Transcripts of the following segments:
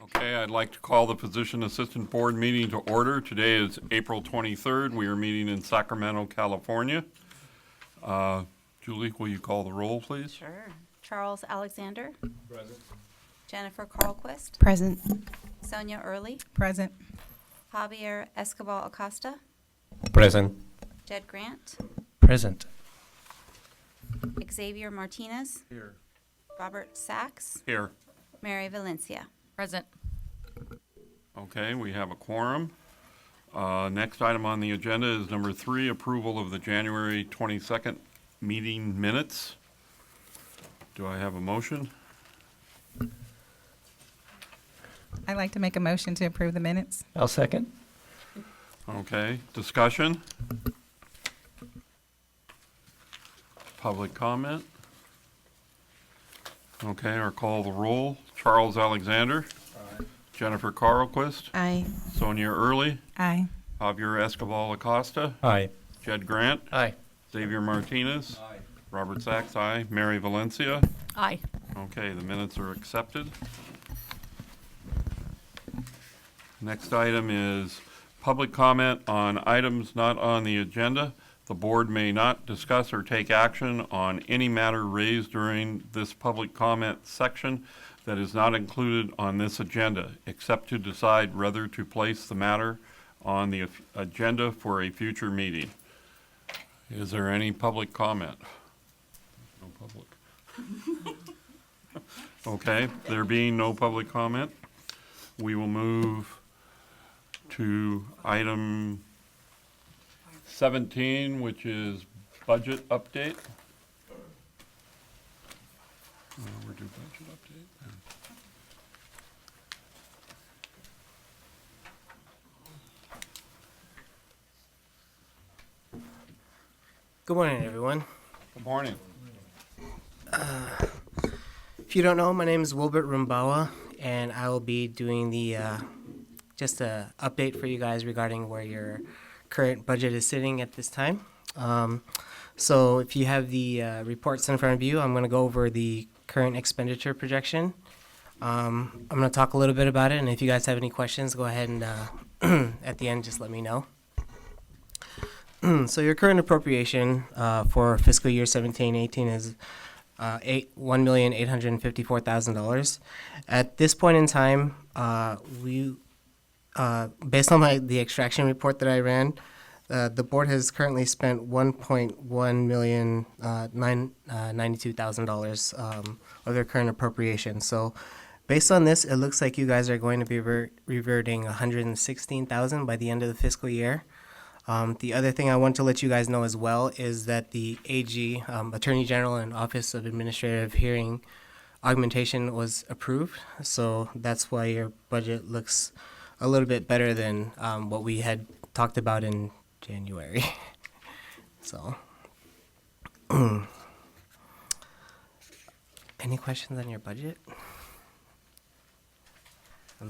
Okay, I'd like to call the Physician Assistant Board meeting to order. Today is April 23rd. We are meeting in Sacramento, California. Julie, will you call the roll, please? Sure. Charles Alexander. Present. Jennifer Carlquist. Present. Sonia Early. Present. Javier Escobar Acosta. Present. Jed Grant. Present. Xavier Martinez. Here. Robert Sachs. Here. Mary Valencia. Present. Okay, we have a quorum. Next item on the agenda is number 3, approval of the January 22nd meeting minutes. Do I have a motion? I'd like to make a motion to approve the minutes. I'll second. Okay, discussion? Public comment? Okay, or call the roll. Charles Alexander. Aye. Jennifer Carlquist. Aye. Sonia Early. Aye. Javier Escobar Acosta. Aye. Jed Grant. Aye. Xavier Martinez. Aye. Robert Sachs, aye. Mary Valencia. Aye. Okay, the minutes are accepted. Next item is public comment on items not on the agenda. The board may not discuss or take action on any matter raised during this public comment section that is not included on this agenda, except to decide whether to place the matter on the agenda for a future meeting. Is there any public comment? No public. Okay, there being no public comment, we will move to item 17, which is budget update. We'll do budget update. Good morning, everyone. Good morning. If you don't know, my name is Wilbert Rumbawa, and I will be doing the just a update for you guys regarding where your current budget is sitting at this time. So if you have the reports in front of you, I'm going to go over the current expenditure projection. I'm going to talk a little bit about it, and if you guys have any questions, go ahead and at the end, just let me know. So your current appropriation for fiscal year 17-18 is $1,854,000. At this point in time, we based on the extraction report that I ran, the board has currently spent $1,992,000 of their current appropriation. So, based on this, it looks like you guys are going to be reverting $116,000 by the end of the fiscal year. The other thing I want to let you guys know as well is that the AG, Attorney General and Office of Administrative Hearing augmentation was approved. So that's why your budget looks a little bit better than what we had talked about in January. So, any questions on your budget?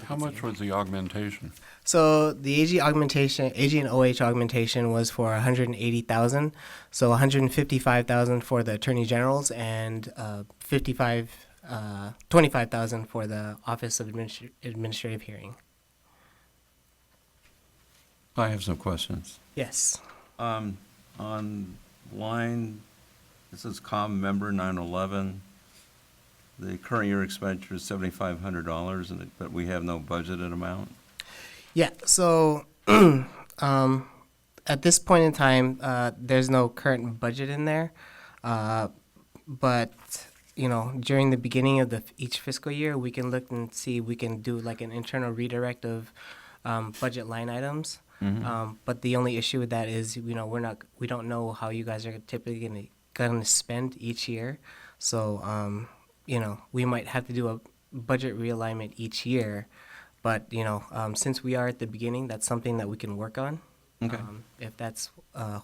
How much was the augmentation? So the AG and OH augmentation was for $180,000. So $155,000 for the Attorney General's and $25,000 for the Office of Administrative Hearing. I have some questions. Yes. On line, this is common member 911. The current year expenditure is $7,500, but we have no budgeted amount. Yeah. So at this point in time, there's no current budget in there, but during the beginning of each fiscal year, we can look and see we can do like an internal redirect of budget line items. Mm-hmm. But the only issue with that is we don't know how you guys are typically going to spend each year. So we might have to do a budget realignment each year. But since we are at the beginning, that's something that we can work on. Okay. If that's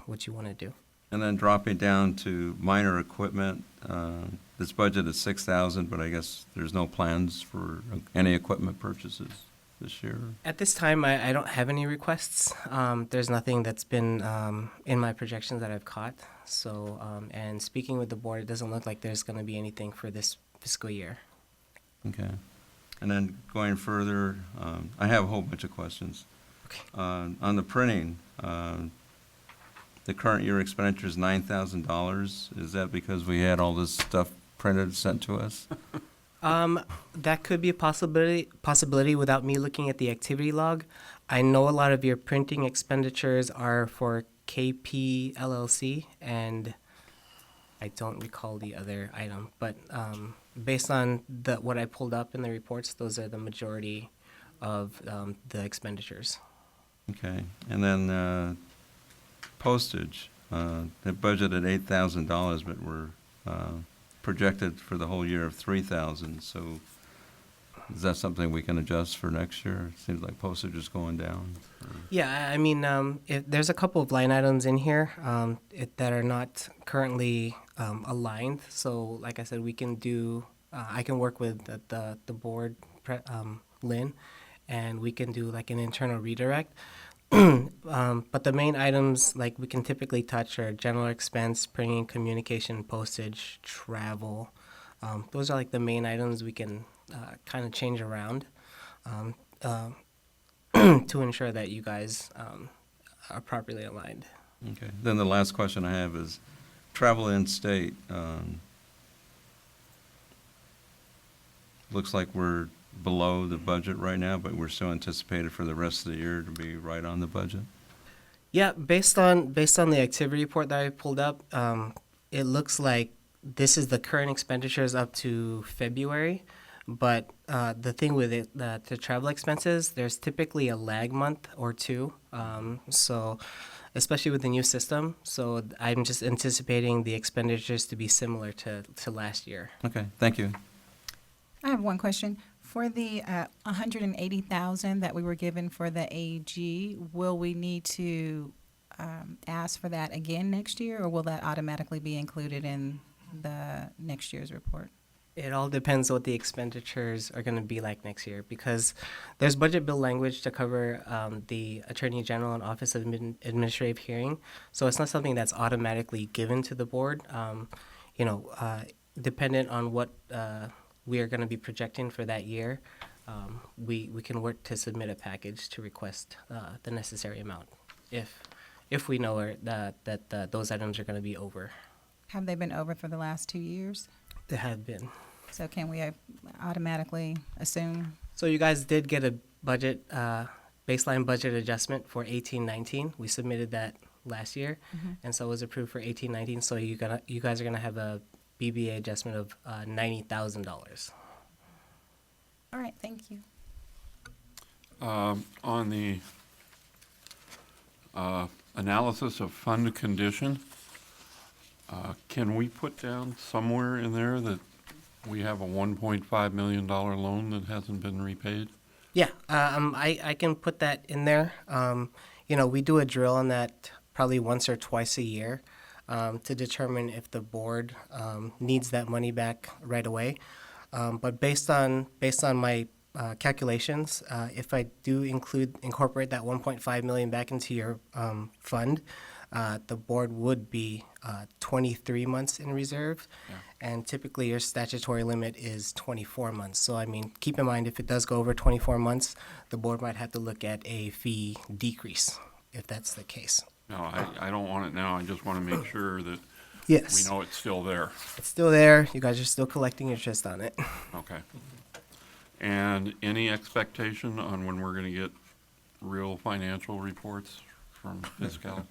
what you want to do. And then dropping down to minor equipment, this budget is $6,000, but I guess there's no plans for any equipment purchases this year. At this time, I don't have any requests. There's nothing that's been in my projections that I've caught. So, and speaking with the board, it doesn't look like there's going to be anything for this fiscal year. Okay. And then going further, I have a whole bunch of questions. Okay. On the printing, the current year expenditure is $9,000. Is that because we had all this stuff printed, sent to us? That could be a possibility without me looking at the activity log. I know a lot of your printing expenditures are for KP LLC, and I don't recall the other item, but based on what I pulled up in the reports, those are the majority of the expenditures. Okay, and then postage, they budgeted $8,000, but we're projected for the whole year of $3,000. So is that something we can adjust for next year? It seems like postage is going down. Yeah, I mean, there's a couple of line items in here that are not currently aligned. So, like I said, we can do. I can work with the board, Lynn, and we can do like an internal redirect. But the main items like we can typically touch are general expense, printing, communication, postage, travel. Those are like the main items we can kind of change around to ensure that you guys are properly aligned. Okay, then the last question I have is travel in-state. Looks like we're below the budget right now, but we're still anticipated for the rest of the year to be right on the budget. Yeah, based on the activity report that I pulled up, it looks like this is the current expenditures up to February. But the thing with it, the travel expenses, there's typically a lag month or two. So, especially with the new system, so I'm just anticipating the expenditures to be similar to last year. Okay, thank you. I have one question. For the $180,000 that we were given for the AG, will we need to ask for that again next year, or will that automatically be included in the next year's report? It all depends what the expenditures are going to be like next year, because there's budget bill language to cover the Attorney General and Office of Administrative Hearing. So it's not something that's automatically given to the board. Dependent on what we are going to be projecting for that year, we can work to submit a package to request the necessary amount if we know that those items are going to be over. Have they been over for the last 2 years? They have been. So can we automatically assume? So you guys did get a budget, baseline budget adjustment for 18-19. We submitted that last year, and so it was approved for 18-19. So you guys are gonna have a BBA adjustment of $90,000. All right, thank you. On the analysis of fund condition, can we put down somewhere in there that we have a $1.5 million loan that hasn't been repaid? Yeah, I can put that in there. We do a drill on that probably once or twice a year to determine if the board needs that money back right away. But based on my calculations, if I do incorporate that $1.5 million back into your fund, the board would be 23 months in reserve, and typically your statutory limit is 24 months. So, I mean, keep in mind if it does go over 24 months, the board might have to look at a fee decrease if that's the case. No, I don't want it now. I just want to make sure that Yes, we know it's still there. it's still there. You guys are still collecting interest on it. Okay. And any expectation on when we're going to get real financial reports from Fiscal?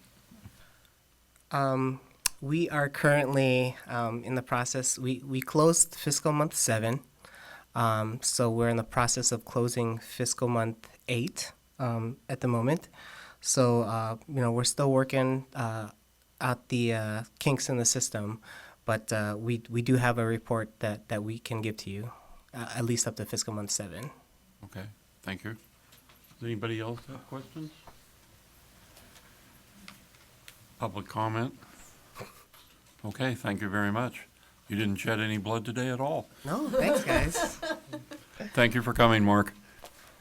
We are currently in the process. We closed fiscal month 7, so we're in the process of closing fiscal month 8 at the moment. So we're still working out the kinks in the system, but we do have a report that we can give to you, at least up to fiscal month 7. Okay, thank you. Does anybody else have questions? Public comment? Okay, thank you very much. You didn't shed any blood today at all. No, thanks, guys. Thank you for coming, Mark.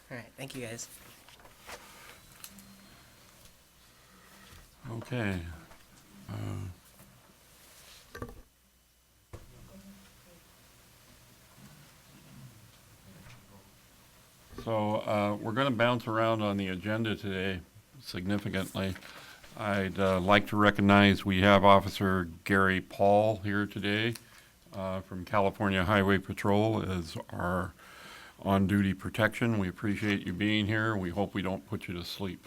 All right, thank you, guys. Okay. We're going to bounce around on the agenda today significantly. I'd like to recognize we have Officer Gary Paul here today from California Highway Patrol as our on-duty protection. We appreciate you being here. We hope we don't put you to sleep.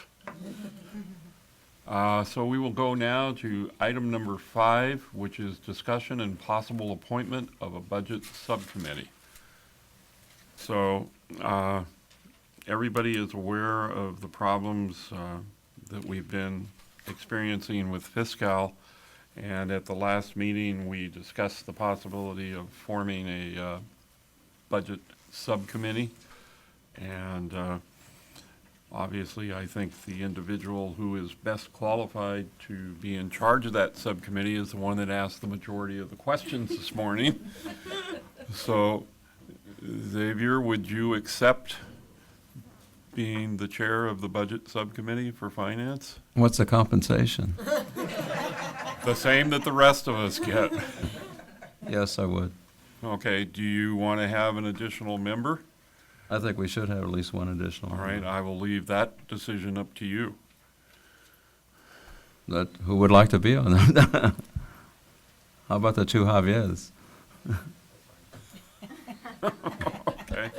So we will go now to item number 5, which is discussion and possible appointment of a budget subcommittee. So everybody is aware of the problems that we've been experiencing with Fiscal, and at the last meeting, we discussed the possibility of forming a budget subcommittee, and obviously, I think the individual who is best qualified to be in charge of that subcommittee is the one that asked the majority of the questions this morning. So, Xavier, would you accept being the chair of the budget subcommittee for finance? What's the compensation? The same that the rest of us get. Yes, I would. Okay, do you want to have an additional member? I think we should have at least one additional. All right, I will leave that decision up to you. Who would like to be on that? How about the two Javiers? Okay,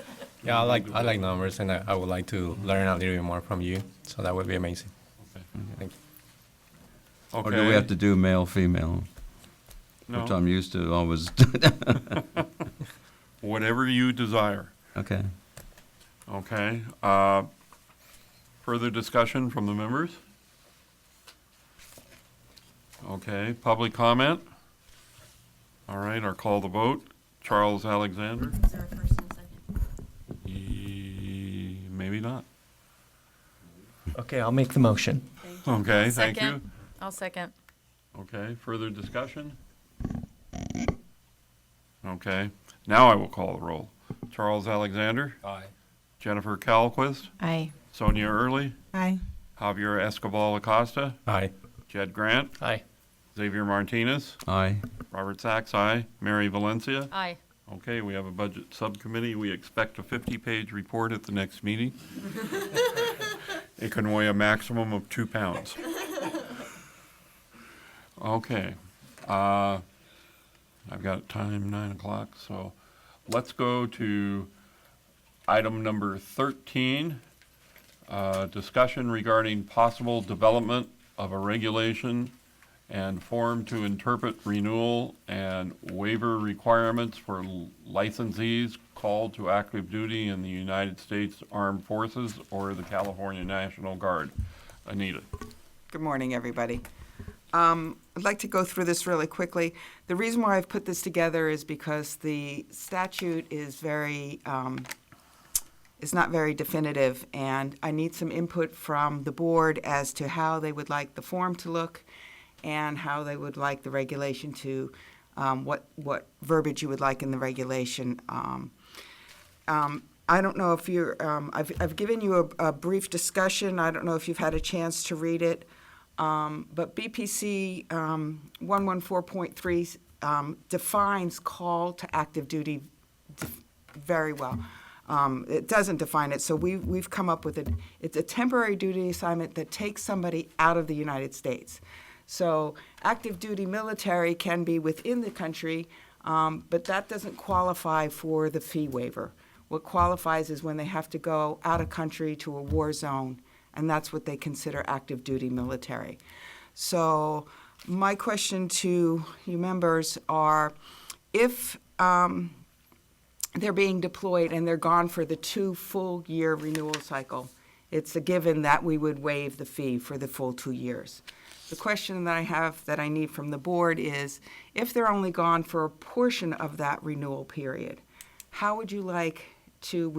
Yeah, I like numbers, and I would like to learn a little bit more from you, so that would be amazing. Thank you. Or do we have to do male, female? No, Which I'm used to always. whatever you desire. Okay. Okay, further discussion from the members? Okay, public comment? All right, I'll call the vote. Charles Alexander? Is there a first and second? Maybe not. Okay, I'll make the motion. Okay, thank you. Second. I'll second. Okay, further discussion? Okay, now I will call the roll. Charles Alexander? Aye. Jennifer Calquist? Aye. Sonia Early? Aye. Javier Escobar Acosta? Aye. Jed Grant? Aye. Xavier Martinez? Aye. Robert Sachs, aye. Mary Valencia? Aye. Okay, we have a budget subcommittee. We expect a 50-page report at the next meeting. It can weigh a maximum of 2 pounds. Okay. I've got time, 9 o'clock, so let's go to item number 13, discussion regarding possible development of a regulation and form to interpret renewal and waiver requirements for licensees called to active duty in the United States Armed Forces or the California National Guard. Anita. Good morning, everybody. I'd like to go through this really quickly. The reason why I've put this together is because the statute is not very definitive, and I need some input from the board as to how they would like the form to look and how they would like the regulation to, what verbiage you would like in the regulation. I don't know if you're, I've given you a brief discussion. I don't know if you've had a chance to read it. But BPC 114.3 defines call to active duty very well. It doesn't define it, so we've come up with it. It's a temporary duty assignment that takes somebody out of the United States. So active duty military can be within the country, but that doesn't qualify for the fee waiver. What qualifies is when they have to go out of country to a war zone, and that's what they consider active duty military. So my question to you members are, if they're being deployed and they're gone for the 2 full year renewal cycle, it's a given that we would waive the fee for the full 2 years. The question that I have that I need from the board is, if they're only gone for a portion of that renewal period, how would you like to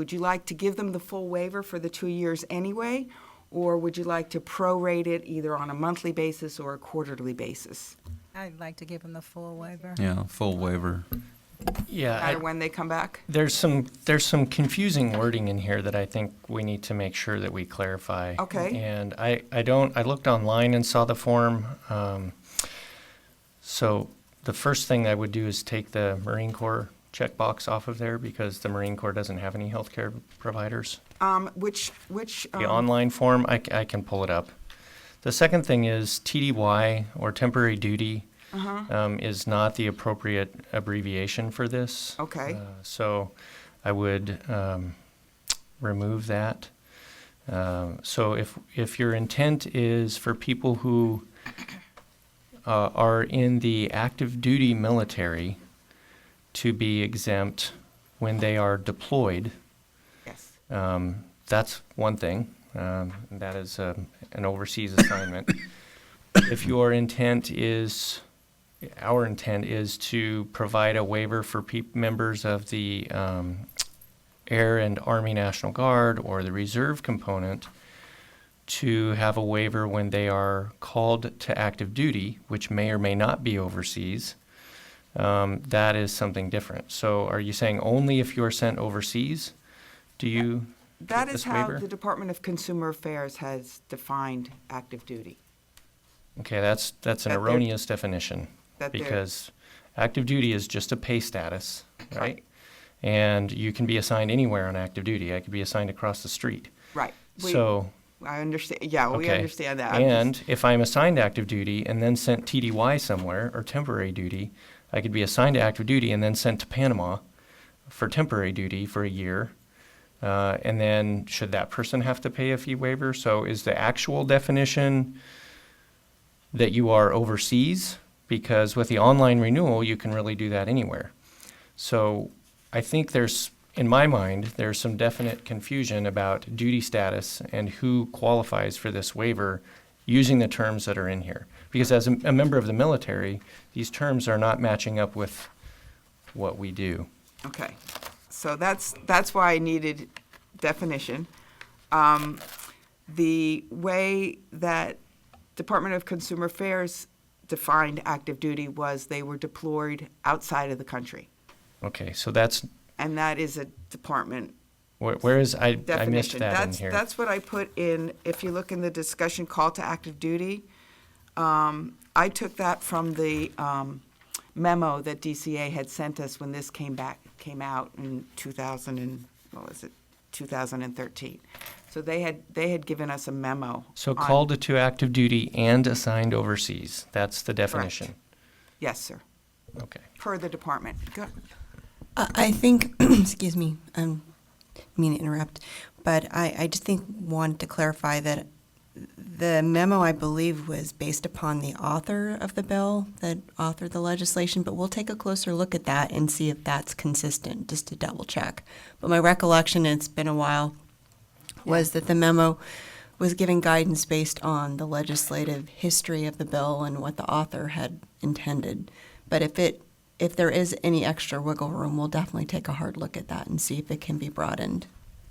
give them the full waiver for the 2 years anyway, or would you like to prorate it either on a monthly basis or a quarterly basis? I'd like to give them the full waiver. Yeah, full waiver. Yeah, No matter when they come back? there's some confusing wording in here that I think we need to make sure that we clarify. Okay. And I looked online and saw the form. So the first thing I would do is take the Marine Corps checkbox off of there, because the Marine Corps doesn't have any healthcare providers. Which, The online form, I can pull it up. The second thing is TDY, or temporary duty, is not the appropriate abbreviation for this. Okay. So I would remove that. So if your intent is for people who are in the active duty military to be exempt when they are deployed, yes. that's one thing. That is an overseas assignment. If your intent is, our intent is to provide a waiver for members of the Air and Army National Guard or the reserve component to have a waiver when they are called to active duty, which may or may not be overseas, that is something different. So are you saying only if you're sent overseas do you That get is this how waiver? the Department of Consumer Affairs has defined active duty. Okay, that's an That they're- erroneous definition, that they're- because active duty is just a pay status, right? Right. And you can be assigned anywhere on active duty. I could be assigned across the street. Right. So, I understand, yeah, we okay. understand that. I'm just- And if I'm assigned active duty and then sent TDY somewhere, or temporary duty, I could be assigned to active duty and then sent to Panama for temporary duty for a year. And then should that person have to pay a fee waiver? So is the actual definition that you are overseas? Because with the online renewal, you can really do that anywhere. So I think there's, in my mind, there's some definite confusion about duty status and who qualifies for this waiver using the terms that are in here. Because as a member of the military, these terms are not matching up with what we do. Okay, so that's why I needed definition. The way that Department of Consumer Affairs defined active duty was they were deployed outside of the country. Okay, so that's, And that is a department where is, I missed definition. that in here. That's what I put in, if you look in the discussion call to active duty, I took that from the memo that DCA had sent us when this came out in 2013. So they had given us a memo. So on- called to active duty and assigned overseas, that's the definition? Yes, sir, Okay. per the department. Go. I think, excuse me, I mean to interrupt, but I just wanted to clarify that the memo, I believe, was based upon the author of the bill that authored the legislation, but we'll take a closer look at that and see if that's consistent, just to double check. But my recollection, it's been a while, was that the memo was giving guidance based on the legislative history of the bill and what the author had intended. But if there is any extra wiggle room, we'll definitely take a hard look at that and see if it can be broadened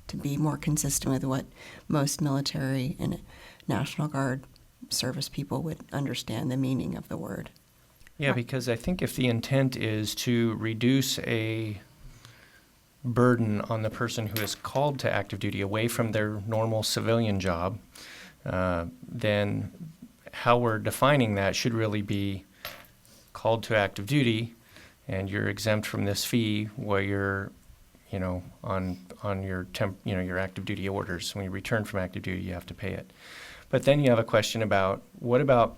to be more consistent with what most military and National Guard service people would understand the meaning of the word. Yeah, because I think if the intent is to reduce a burden on the person who is called to active duty away from their normal civilian job, then how we're defining that should really be called to active duty, and you're exempt from this fee while you're, on your your active duty orders. When you return from active duty, you have to pay it. But then you have a question about, what about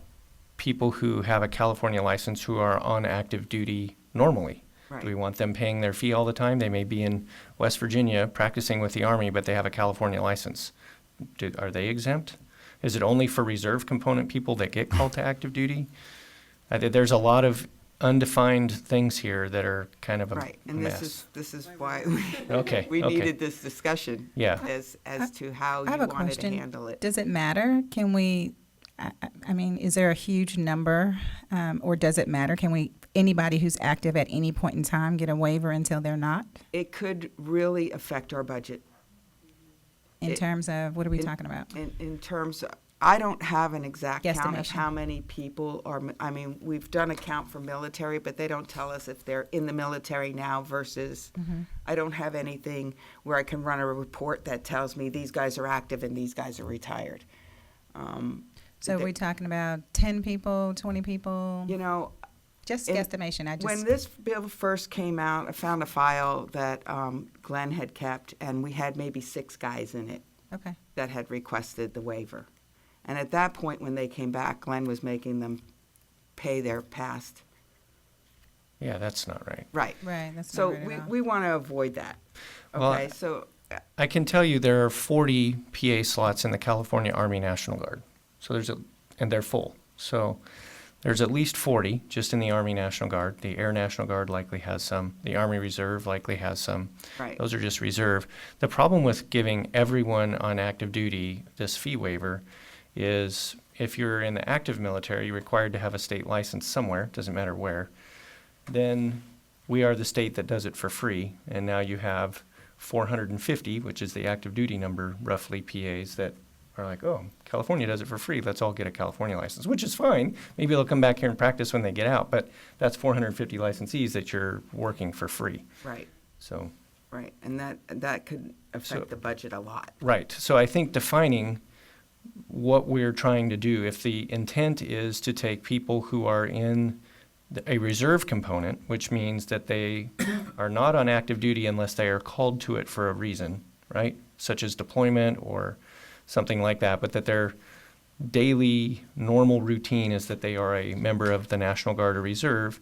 people who have a California license who are on active duty normally? Right. Do we want them paying their fee all the time? They may be in West Virginia practicing with the Army, but they have a California license. Are they exempt? Is it only for reserve component people that get called to active duty? There's a lot of undefined things here that are kind of a Right, and mess. this is why Okay, we okay. needed this discussion. Yeah. As to how I you have a wanted to question. handle it. Does it matter? Can we, I mean, is there a huge number, or does it matter? Can anybody who's active at any point in time get a waiver until they're not? It could really affect our budget. In It- terms of, what are we in- talking about? In terms, I don't have an exact count of Guesstimation. how many people are, we've done a count for military, but they don't tell us if they're in the military now versus, I don't have anything where I can run a report that tells me these guys are active and these guys are retired. So the- we're talking about 10 people, 20 people? You know, Just In- guesstimation, When this bill first came out, I found a file that Glenn had kept, and we had maybe 6 guys in it okay. that had requested the waiver. And at that point, when they came back, Glenn was making them pay their past. Yeah, that's not right. Right. Right, that's So not right at all. we want to avoid that. Well, Okay, so, I can tell you there are 40 PA slots in the California Army National Guard. So and they're full. So there's at least 40 just in the Army National Guard. The Air National Guard likely has some. The Army Reserve likely has some. right. Those are just reserve. The problem with giving everyone on active duty this fee waiver is if you're in the active military, you're required to have a state license somewhere, doesn't matter where, then we are the state that does it for free. And now you have 450, which is the active duty number, roughly, PAs that are like, oh, California does it for free. Let's all get a California license, which is fine. Maybe they'll come back here and practice when they get out, but that's 450 licensees that you're working for free. Right, So, right. And that could affect the budget a lot. right. So I think defining what we're trying to do, if the intent is to take people who are in a reserve component, which means that they are not on active duty unless they are called to it for a reason, right? Such as deployment or something like that, but that their daily normal routine is that they are a member of the National Guard or Reserve,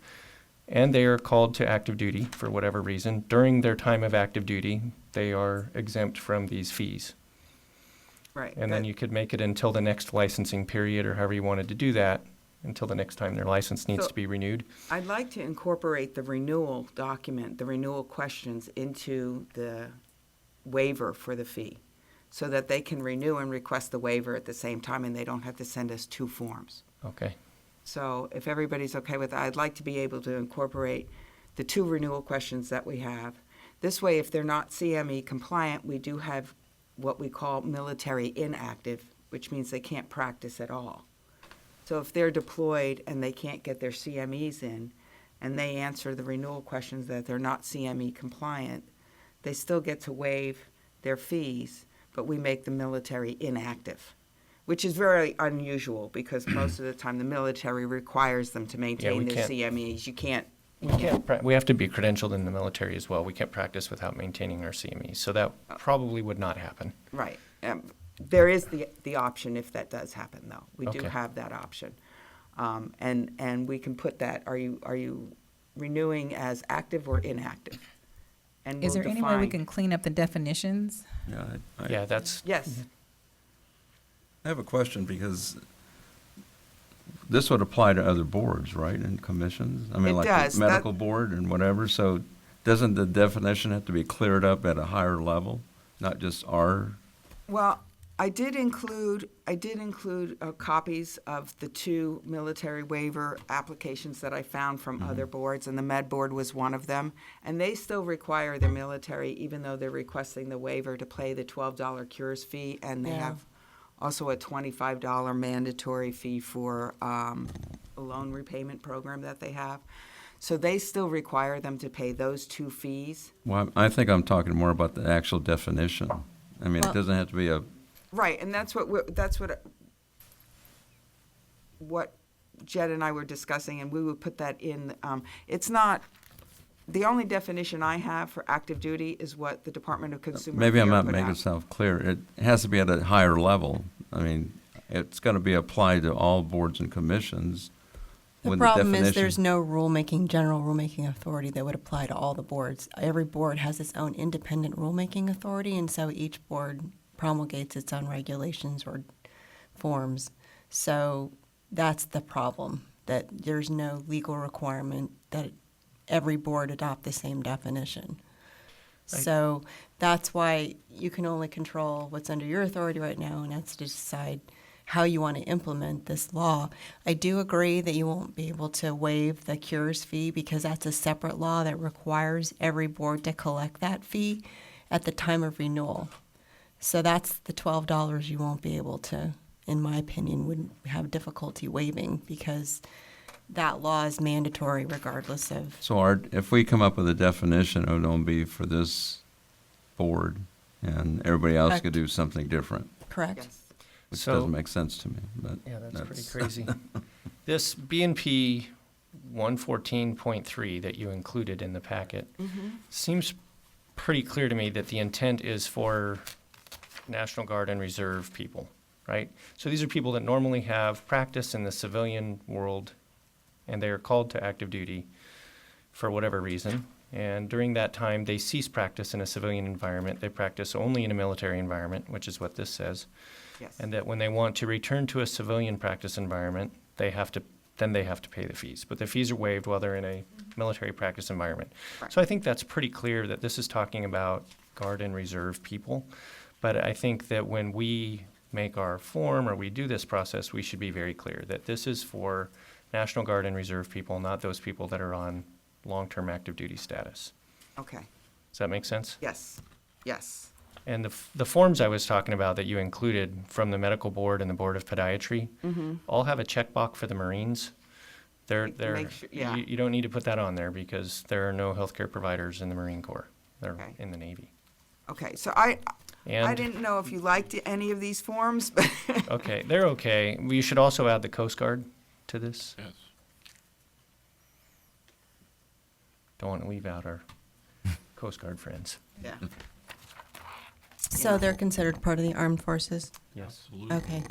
and they are called to active duty for whatever reason. During their time of active duty, they are exempt from these fees. Right. And then you could make it until the next licensing period, or however you wanted to do that, until the next time their license needs So- to be renewed. I'd like to incorporate the renewal document, the renewal questions into the waiver for the fee, so that they can renew and request the waiver at the same time, and they don't have to send us 2 forms. Okay. So if everybody's okay with that, I'd like to be able to incorporate the 2 renewal questions that we have. This way, if they're not CME compliant, we do have what we call military inactive, which means they can't practice at all. So if they're deployed and they can't get their CMEs in, and they answer the renewal questions that they're not CME compliant, they still get to waive their fees, but we make the military inactive, which is very unusual because most of the time the military requires them to maintain we their can't- CMEs. You can't, We have to be credentialed in the military as well. We can't practice without maintaining our CME, so that probably would not happen. right. There is the option if that does happen, though. We do Okay. have that option. And we can put that, are you renewing as active or inactive? And Is we'll there any way we define- can clean up the definitions? Yeah, Yeah, that's, Yes, I have a question because this would apply to other boards, right, and commissions? I mean, It like does. the medical board and whatever, so doesn't the definition have to be cleared up at a higher level, not just our? well, I did include copies of the 2 military waiver applications that I found from other boards, and the Med Board was one of them. And they still require the military, even though they're requesting the waiver, to pay the $12 cures fee, and they Yeah. have also a $25 mandatory fee for a loan repayment program that they have. So they still require them to pay those 2 fees. Well, I think I'm talking more about the actual definition. I mean, it Well- doesn't have to be a, Right, and that's what Jed and I were discussing, and we would put that in. It's not, the only definition I have for active duty is what the Department of Consumer maybe I'm Affairs not put making out. myself clear. It has to be at a higher level. I mean, it's going to be applied to all boards and commissions. The when problem is definition- there's no general rulemaking authority that would apply to all the boards. Every board has its own independent rulemaking authority, and so each board promulgates its own regulations or forms. So that's the problem, that there's no legal requirement that every board adopt the same definition. So that's why you can only control what's under your authority right now, and that's to decide how you want to implement this law. I do agree that you won't be able to waive the cures fee because that's a separate law that requires every board to collect that fee at the time of renewal. So that's the $12 you won't be able to, in my opinion, would have difficulty waiving because that law is mandatory regardless of. So if we come up with a definition, it would only be for this board, and everybody else Correct. could do something different, Correct? Yes. which So- doesn't make sense to me, but. yeah, that's pretty crazy. This BNP 114.3 that you included in the packet seems pretty clear to me that the intent is for National Guard and Reserve people, right? So these are people that normally have practice in the civilian world, and they are called to active duty for whatever reason. And during that time, they cease practice in a civilian environment. They practice only in a military environment, which is what this says. Yes. And that when they want to return to a civilian practice environment, they have to pay the fees. But the fees are waived while they're in a military practice environment. Right. So I think that's pretty clear that this is talking about Guard and Reserve people. But I think that when we make our form or we do this process, we should be very clear that this is for National Guard and Reserve people, not those people that are on long-term active duty status. Okay, Does that make sense? yes, yes. And the forms I was talking about that you included from the Medical Board and the Board of Podiatry all have a checkbox for the Marines. Make sure- yeah. You don't need to put that on there because there are no healthcare providers in the Marine Corps. They're Okay. in the Navy. Okay, so I And didn't know if you liked any of these forms, but okay, they're okay. We should also add the Coast Guard to this. Yes. Don't want to leave out our Coast Guard friends. yeah. So they're considered part of the armed forces? Yes, Absolutely. Okay,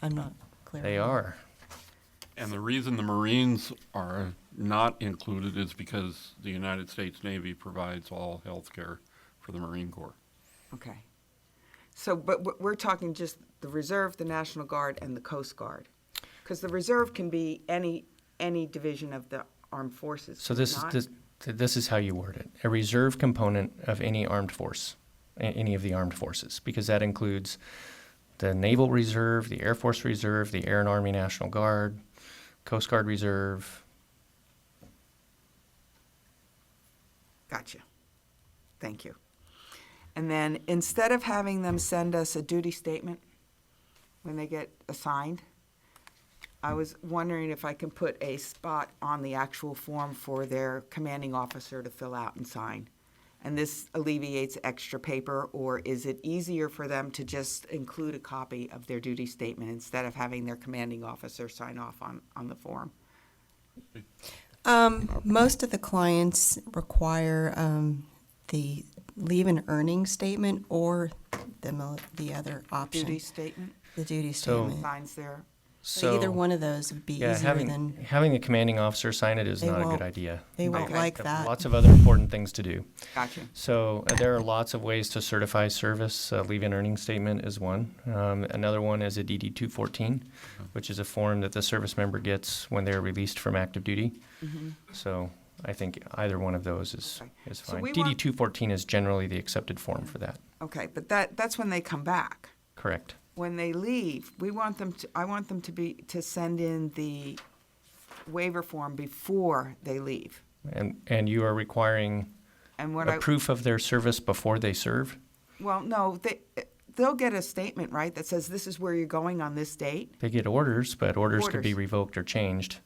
I'm not clear. they are. And the reason the Marines are not included is because the United States Navy provides all health care for the Marine Corps. Okay. So, but we're talking just the Reserve, the National Guard, and the Coast Guard. Because the Reserve can be any division of the armed forces. So can it not? this is how you word it. A reserve component of any armed force, any of the armed forces, because that includes the Naval Reserve, the Air Force Reserve, the Air and Army National Guard, Coast Guard Reserve. Gotcha. Thank you. And then instead of having them send us a duty statement when they get assigned, I was wondering if I can put a spot on the actual form for their commanding officer to fill out and sign. And this alleviates extra paper, or is it easier for them to just include a copy of their duty statement instead of having their commanding officer sign off on the form? Most of the clients require the leave and earning statement or the other option, Duty statement, the duty So- statement. signs there. So either one of those would be Yeah, easier than, having the commanding officer sign it is They not a good won't- idea. they won't Okay. like Have that. Lots of other important things to do. Gotcha. So there are lots of ways to certify service. Leave and earning statement is one. Another one is a DD 214, which is a form that the service member gets when they're released from active duty. So I think either one of those is Okay. So fine. we DD want- 214 is generally the accepted form for that. Okay, but that's when they come back. Correct. When they leave, I want them to send in the waiver form before they leave. And you are requiring And what a proof of their service before they serve? well, no, they'll get a statement, right, that says this is where you're going on this date? They get orders, but orders could be Orders. revoked or changed.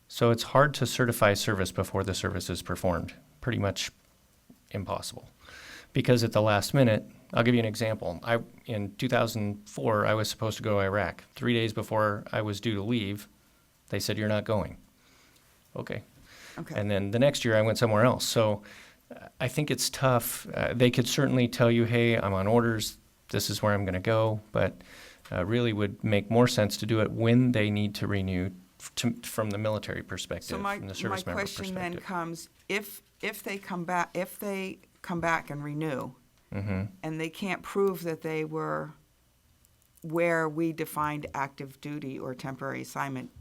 So it's hard to certify service before the service is performed. Pretty much impossible. Because at the last minute, I'll give you an example. In 2004, I was supposed to go to Iraq. 3 days before I was due to leave, they said, "You're not going." Okay. Okay, And then the next year I went somewhere else. So I think it's tough. They could certainly tell you, "Hey, I'm on orders. This is where I'm going to go." But really would make more sense to do it when they need to renew from the military perspective, so my from the service member question then perspective. comes, if they come back and renew, and they can't prove that they were where we defined active duty or temporary assignment.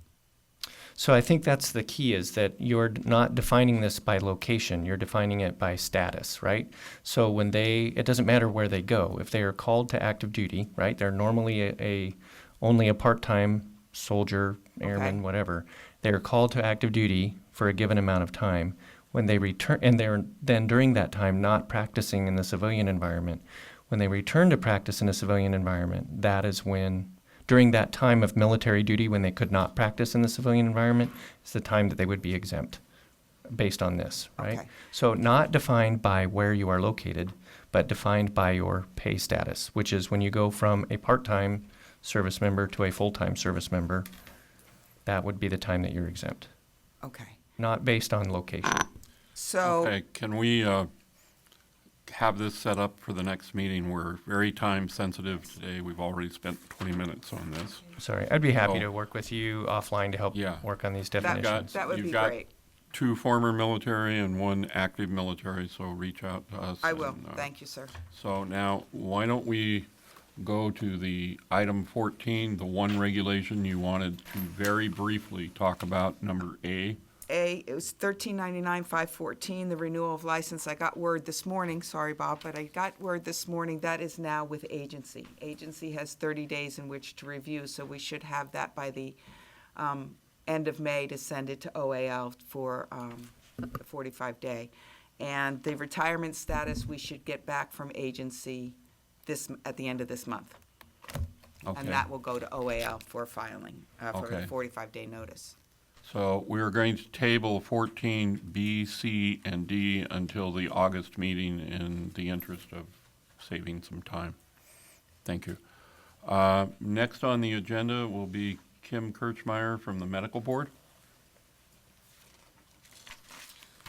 So I think that's the key, is that you're not defining this by location, you're defining it by status, right? So when it doesn't matter where they go. If they are called to active duty, right, they're normally only a part-time soldier, airman, Okay. whatever. They are called to active duty for a given amount of time. When they return, and they're then during that time not practicing in the civilian environment, when they return to practice in a civilian environment, that is when, during that time of military duty when they could not practice in the civilian environment, is the time that they would be exempt based on this, right? Okay. So not defined by where you are located, but defined by your pay status, which is when you go from a part-time service member to a full-time service member, that would be the time that you're exempt. Okay. not based on location. So, Okay, can we have this set up for the next meeting? We're very time sensitive today. We've already spent 20 minutes on this. Sorry, I'd be happy Oh. to work with you offline to help Yeah. work on these that, definitions. that would You've be got great. 2 former military and 1 active military, so reach out to us. I will. and, Thank you, sir. So now, why don't we go to the item 14, the one regulation you wanted to very briefly talk about, number A. It was 1399-514, the renewal of license. I got word this morning, sorry, Bob, but I got word this morning that is now with agency. Agency has 30 days in which to review, so we should have that by the end of May to send it to OAL for the 45-day. And the retirement status, we should get back from agency at the end of this month. Okay. And that will go to OAL for filing, for Okay. a 45-day notice. So we are going to table 14, B, C, and D until the August meeting in the interest of saving some time. Thank you. Next on the agenda will be Kim Kirchmeier from the Medical Board.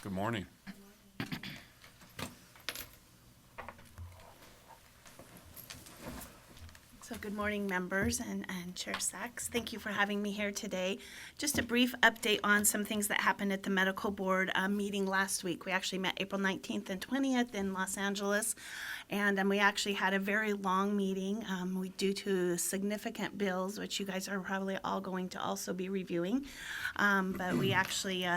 Good morning. So good morning, members and Chair Sachs. Thank you for having me here today. Just a brief update on some things that happened at the Medical Board meeting last week. We actually met April 19th and 20th in Los Angeles, and we actually had a very long meeting due to significant bills, which you guys are probably all going to also be reviewing. But we actually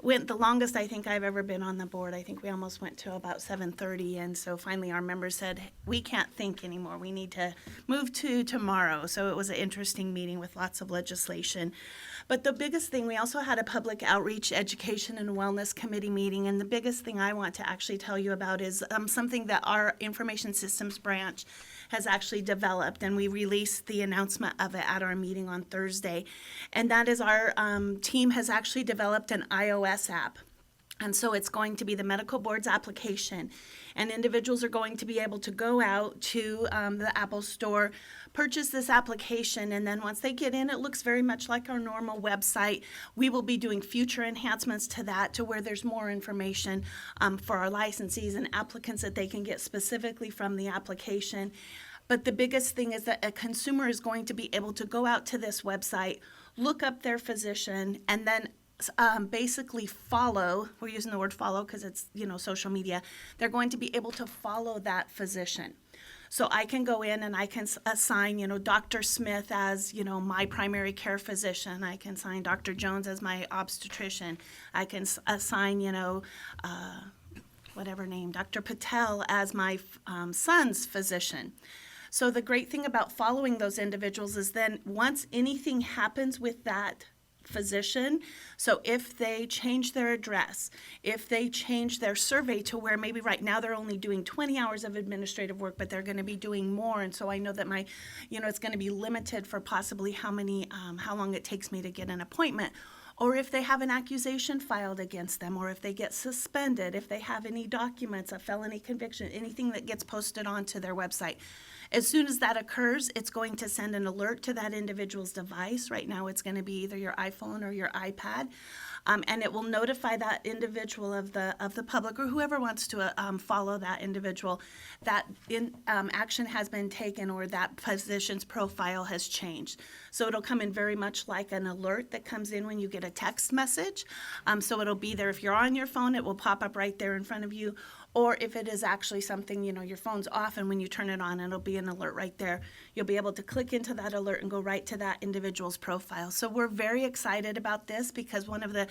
went the longest I think I've ever been on the board. I think we almost went to about 7:30, and so finally our members said, we can't think anymore. We need to move to tomorrow. So it was an interesting meeting with lots of legislation. But the biggest thing, we also had a public outreach, education, and wellness committee meeting. And the biggest thing I want to actually tell you about is something that our information systems branch has actually developed. And we released the announcement of it at our meeting on Thursday. And that is our team has actually developed an iOS app. And so it's going to be the Medical Board's application. And individuals are going to be able to go out to the Apple Store, purchase this application, and then once they get in, it looks very much like our normal website. We will be doing future enhancements to that to where there's more information for our licensees and applicants that they can get specifically from the application. But the biggest thing is that a consumer is going to be able to go out to this website, look up their physician, and then basically follow, we're using the word follow because it's, social media, they're going to be able to follow that physician. So I can go in and I can assign, Dr. Smith as, my primary care physician. I can assign Dr. Jones as my obstetrician. I can assign, whatever name, Dr. Patel as my son's physician. So the great thing about following those individuals is then once anything happens with that physician, so if they change their address, if they change their survey to where maybe right now they're only doing 20 hours of administrative work, but they're going to be doing more, and so I know that my, it's going to be limited for possibly how long it takes me to get an appointment, or if they have an accusation filed against them, or if they get suspended, if they have any documents, a felony conviction, anything that gets posted onto their website. As soon as that occurs, it's going to send an alert to that individual's device. Right now, it's going to be either your iPhone or your iPad, and it will notify that individual of the public or whoever wants to follow that individual that action has been taken or that physician's profile has changed. So it'll come in very much like an alert that comes in when you get a text message. So it'll be there if you're on your phone, it will pop up right there in front of you. Or if it is actually something, your phone's off and when you turn it on, it'll be an alert right there. You'll be able to click into that alert and go right to that individual's profile. So we're very excited about this because one of the,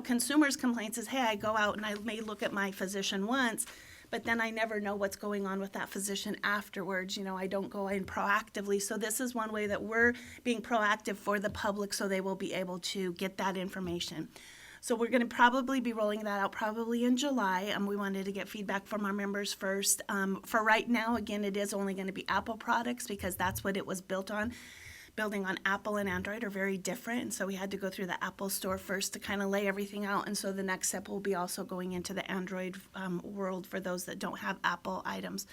consumers' complaints is, hey, I go out and I may look at my physician once, but then I never know what's going on with that physician afterwards. I don't go in proactively. So this is one way that we're being proactive for the public so they will be able to get that information. So we're going to probably be rolling that out probably in July. We wanted to get feedback from our members first. For right now, again, it is only going to be Apple products because that's what it was built on. building on Apple and Android are very different, and so we had to go through the Apple store first to kind of lay everything out, and so the next step will be also going into the Android world for those that don't have Apple items.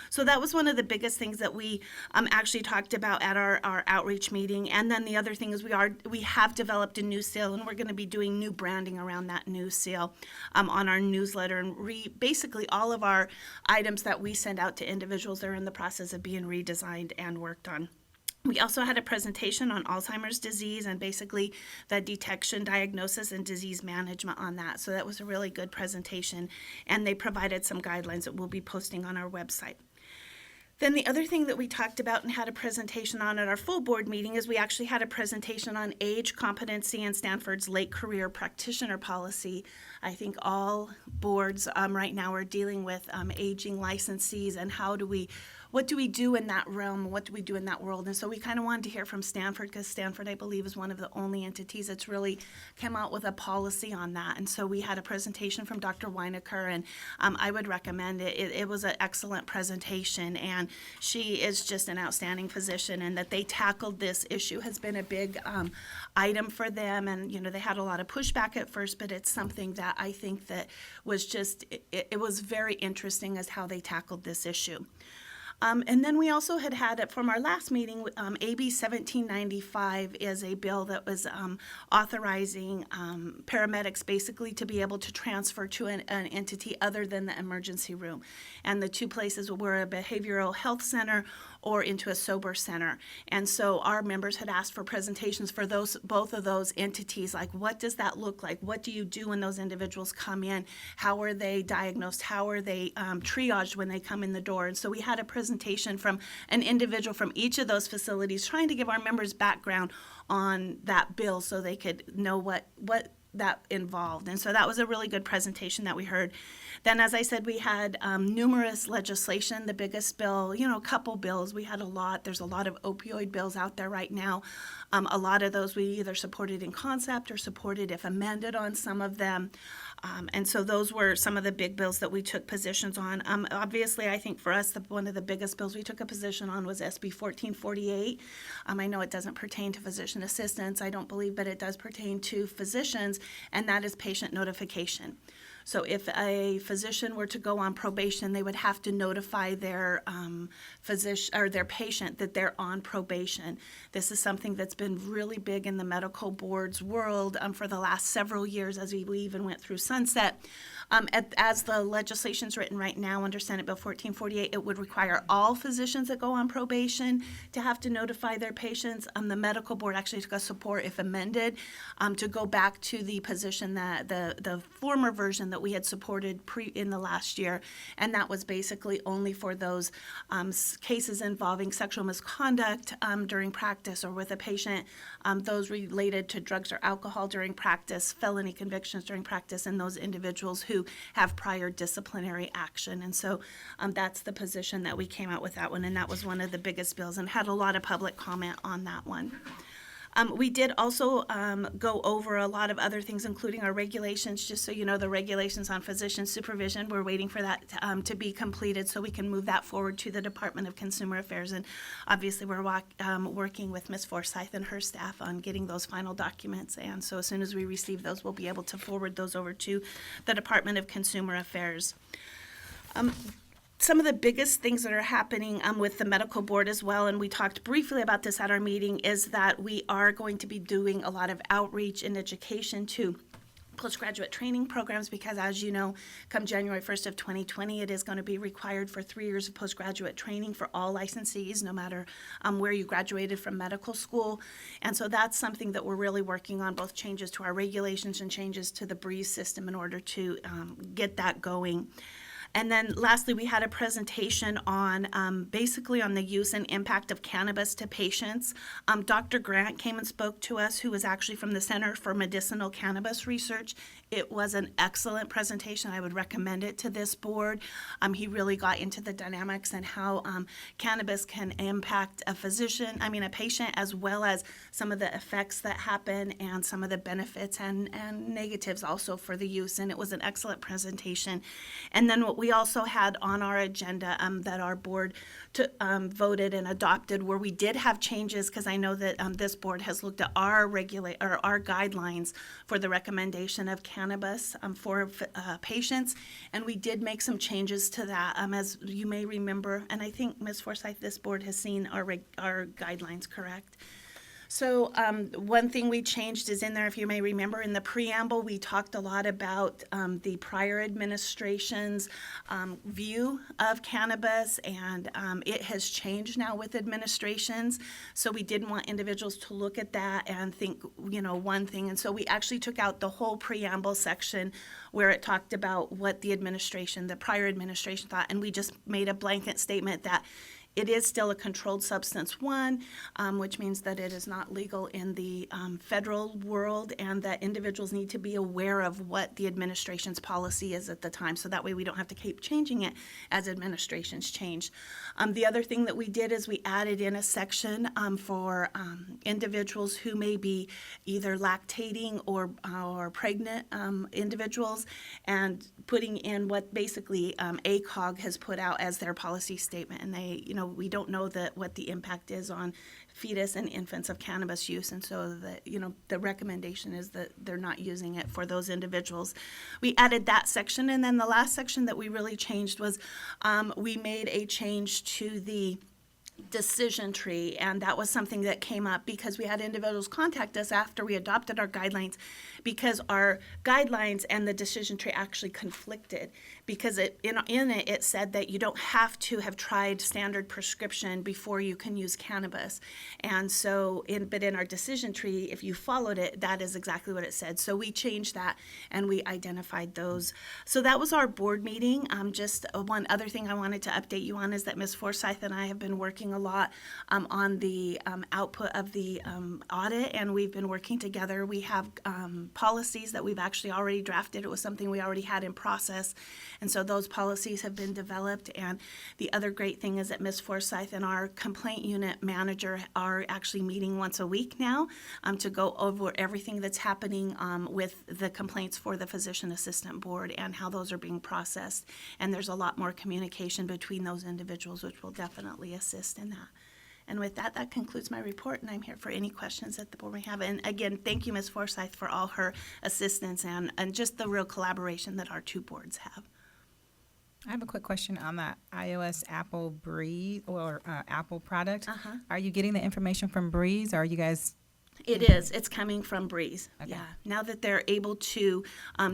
So that was one of the biggest things that we actually talked about at our outreach meeting. And then the other thing is we have developed a new seal, and we're going to be doing new branding around that new seal on our newsletter. And basically all of our items that we send out to individuals are in the process of being redesigned and worked on. We also had a presentation on Alzheimer's disease and basically the detection, diagnosis, and disease management on that. So that was a really good presentation, and they provided some guidelines that we'll be posting on our website. Then the other thing that we talked about and had a presentation on at our full board meeting is we actually had a presentation on age, competency, and Stanford's late career practitioner policy. I think all boards right now are dealing with aging licensees and what do we do in that realm? What do we do in that world? And so we kind of wanted to hear from Stanford, because Stanford, I believe, is one of the only entities that's really come out with a policy on that. And so we had a presentation from Dr. Weinecker, and I would recommend it. It was an excellent presentation, and she is just an outstanding physician, and that they tackled this issue has been a big item for them. And, they had a lot of pushback at first, but it's something that I think that was just, it was very interesting as how they tackled this issue. And then we also had it from our last meeting, AB 1795 is a bill that was authorizing paramedics basically to be able to transfer to an entity other than the emergency room. And the two places were a behavioral health center or into a sober center. And so our members had asked for presentations for both of those entities, like what does that look like? What do you do when those individuals come in? How are they diagnosed? How are they triaged when they come in the door? And so we had a presentation from an individual from each of those facilities trying to give our members background on that bill so they could know what that involved. And so that was a really good presentation that we heard. Then, as I said, we had numerous legislation. The biggest bill, a couple bills. We had a lot. There's a lot of opioid bills out there right now. A lot of those we either supported in concept or supported if amended on some of them. And so those were some of the big bills that we took positions on. Obviously, I think for us, one of the biggest bills we took a position on was SB 1448. I know it doesn't pertain to physician assistants, I don't believe, but it does pertain to physicians, and that is patient notification. So if a physician were to go on probation, they would have to notify their physician or their patient that they're on probation. This is something that's been really big in the medical board's world for the last several years, as we even went through sunset. As the legislation's written right now under Senate Bill 1448, it would require all physicians that go on probation to have to notify their patients. The medical board actually took a support, if amended, to go back to the position that the former version that we had supported in the last year, and that was basically only for those cases involving sexual misconduct during practice or with a patient, those related to drugs or alcohol during practice, felony convictions during practice, and those individuals who have prior disciplinary action. And so that's the position that we came out with that one, and that was one of the biggest bills and had a lot of public comment on that one. We did also go over a lot of other things, including our regulations. Just so you know, the regulations on physician supervision, we're waiting for that to be completed so we can move that forward to the Department of Consumer Affairs. And obviously, we're working with Ms. Forsyth and her staff on getting those final documents. And so as soon as we receive those, we'll be able to forward those over to the Department of Consumer Affairs. Some of the biggest things that are happening with the medical board as well, and we talked briefly about this at our meeting, is that we are going to be doing a lot of outreach and education to postgraduate training programs, because as you know, come January 1st of 2020, it is going to be required for 3 years of postgraduate training for all licensees, no matter where you graduated from medical school. And so that's something that we're really working on, both changes to our regulations and changes to the BREEZE system in order to get that going. And then lastly, we had a presentation on basically on the use and impact of cannabis to patients. Dr. Grant came and spoke to us, who was actually from the Center for Medicinal Cannabis Research. It was an excellent presentation. I would recommend it to this board. He really got into the dynamics and how cannabis can impact a patient, as well as some of the effects that happen and some of the benefits and negatives also for the use. And it was an excellent presentation. And then what we also had on our agenda that our board voted and adopted, where we did have changes, because I know that this board has looked at our our guidelines for the recommendation of cannabis for patients, and we did make some changes to that, as you may remember, and I think, Ms. Forsyth, this board has seen our guidelines, correct? So one thing we changed is in there, if you may remember, in the preamble, we talked a lot about the prior administration's view of cannabis, and it has changed now with administrations. So we didn't want individuals to look at that and think, one thing. And so we actually took out the whole preamble section where it talked about what the prior administration thought, and we just made a blanket statement that it is still a controlled substance 1, which means that it is not legal in the federal world, and that individuals need to be aware of what the administration's policy is at the time, so that way we don't have to keep changing it as administrations change. The other thing that we did is we added in a section for individuals who may be either lactating or pregnant individuals, and putting in what basically ACOG has put out as their policy statement, and they, we don't know what the impact is on fetus and infants of cannabis use, and so the recommendation is that they're not using it for those individuals. We added that section, and then the last section that we really changed was we made a change to the decision tree, and that was something that came up because we had individuals contact us after we adopted our guidelines, because our guidelines and the decision tree actually conflicted, because in it it said that you don't have to have tried standard prescription before you can use cannabis, and so but in our decision tree, if you followed it, that is exactly what it said. So we changed that and we identified those. So that was our board meeting. Just one other thing I wanted to update you on is that Ms. Forsyth and I have been working a lot on the output of the audit, and we've been working together. We have policies that we've actually already drafted. It was something we already had in process, and so those policies have been developed. And the other great thing is that Ms. Forsyth and our complaint unit manager are actually meeting once a week now to go over everything that's happening with the complaints for the physician assistant board and how those are being processed. And there's a lot more communication between those individuals, which will definitely assist in that. And with that, that concludes my report, and I'm here for any questions that the board may have. And again, thank you, Ms. Forsyth, for all her assistance and just the real collaboration that our two boards have. I have a quick question on that iOS Apple Breeze or Apple product. Uh-huh. Are you getting the information from Breeze, or are you guys? It is. It's coming from Breeze. Okay. Yeah. Now that they're able to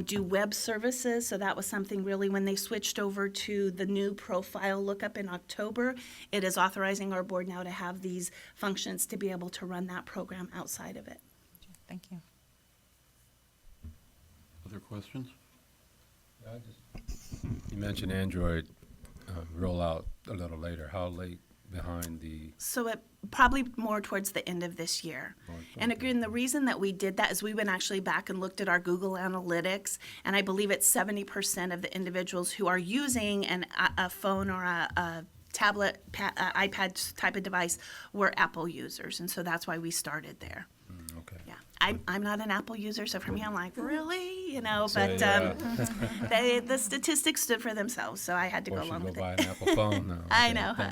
do web services, so that was something really when they switched over to the new profile lookup in October, it is authorizing our board now to have these functions to be able to run that program outside of it. Thank you. Other questions? You mentioned Android rollout a little later. How late behind the? So it probably more towards the end of this year. And again, the reason that we did that is we went actually back and looked at our Google Analytics, and I believe it's 70% of the individuals who are using a phone or a tablet, iPad type of device were Apple users, and so that's why we started there. Okay. Yeah. I'm not an Apple user, so for me, I'm like, really? So, But yeah. the statistics stood for themselves, so I had to go Or along should with go buy it. an Apple phone now. I Okay. know, huh?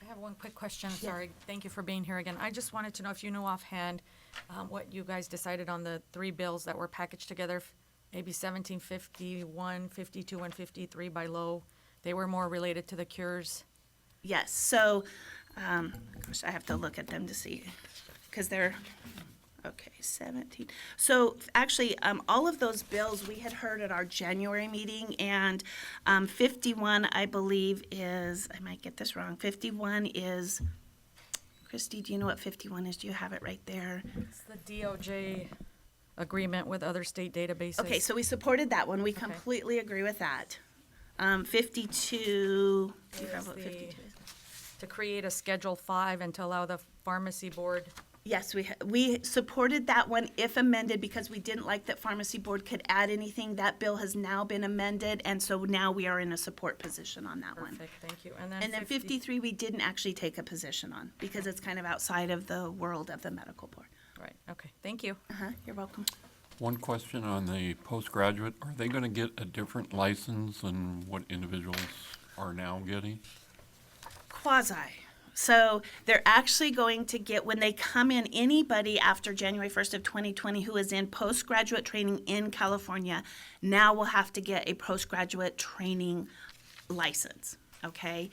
I have one quick question. Sorry. Thank you for being here again. I just wanted to know if you know offhand what you guys decided on the three bills that were packaged together, AB 1751, 52, and 53 by Lowe. They were more related to the cures. Yes, so, gosh, I have to look at them to see, because they're, okay, 17. So actually, all of those bills we had heard at our January meeting, and 51, I believe, is, I might get this wrong, 51 is, Christy, do you know what 51 is? Do you have it right there? It's the DOJ agreement with other state databases. Okay, so we supported that one. We Okay. completely agree with that. 52, do you have Is what 52 is? to create a Schedule 5 and to allow the pharmacy board. Yes, we supported that one if amended, because we didn't like that pharmacy board could add anything. That bill has now been amended, and so now we are in a support position on that one. Perfect, thank you. And then 53, we didn't actually take a position on, because it's kind of outside of the world of the medical board. Right, okay, thank you. You're welcome. One question on the postgraduate, are they going to get a different license than what individuals are now getting? Quasi. So they're actually going to get, when they come in, anybody after January 1st of 2020 who is in postgraduate training in California now will have to get a postgraduate training license, okay?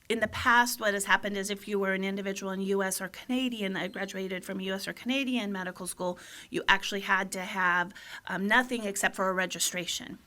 In the past, what has happened is if you were an individual in U.S. or Canadian, graduated from a U.S. or Canadian medical school, you actually had to have nothing except for a registration.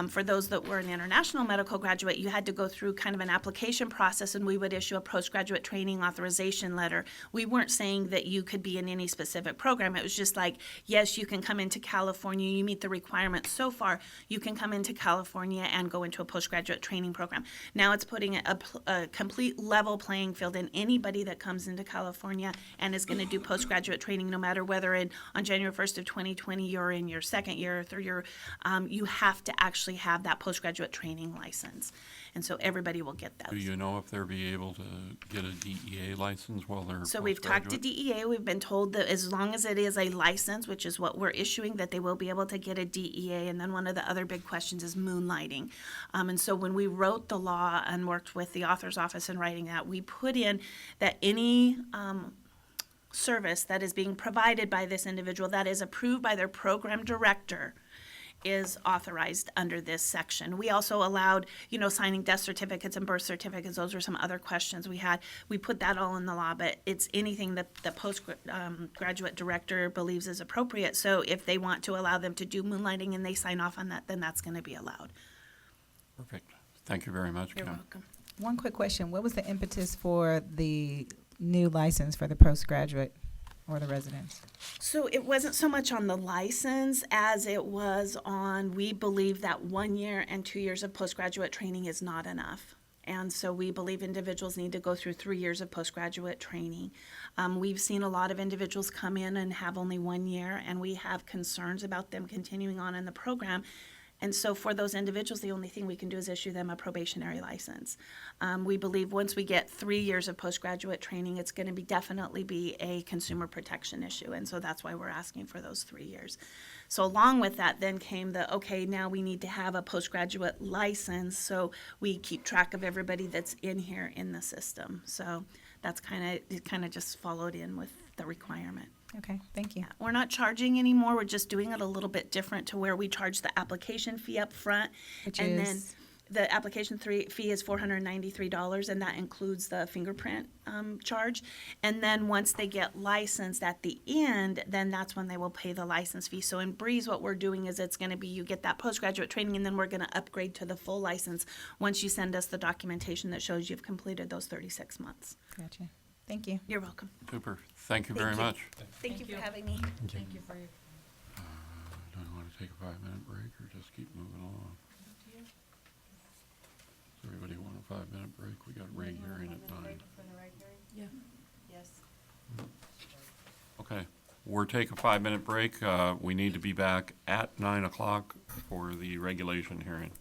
For those that were an international medical graduate, you had to go through kind of an application process, and we would issue a postgraduate training authorization letter. We weren't saying that you could be in any specific program. It was just like, yes, you can come into California, you meet the requirements so far, you can come into California and go into a postgraduate training program. Now it's putting a complete level playing field in anybody that comes into California and is going to do postgraduate training, no matter whether on January 1st of 2020 you're in your second year or third year, you have to actually have that postgraduate training license. And so everybody will get Do those. you know if they'll be able to get a DEA license while they're So we've talked to postgraduate? DEA. We've been told that as long as it is a license, which is what we're issuing, that they will be able to get a DEA. And then one of the other big questions is moonlighting. And so when we wrote the law and worked with the author's office in writing that, we put in that any service that is being provided by this individual that is approved by their program director is authorized under this section. We also allowed, signing death certificates and birth certificates. Those are some other questions we had. We put that all in the law, but it's anything that the postgraduate director believes is appropriate. So if they want to allow them to do moonlighting and they sign off on that, then that's going to be allowed. Perfect. Thank you very much, You're Kim. welcome. One quick question. What was the impetus for the new license for the postgraduate or the residents? So it wasn't so much on the license as it was on, we believe that 1 year and 2 years of postgraduate training is not enough. And so we believe individuals need to go through 3 years of postgraduate training. We've seen a lot of individuals come in and have only 1 year, and we have concerns about them continuing on in the program. And so for those individuals, the only thing we can do is issue them a probationary license. We believe once we get 3 years of postgraduate training, it's going to definitely be a consumer protection issue. And so that's why we're asking for those 3 years. So along with that then came now we need to have a postgraduate license so we keep track of everybody that's in here in the system. So that's it kind of just followed in with the requirement. Okay, thank you. We're not charging anymore. We're just doing it a little bit different to where we charge the application fee up front. Which and is? then the application fee is $493, and that includes the fingerprint charge. And then once they get licensed at the end, then that's when they will pay the license fee. So in Breeze, what we're doing is it's going to be you get that postgraduate training, and then we're going to upgrade to the full license once you send us the documentation that shows you've completed those 36 months. Gotcha. Thank you. You're welcome. Super. Thank you Thank very you. much. Thank you for having me. Thank you for your. Do I want to take a 5-minute break or just keep moving along? Does everybody want a 5-minute break? We got a reg hearing at 9. Yeah. Yes. Okay, we're taking a 5-minute break. We need to be back at 9 o'clock for the regulation hearing.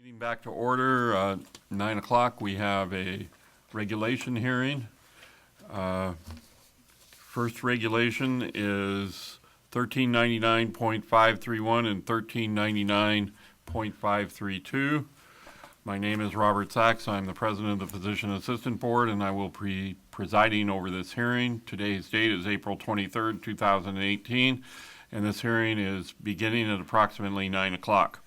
Meeting back to order, 9 o'clock, we have a regulation hearing. First regulation is 1399.531 and 1399.532. My name is Robert Sachs. I'm the president of the Physician Assistant Board, and I will be presiding over this hearing. Today's date is April 23rd, 2018, and this hearing is beginning at approximately 9 o'clock.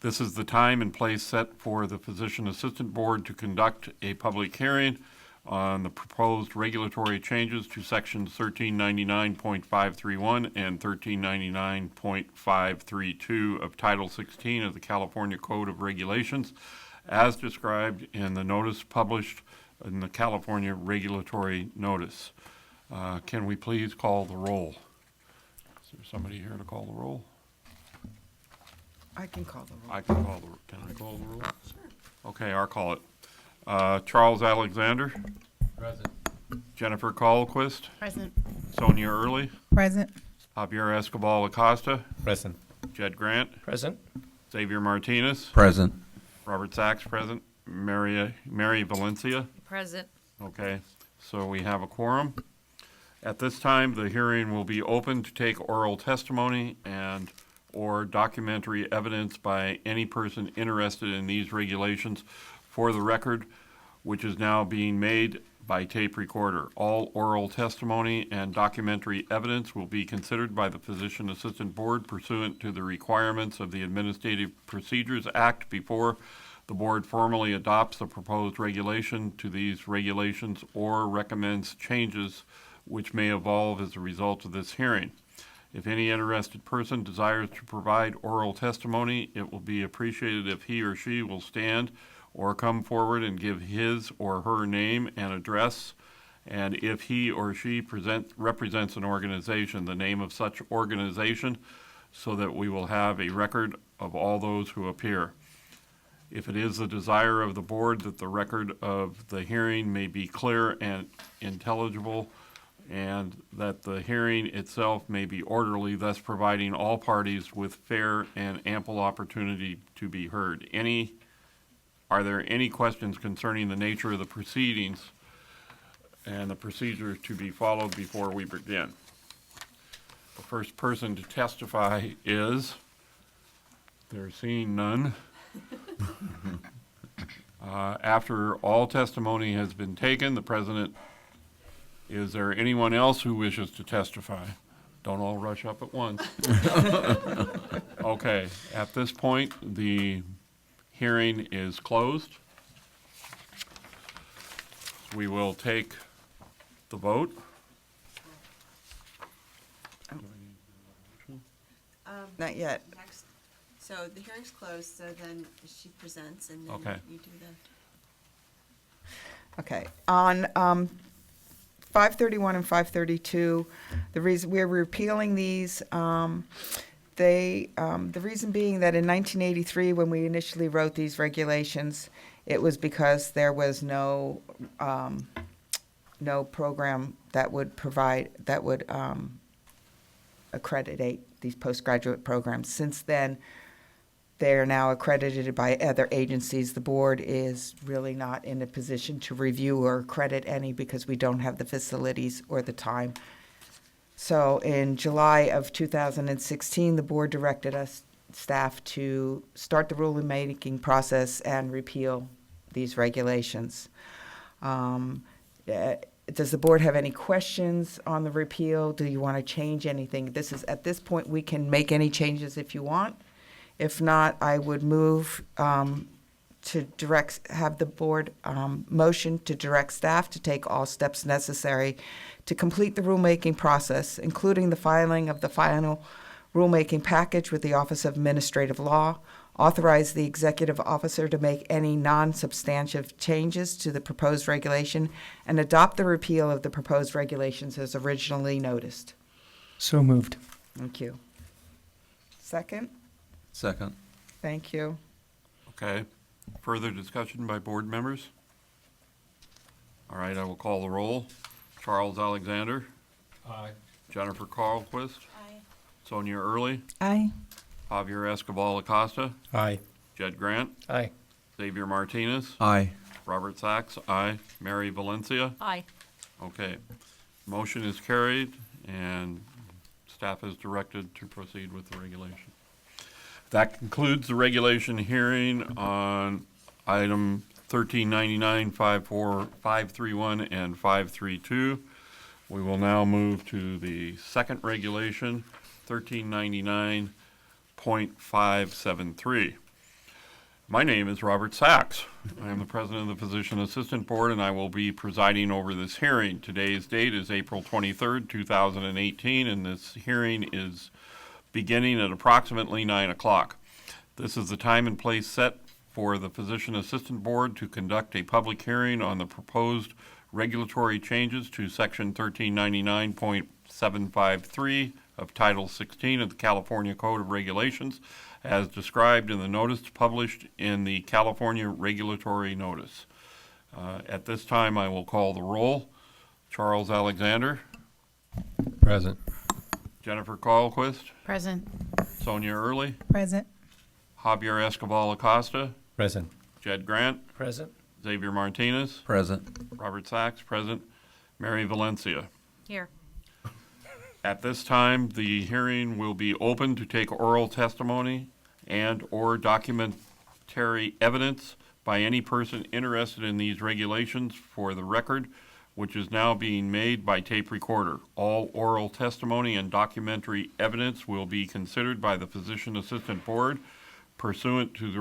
This is the time and place set for the Physician Assistant Board to conduct a public hearing on the proposed regulatory changes to sections 1399.531 and 1399.532 of Title 16 of the California Code of Regulations, as described in the notice published in the California Regulatory Notice. Can we please call the roll? Is there somebody here to call the roll? I can call the roll. I can call the, can I call the roll? Sure. Okay, I'll call it. Charles Alexander, Present. Jennifer Colquist, Present. Sonia Early, Present. Javier Escobar Acosta, Present. Jed Grant, Present? Xavier Martinez, Present. Robert Sachs present, Mary Valencia. Present. Okay, so we have a quorum. At this time, the hearing will be open to take oral testimony and or documentary evidence by any person interested in these regulations for the record, which is now being made by tape recorder. All oral testimony and documentary evidence will be considered by the Physician Assistant Board pursuant to the requirements of the Administrative Procedures Act before the board formally adopts the proposed regulation to these regulations or recommends changes which may evolve as a result of this hearing. If any interested person desires to provide oral testimony, it will be appreciated if he or she will stand or come forward and give his or her name and address, and if he or she represents an organization, the name of such organization, so that we will have a record of all those who appear. If it is the desire of the board that the record of the hearing may be clear and intelligible, and that the hearing itself may be orderly, thus providing all parties with fair and ample opportunity to be heard. Are there any questions concerning the nature of the proceedings and the procedure to be followed before we begin? The first person to testify is, there seeing none. After all testimony has been taken, the president, is there anyone else who wishes to testify? Don't all rush up at once. Okay, at this point, the hearing is closed. We will take the vote. Not yet. So the hearing's closed, so then she presents and then Okay. you do the. Okay, on 531 and 532, the reason we're repealing these, the reason being that in 1983, when we initially wrote these regulations, it was because there was no program that would accreditate these postgraduate programs. Since then, they are now accredited by other agencies. The board is really not in a position to review or accredit any because we don't have the facilities or the time. So in July of 2016, the board directed us, staff, to start the rulemaking process and repeal these regulations. Does the board have any questions on the repeal? Do you want to change anything? At this point, we can make any changes if you want. If not, I would move to have the board motion to direct staff to take all steps necessary to complete the rulemaking process, including the filing of the final rulemaking package with the Office of Administrative Law, authorize the executive officer to make any non-substantive changes to the proposed regulation, and adopt the repeal of the proposed regulations as originally noticed. So moved. Thank you. Second? Second. Thank you. Okay. Further discussion by board members? All right, I will call the roll. Charles Alexander. Aye. Jennifer Carlquist. Aye. Sonia Early. Aye. Javier Escobar Acosta. Aye. Jed Grant, Aye. Xavier Martinez, Aye. Robert Sachs, aye. Mary Valencia. Aye. Okay. Motion is carried, and staff is directed to proceed with the regulation. That concludes the regulation hearing on item 1399, 531, and 532. We will now move to the second regulation, 1399.573. My name is Robert Sachs. I am the president of the Physician Assistant Board, and I will be presiding over this hearing. Today's date is April 23rd, 2018, and this hearing is beginning at approximately 9 o'clock. This is the time and place set for the Physician Assistant Board to conduct a public hearing on the proposed regulatory changes to Section 1399.753 of Title 16 of the California Code of Regulations, as described in the notice published in the California Regulatory Notice. At this time, I will call the roll. Charles Alexander, Present. Jennifer Carlquist, Present. Sonia Early, Present. Javier Escobar Acosta, Present. Jed Grant, Present. Xavier Martinez, Present. Robert Sachs, present, Mary Valencia. Here. At this time, the hearing will be open to take oral testimony and/or documentary evidence by any person interested in these regulations for the record, which is now being made by tape recorder. All oral testimony and documentary evidence will be considered by the Physician Assistant Board pursuant to the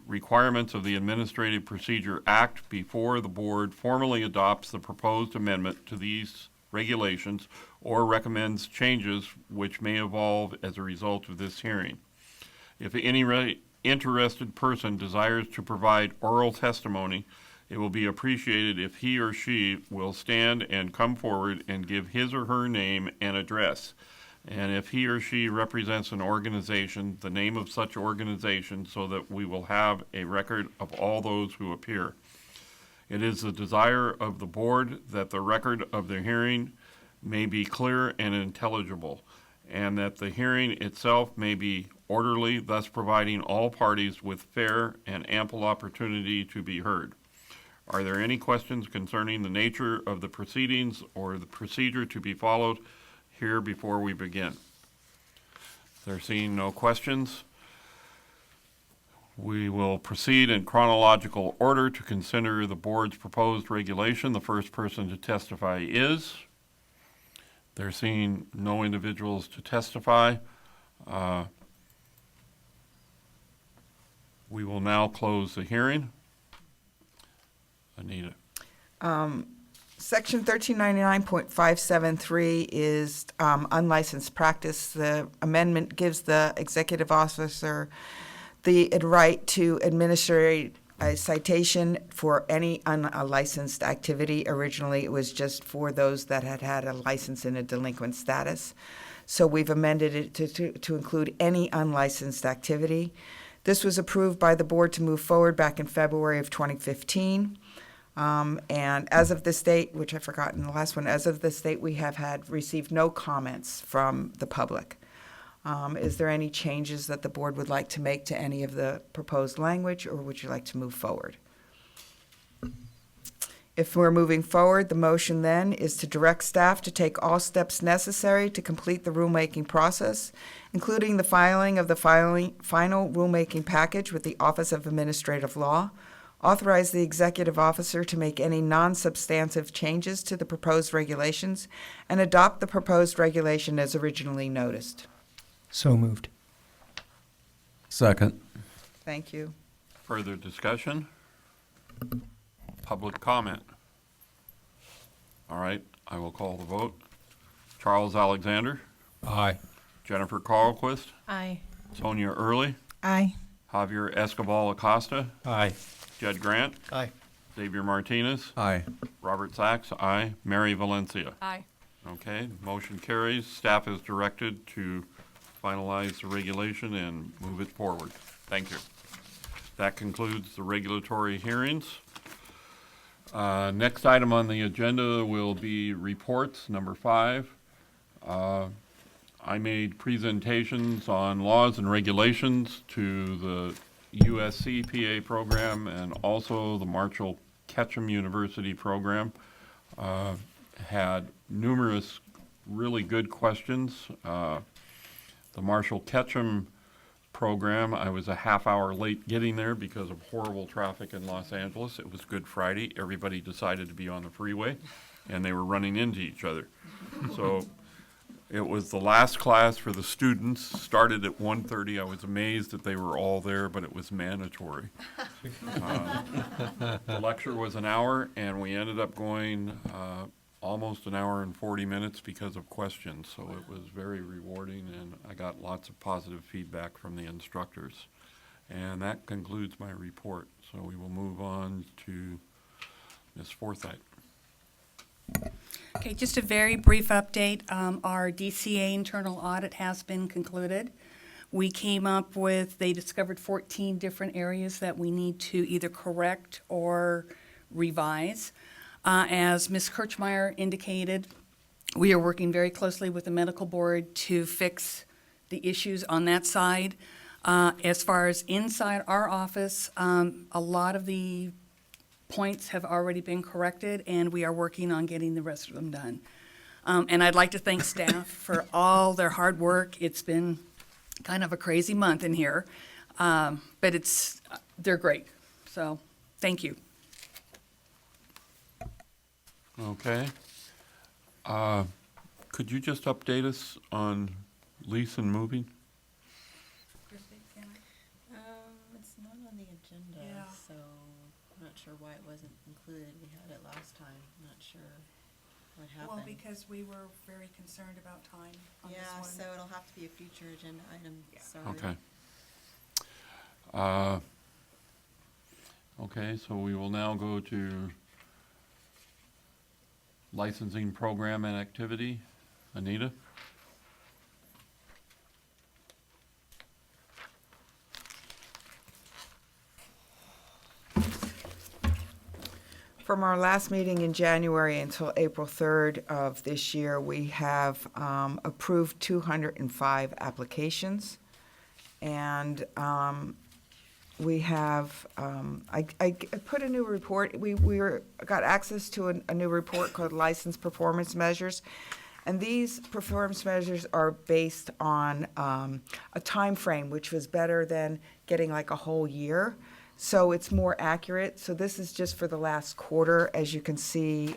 requirements of the Administrative Procedure Act before the board formally adopts the proposed amendment to these regulations or recommends changes which may evolve as a result of this hearing. If any interested person desires to provide oral testimony, it will be appreciated if he or she will stand and come forward and give his or her name and address. And if he or she represents an organization, the name of such organization, so that we will have a record of all those who appear. It is the desire of the board that the record of the hearing may be clear and intelligible, and that the hearing itself may be orderly, thus providing all parties with fair and ample opportunity to be heard. Are there any questions concerning the nature of the proceedings or the procedure to be followed here before we begin? There seeing no questions, we will proceed in chronological order to consider the board's proposed regulation. The first person to testify is. There seeing no individuals to testify, we will now close the hearing. Anita. Section 1399.573 is unlicensed practice. The amendment gives the executive officer the right to administer a citation for any unlicensed activity. Originally, it was just for those that had had a license in a delinquent status. So we've amended it to include any unlicensed activity. This was approved by the board to move forward back in February of 2015. And as of this date, which I forgot in the last one, as of this date, we have received no comments from the public. Is there any changes that the board would like to make to any of the proposed language, or would you like to move forward? If we're moving forward, the motion then is to direct staff to take all steps necessary to complete the rulemaking process, including the filing of the final rulemaking package with the Office of Administrative Law, authorize the executive officer to make any non-substantive changes to the proposed regulations, and adopt the proposed regulation as originally noticed. So moved. Second. Thank you. Further discussion? Public comment? All right, I will call the vote. Charles Alexander, Aye. Jennifer Carlquist, Aye. Sonia Early, Aye. Javier Escobar Acosta, Aye. Jed Grant, Aye. Xavier Martinez, Aye. Robert Sachs, aye. Mary Valencia. Aye. Okay, motion carries. Staff is directed to finalize the regulation and move it forward. Thank you. That concludes the regulatory hearings. Next item on the agenda will be reports, number 5. I made presentations on laws and regulations to the USC PA program and also the Marshall Ketchum University program. Had numerous really good questions. The Marshall Ketchum program, I was a half hour late getting there because of horrible traffic in Los Angeles. It was Good Friday. Everybody decided to be on the freeway, and they were running into each other. So it was the last class for the students, started at 1:30. I was amazed that they were all there, but it was mandatory. The lecture was an hour, and we ended up going almost an hour and 40 minutes because of questions. So it was very rewarding, and I got lots of positive feedback from the instructors. And that concludes my report. So we will move on to Ms. Forsythe. Okay, just a very brief update. Our DCA internal audit has been concluded. We came up with, they discovered 14 different areas that we need to either correct or revise. As Ms. Kirchmeier indicated, we are working very closely with the medical board to fix the issues on that side. As far as inside our office, a lot of the points have already been corrected, and we are working on getting the rest of them done. And I'd like to thank staff for all their hard work. It's been kind of a crazy month in here, but they're great. So, thank you. Okay. Could you just update us on lease and moving? It's not on the agenda, Yeah. so I'm not sure why it wasn't included. We had it last time. I'm not sure what happened. Well, because we were very concerned about time on this Yeah, one. so it'll have to be a future agenda item. Yeah. Sorry. Okay. Okay, so we will now go to licensing program and activity. Anita? From our last meeting in January until April 3rd of this year, we have approved 205 applications. And we have, I put a new report, we got access to a new report called License Performance Measures. And these performance measures are based on a time frame, which was better than getting like a whole year. So it's more accurate. So this is just for the last quarter. As you can see,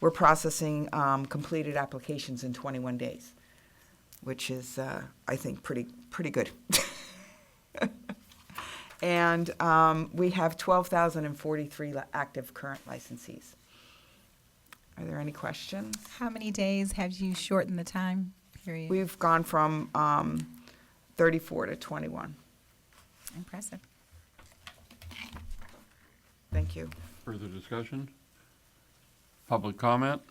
we're processing completed applications in 21 days, which is, I think, pretty good. And we have 12,043 active current licensees. Are there any questions? How many days have you shortened the time period? We've gone from 34 to 21. Impressive. Thank you. Further discussion? Public comment?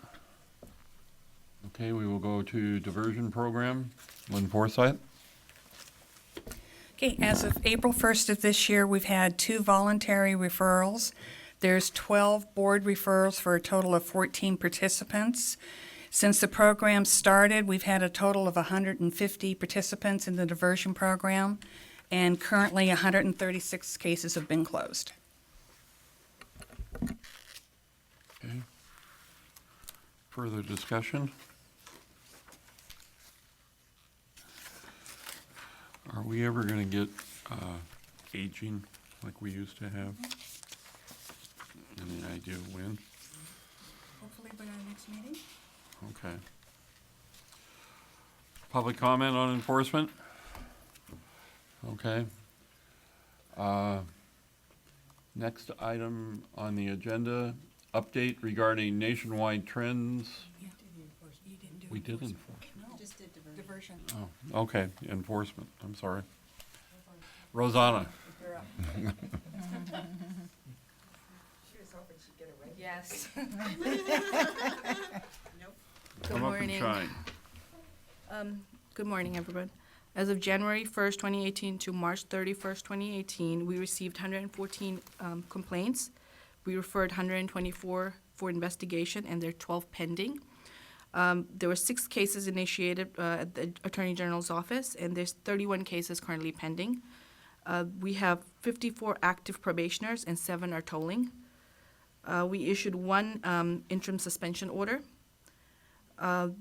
Okay, we will go to diversion program. Lynn Forsythe? Okay, as of April 1st of this year, we've had 2 voluntary referrals. There's 12 board referrals for a total of 14 participants. Since the program started, we've had a total of 150 participants in the diversion program, and currently 136 cases have been closed. Okay. Further discussion? Are we ever going to get aging like we used to have? Any idea when? Hopefully by our next meeting. Okay. Public comment on enforcement? Okay. Next item on the agenda, update regarding nationwide trends. You didn't do We did enforcement. enforce. No, Just did diversion. Oh, okay, enforcement, I'm sorry. Rosanna? Yes. Come up and shine. Good morning, everyone. As of January 1st, 2018 to March 31st, 2018, we received 114 complaints. We referred 124 for investigation, and there are 12 pending. There were 6 cases initiated at the Attorney General's office, and there's 31 cases currently pending. We have 54 active probationers and 7 are tolling. We issued 1 interim suspension order.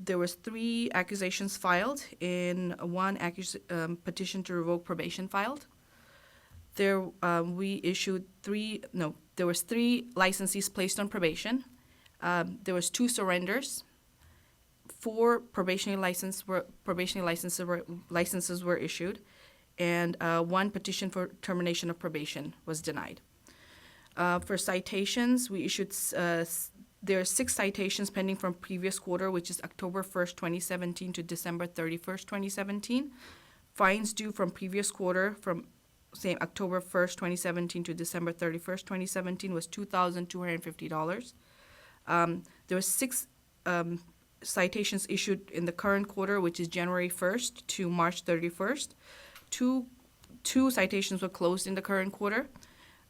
There was 3 accusations filed and 1 petition to revoke probation filed. There was 3 licensees placed on probation. There was 2 surrenders. 4 probationary licenses were issued, and 1 petition for termination of probation was denied. For citations, we issued, there are 6 citations pending from previous quarter, which is October 1st, 2017 to December 31st, 2017. Fines due from previous quarter from same October 1st, 2017 to December 31st, 2017 was $2,250. There were 6 citations issued in the current quarter, which is January 1st to March 31st. Two citations were closed in the current quarter.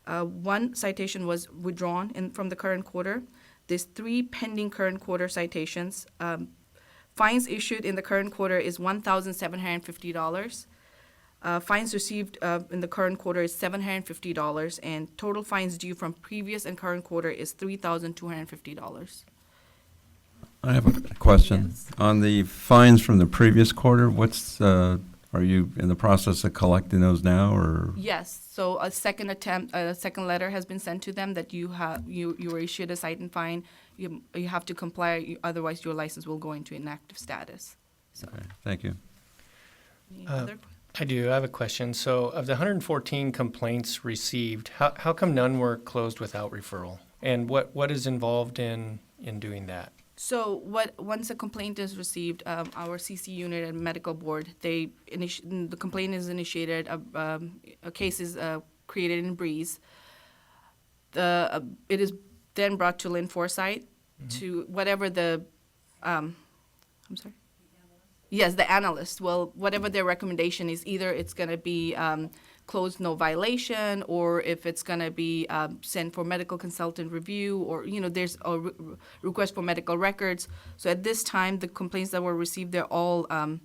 1 citation was withdrawn from the current quarter. There's 3 pending current quarter citations. Fines issued in the current quarter is $1,750. Fines received in the current quarter is $750, and total fines due from previous and current quarter is $3,250. I have a question. Yes. On the fines from the previous quarter, are you in the process of collecting those now, or? Yes, so a second letter has been sent to them that you were issued a cite and fine. You have to comply, otherwise your license will go into inactive status. So, Okay, thank you. any other? I do. I have a question. So of the 114 complaints received, how come none were closed without referral? And what is involved in doing that? So once a complaint is received, our CC unit and medical board, the complaint is initiated, a case is created in Breeze. It is then brought to Lynn Forsythe to whatever the, I'm sorry? Yes, the analyst. Well, whatever their recommendation is, either it's going to be closed, no violation, or if it's going to be sent for medical consultant review, or, there's a request for medical records. So at this time, the complaints that were received, they're all closed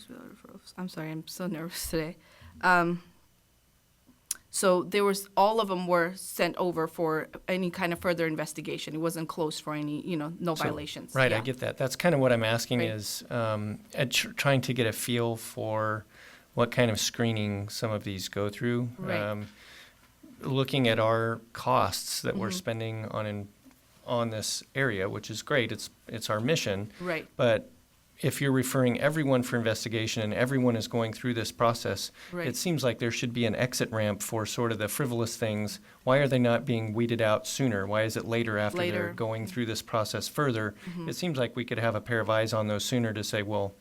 without referrals. I'm sorry, I'm so nervous today. So all of them were sent over for any kind of further investigation. It wasn't closed for any, no violations. Right, Yeah. I get that. That's kind of what I'm asking Right. is trying to get a feel for what kind of screening some of these go through. Right. Looking at our costs that we're Mhm. spending on this area, which is great. It's our mission. Right. But if you're referring everyone for investigation and everyone is going through this process, Right. it seems like there should be an exit ramp for sort of the frivolous things. Why are they not being weeded out sooner? Why is it later after they're Later. going through this process further? Mhm. It seems like we could have a pair of eyes on those sooner to say, well,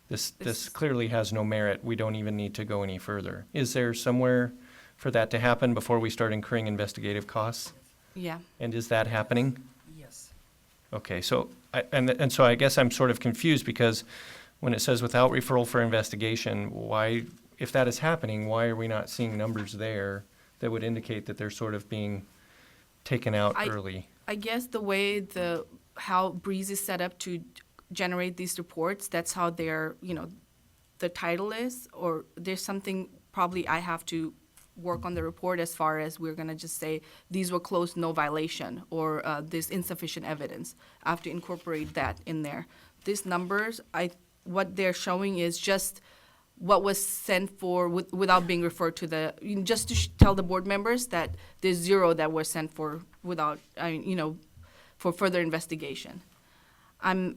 this clearly has no merit. We don't even need to go any further. Is there somewhere for that to happen before we start incurring investigative costs? Yeah. And is that happening? Yes. Okay, so, and so I guess I'm sort of confused because when it says without referral for investigation, why, if that is happening, why are we not seeing numbers there that would indicate that they're sort of being taken out early? I guess the way how Breeze is set up to generate these reports, that's how their, the title is, or there's something probably I have to work on the report as far as we're gonna just say these were closed, no violation, or there's insufficient evidence. I have to incorporate that in there. These numbers, what they're showing is just what was sent for without being referred to just to tell the board members that there's 0 that were sent for without, for further investigation. I'm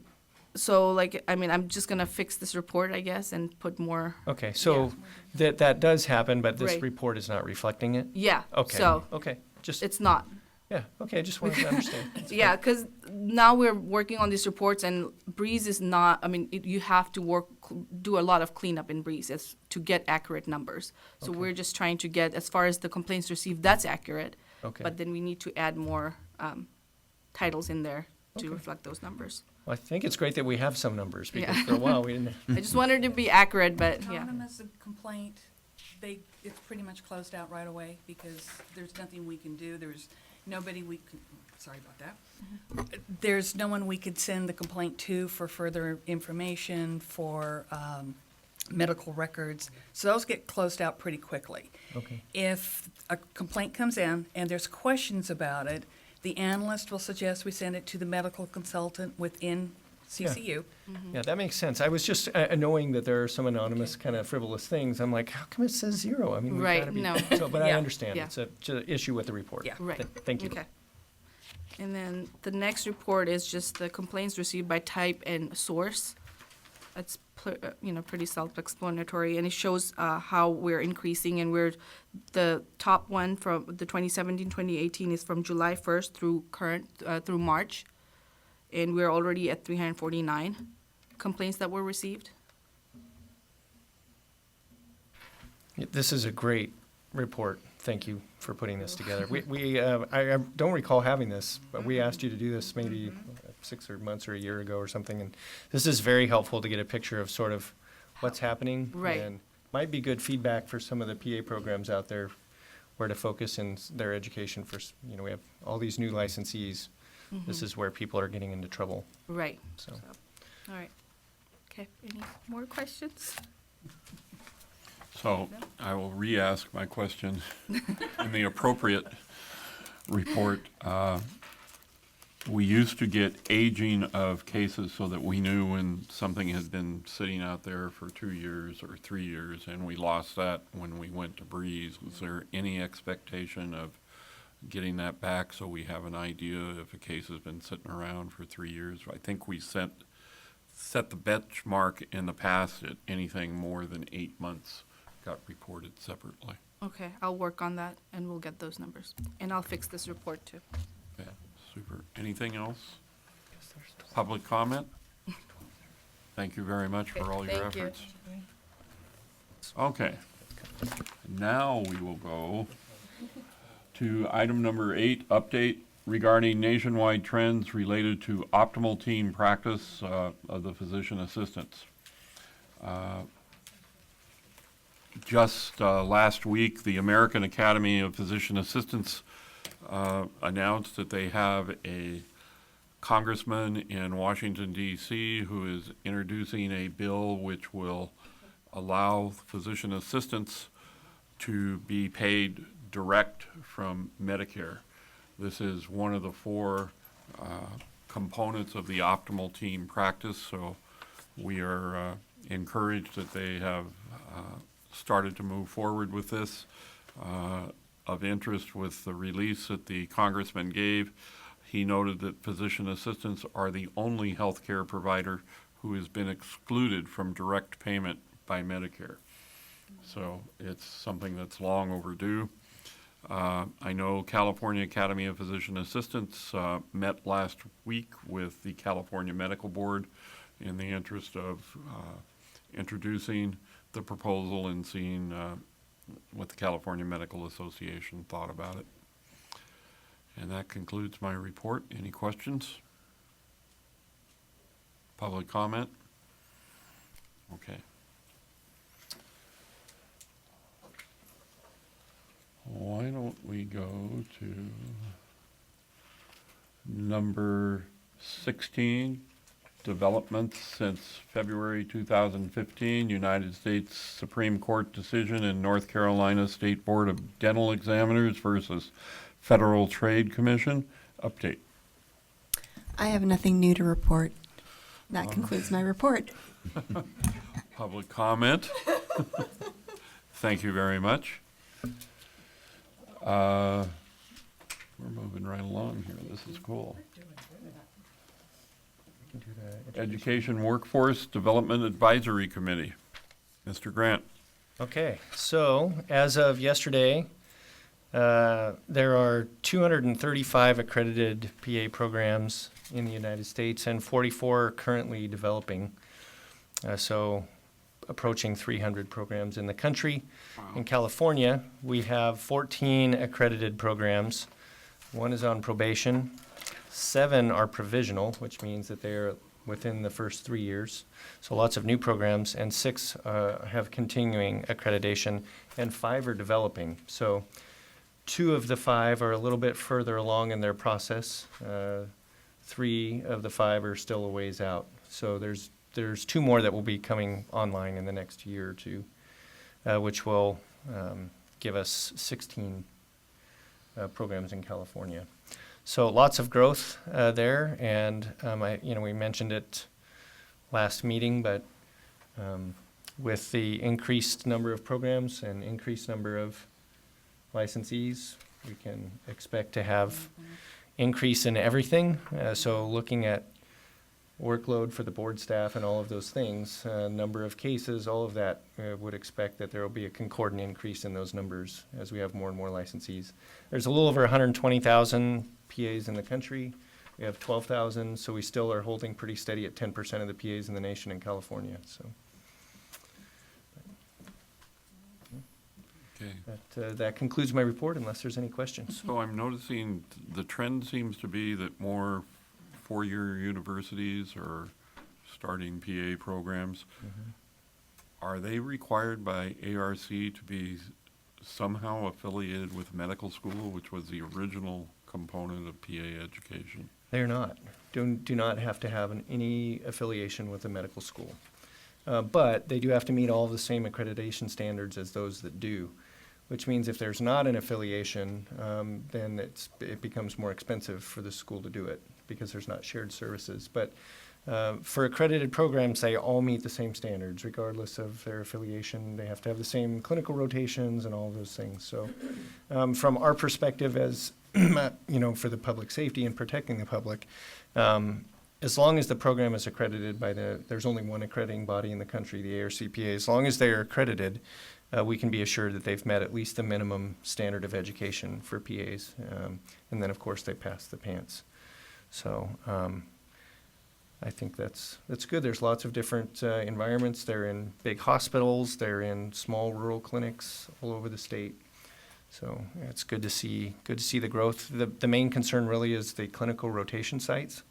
just gonna fix this report, I guess, and put more. Okay, so that does happen, but this Right. report is not reflecting it? Yeah. Okay, So okay, just, it's not. yeah, okay, just wanted to understand. Yeah, because now we're working on these reports, and Breeze is not. You have to do a lot of cleanup in Breeze to get accurate numbers. So Okay. we're just trying to get, as far as the complaints received, that's accurate. Okay. But then we need to add more titles in there to Okay. reflect those numbers. Well, I think it's great that we have some numbers, because Yeah. for a while we didn't. I just wanted to be accurate, but yeah. Count them as a complaint, it's pretty much closed out right away, because there's nothing we can do, there's nobody we can, sorry about that. There's no one we could send the complaint to for further information, for, medical records. So those get closed out pretty quickly. Okay. If a complaint comes in and there's questions about it, the analyst will suggest we send it to the medical consultant within CCU. Yeah, that makes sense. I was just knowing that there are some anonymous kind of frivolous things. I'm like, how come it says 0? I mean, we've Right, gotta be, no. so, but I Yeah, understand. yeah. It's a issue with the report. Yeah. Right. Thank you. Okay. And then the next report is just the complaints received by type and source. It's, pretty self-explanatory, and it shows how we're increasing, and the top one from the 2017-2018 is from July 1st through through March, and we're already at 349 complaints that were received. This is a great report. Thank you for putting this together. I don't recall having this, but we asked you to do this maybe 6 months or a year ago or something, and this is very helpful to get a picture of sort of what's happening. Right. And might be good feedback for some of the PA programs out there where to focus in their education for, we have all these new licensees. This is where people are getting into trouble. Right. So. All right. Okay, any more questions? So I will re-ask my question in the appropriate report. We used to get aging of cases so that we knew when something had been sitting out there for 2 years or 3 years, and we lost that when we went to Breeze. Was there any expectation of getting that back so we have an idea if a case has been sitting around for 3 years? I think we set the benchmark in the past at anything more than 8 months got reported separately. Okay, I'll work on that, and we'll get those numbers, and I'll fix this report too. Okay, super. Anything else? Public comment? Thank you very much for all your Thank you. efforts. Okay. Now we will go to item number 8, update regarding nationwide trends related to optimal team practice of the physician assistants. Just last week, the American Academy of Physician Assistants announced that they have a congressman in Washington, D.C., who is introducing a bill which will allow physician assistants to be paid direct from Medicare. This is one of the 4 components of the optimal team practice, so we are encouraged that they have started to move forward with this. Of interest with the release that the congressman gave, he noted that physician assistants are the only healthcare provider who has been excluded from direct payment by Medicare. So it's something that's long overdue. I know California Academy of Physician Assistants met last week with the California Medical Board in the interest of introducing the proposal and seeing what the California Medical Association thought about it. And that concludes my report. Any questions? Public comment? Okay. Why don't we go to number 16, developments since February 2015, United States Supreme Court decision in North Carolina State Board of Dental Examiners versus Federal Trade Commission. Update. I have nothing new to report. That concludes my report. Public comment. Thank you very much. We're moving right along here. This is cool. Education Workforce Development Advisory Committee. Mr. Grant. Okay, so as of yesterday, there are 235 accredited PA programs in the United States and 44 currently developing. So approaching 300 programs in the country. Wow. In California, we have 14 accredited programs. 1 is on probation. 7 are provisional, which means that they are within the first 3 years. So lots of new programs, and 6 have continuing accreditation, and 5 are developing. So 2 of the 5 are a little bit further along in their process. 3 of the 5 are still a ways out. So there's there's 2 more that will be coming online in the next year or 2, which will give us 16 programs in California. So lots of growth there, and we mentioned it last meeting, but with the increased number of programs and increased number of licensees, we can expect to have increase in everything. So looking at workload for the board staff and all of those things, number of cases, all of that, would expect that there will be a concordant increase in those numbers as we have more and more licensees. There's a little over 120,000 PAs in the country. We have 12,000, so we still are holding pretty steady at 10% of the PAs in the nation in California. So Okay. that concludes my report, unless there's any questions. So I'm noticing the trend seems to be that more four-year universities are starting PA programs. Are they required by ARC to be somehow affiliated with medical school, which was the original component of PA education? They're not. Do not have to have any affiliation with a medical school. But they do have to meet all the same accreditation standards as those that do, which means if there's not an affiliation, then it becomes more expensive for the school to do it because there's not shared services. But for accredited programs, they all meet the same standards regardless of their affiliation. They have to have the same clinical rotations and all of those things. So from our perspective as, for the public safety and protecting the public, as long as the program is accredited by there's only one accrediting body in the country, the ARCPA, as long as they are accredited, we can be assured that they've met at least the minimum standard of education for PAs. And then, of course, they pass the PANTS. So I think that's good. There's lots of different environments. They're in big hospitals. They're in small rural clinics all over the state. So it's good to see the growth. The main concern really is the clinical rotation sites,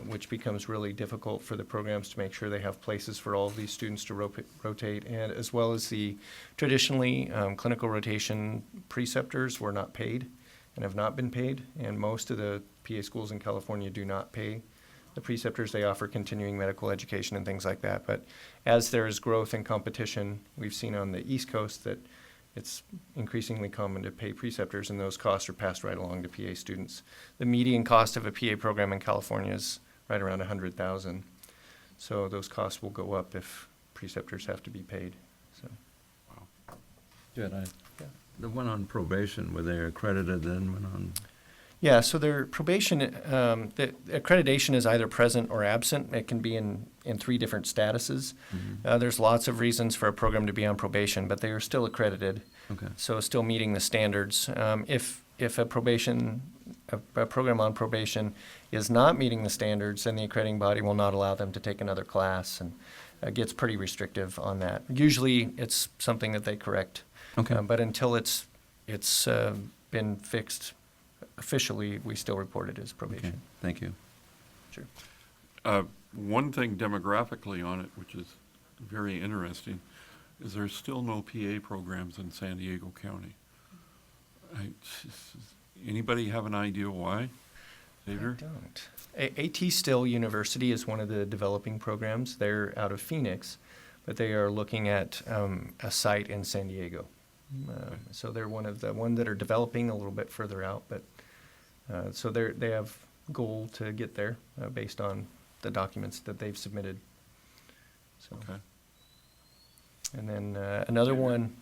which becomes really difficult for the programs to make sure they have places for all of these students to rotate, and as well as the traditionally clinical rotation preceptors were not paid and have not been paid, and most of the PA schools in California do not pay the preceptors. They offer continuing medical education and things like that, but as there is growth and competition, we've seen on the East Coast that it's increasingly common to pay preceptors, and those costs are passed right along to PA students. The median cost of a PA program in California is right around $100,000. So those costs will go up if preceptors have to be paid. So, Wow. Jed, the one on probation, were they accredited then, went on? yeah, so their probation, the accreditation is either present or absent. It can be in 3 different statuses. There's lots of reasons for a program to be on probation, but they are still accredited. Okay. So still meeting the standards. If a program on probation is not meeting the standards, then the accrediting body will not allow them to take another class, and it gets pretty restrictive on that. Usually, it's something that they correct. Okay. But until it's been fixed officially, we still report it as probation. Okay. Thank you. Sure. One thing demographically on it, which is very interesting, is there's still no PA programs in San Diego County. Anybody have an idea why? Xavier? I don't. AT Still University is one of the developing programs. They're out of Phoenix, but they are looking at a site in San Diego. So they're one of the that are developing a little bit further out, but so they have goal to get there based on the documents that they've submitted. So. Okay. And then another one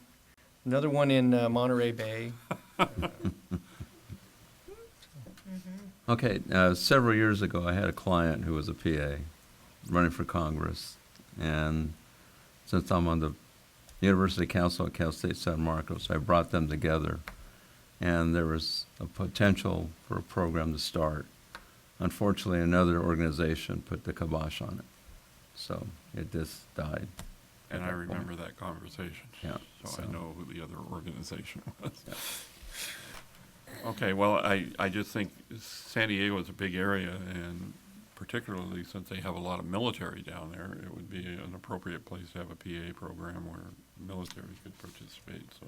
in Monterey Bay. Okay, several years ago, I had a client who was a PA running for Congress, and since I'm on the University Council at Cal State San Marcos, I brought them together, and there was a potential for a program to start. Unfortunately, another organization put the kibosh on it, so it just died. And I remember that conversation. Yeah. So I know who the other organization was. Yeah. Okay, well, I just think San Diego is a big area, and particularly since they have a lot of military down there, it would be an appropriate place to have a PA program where military could participate, so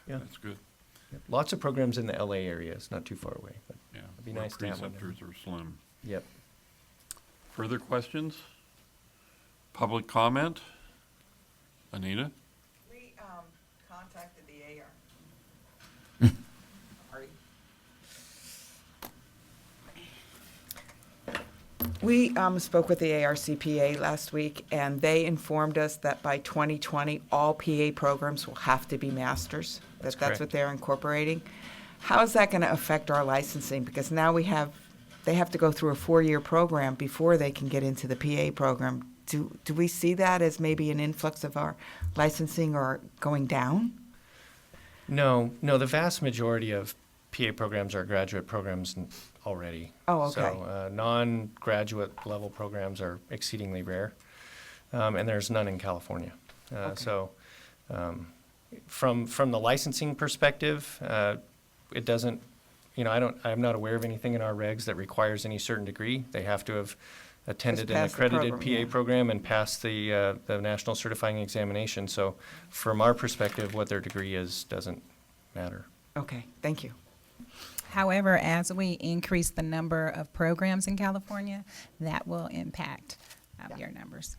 Yeah. that's good. Yep. Lots of programs in the LA area. It's not too far away, but Yeah. it'd be where nice to have one there. preceptors are slim. Yep. Further questions? Public comment? Anita? We contacted the AR. We spoke with the ARCPA last week, and they informed us that by 2020, all PA programs will have to be masters. That's correct. what they're incorporating. How is that going to affect our licensing? Because now they have to go through a 4-year program before they can get into the PA program. Do we see that as maybe an influx of our licensing or going down? No, the vast majority of PA programs are graduate programs already. Oh, okay. So non-graduate level programs are exceedingly rare, and there's none in California. So from the licensing perspective, it doesn't, I'm not aware of anything in our regs that requires any certain degree. They have to have attended an pass the accredited program, PA yeah. program and passed the national certifying examination. So from our perspective, what their degree is doesn't matter. Okay, thank you. However, as we increase the number of programs in California, that will impact your numbers.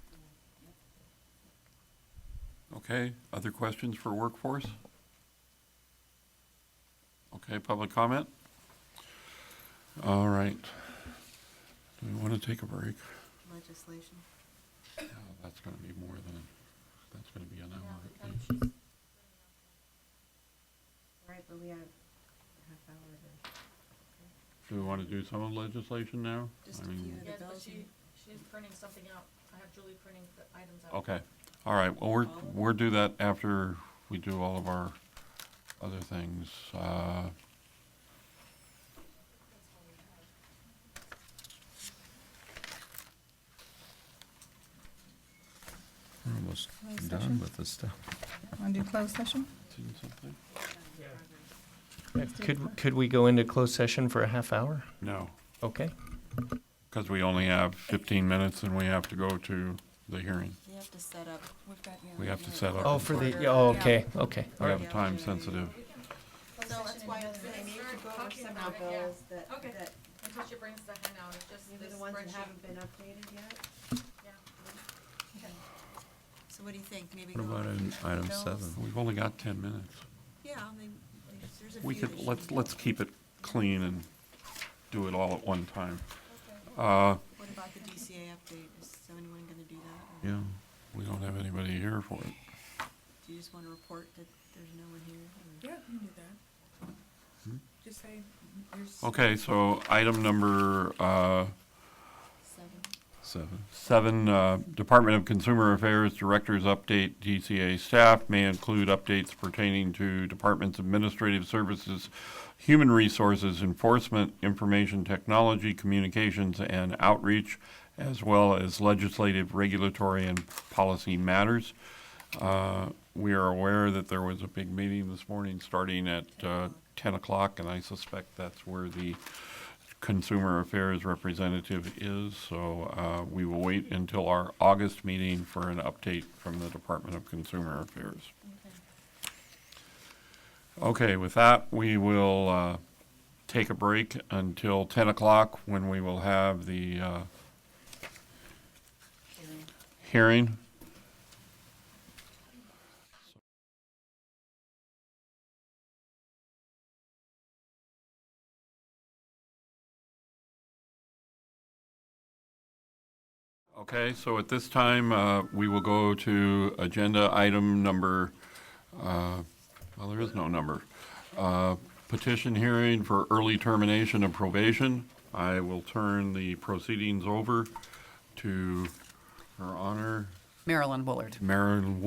Okay, other questions for workforce? Okay, public comment? All right. Do we want to take a break? Legislation. Yeah, that's going to be more than, that's going to be an hour at least. Right, but we have a half hour to. Do we want to do some of the legislation now? Just I a mean, few of the Yes, but bills. she's printing something out. I have Julie printing the items out. Okay, all right, well, we'll do that after we do all of our other things. We're almost Closed done session? with this stuff. Want to do closed session? Seen something? Could we go into closed session for a half hour? No, Okay. because we only have 15 minutes and we have to go to the hearing. You have to set up. We've got, We have to set up. Oh, for the, yeah, oh, okay. We have a time sensitive. So that's why I'm saying maybe to go over some of the bills that, Okay. that Until she brings the handout, it's just maybe this the ones that spreadsheet. haven't been updated yet. Yeah. So what do you think? Maybe What go about over in the item bills? 7? We've only got 10 minutes. Yeah, there's a We few could, that should- let's keep it clean and do it all at one time. What about the DCA update? Is anyone gonna do that? Or Yeah, we don't have anybody here for it. do you just wanna report that there's no one here? Or- Yeah, you can do that. Just say there's. Okay, so item number 7. 7, Department of Consumer Affairs Director's Update, DCA staff may include updates pertaining to Department's administrative services, human resources, enforcement, information technology, communications, and outreach, as well as legislative, regulatory, and policy matters. We are aware that there was a big meeting this morning starting at 10 o'clock, and I suspect that's where the Consumer Affairs representative is. So we will wait until our August meeting for an update from the Department of Consumer Affairs. Okay, with that, we will take a break until 10 o'clock when we will have the hearing. Okay, so at this time, we will go to agenda item number, well, there is no number. Petition hearing for early termination of probation. I will turn the proceedings over to Her Honor, Marilyn Woolard. Marilyn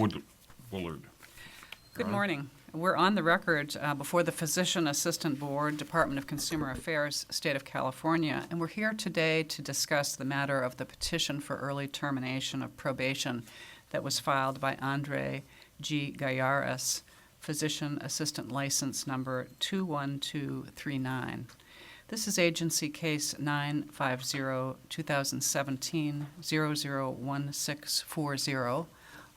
Woolard. Good morning. We're on the record before the Physician Assistant Board, Department of Consumer Affairs, State of California, and we're here today to discuss the matter of the petition for early termination of probation that was filed by Andre G. Gallaris, Physician Assistant License Number 21239. This is Agency Case 950-2017-001640.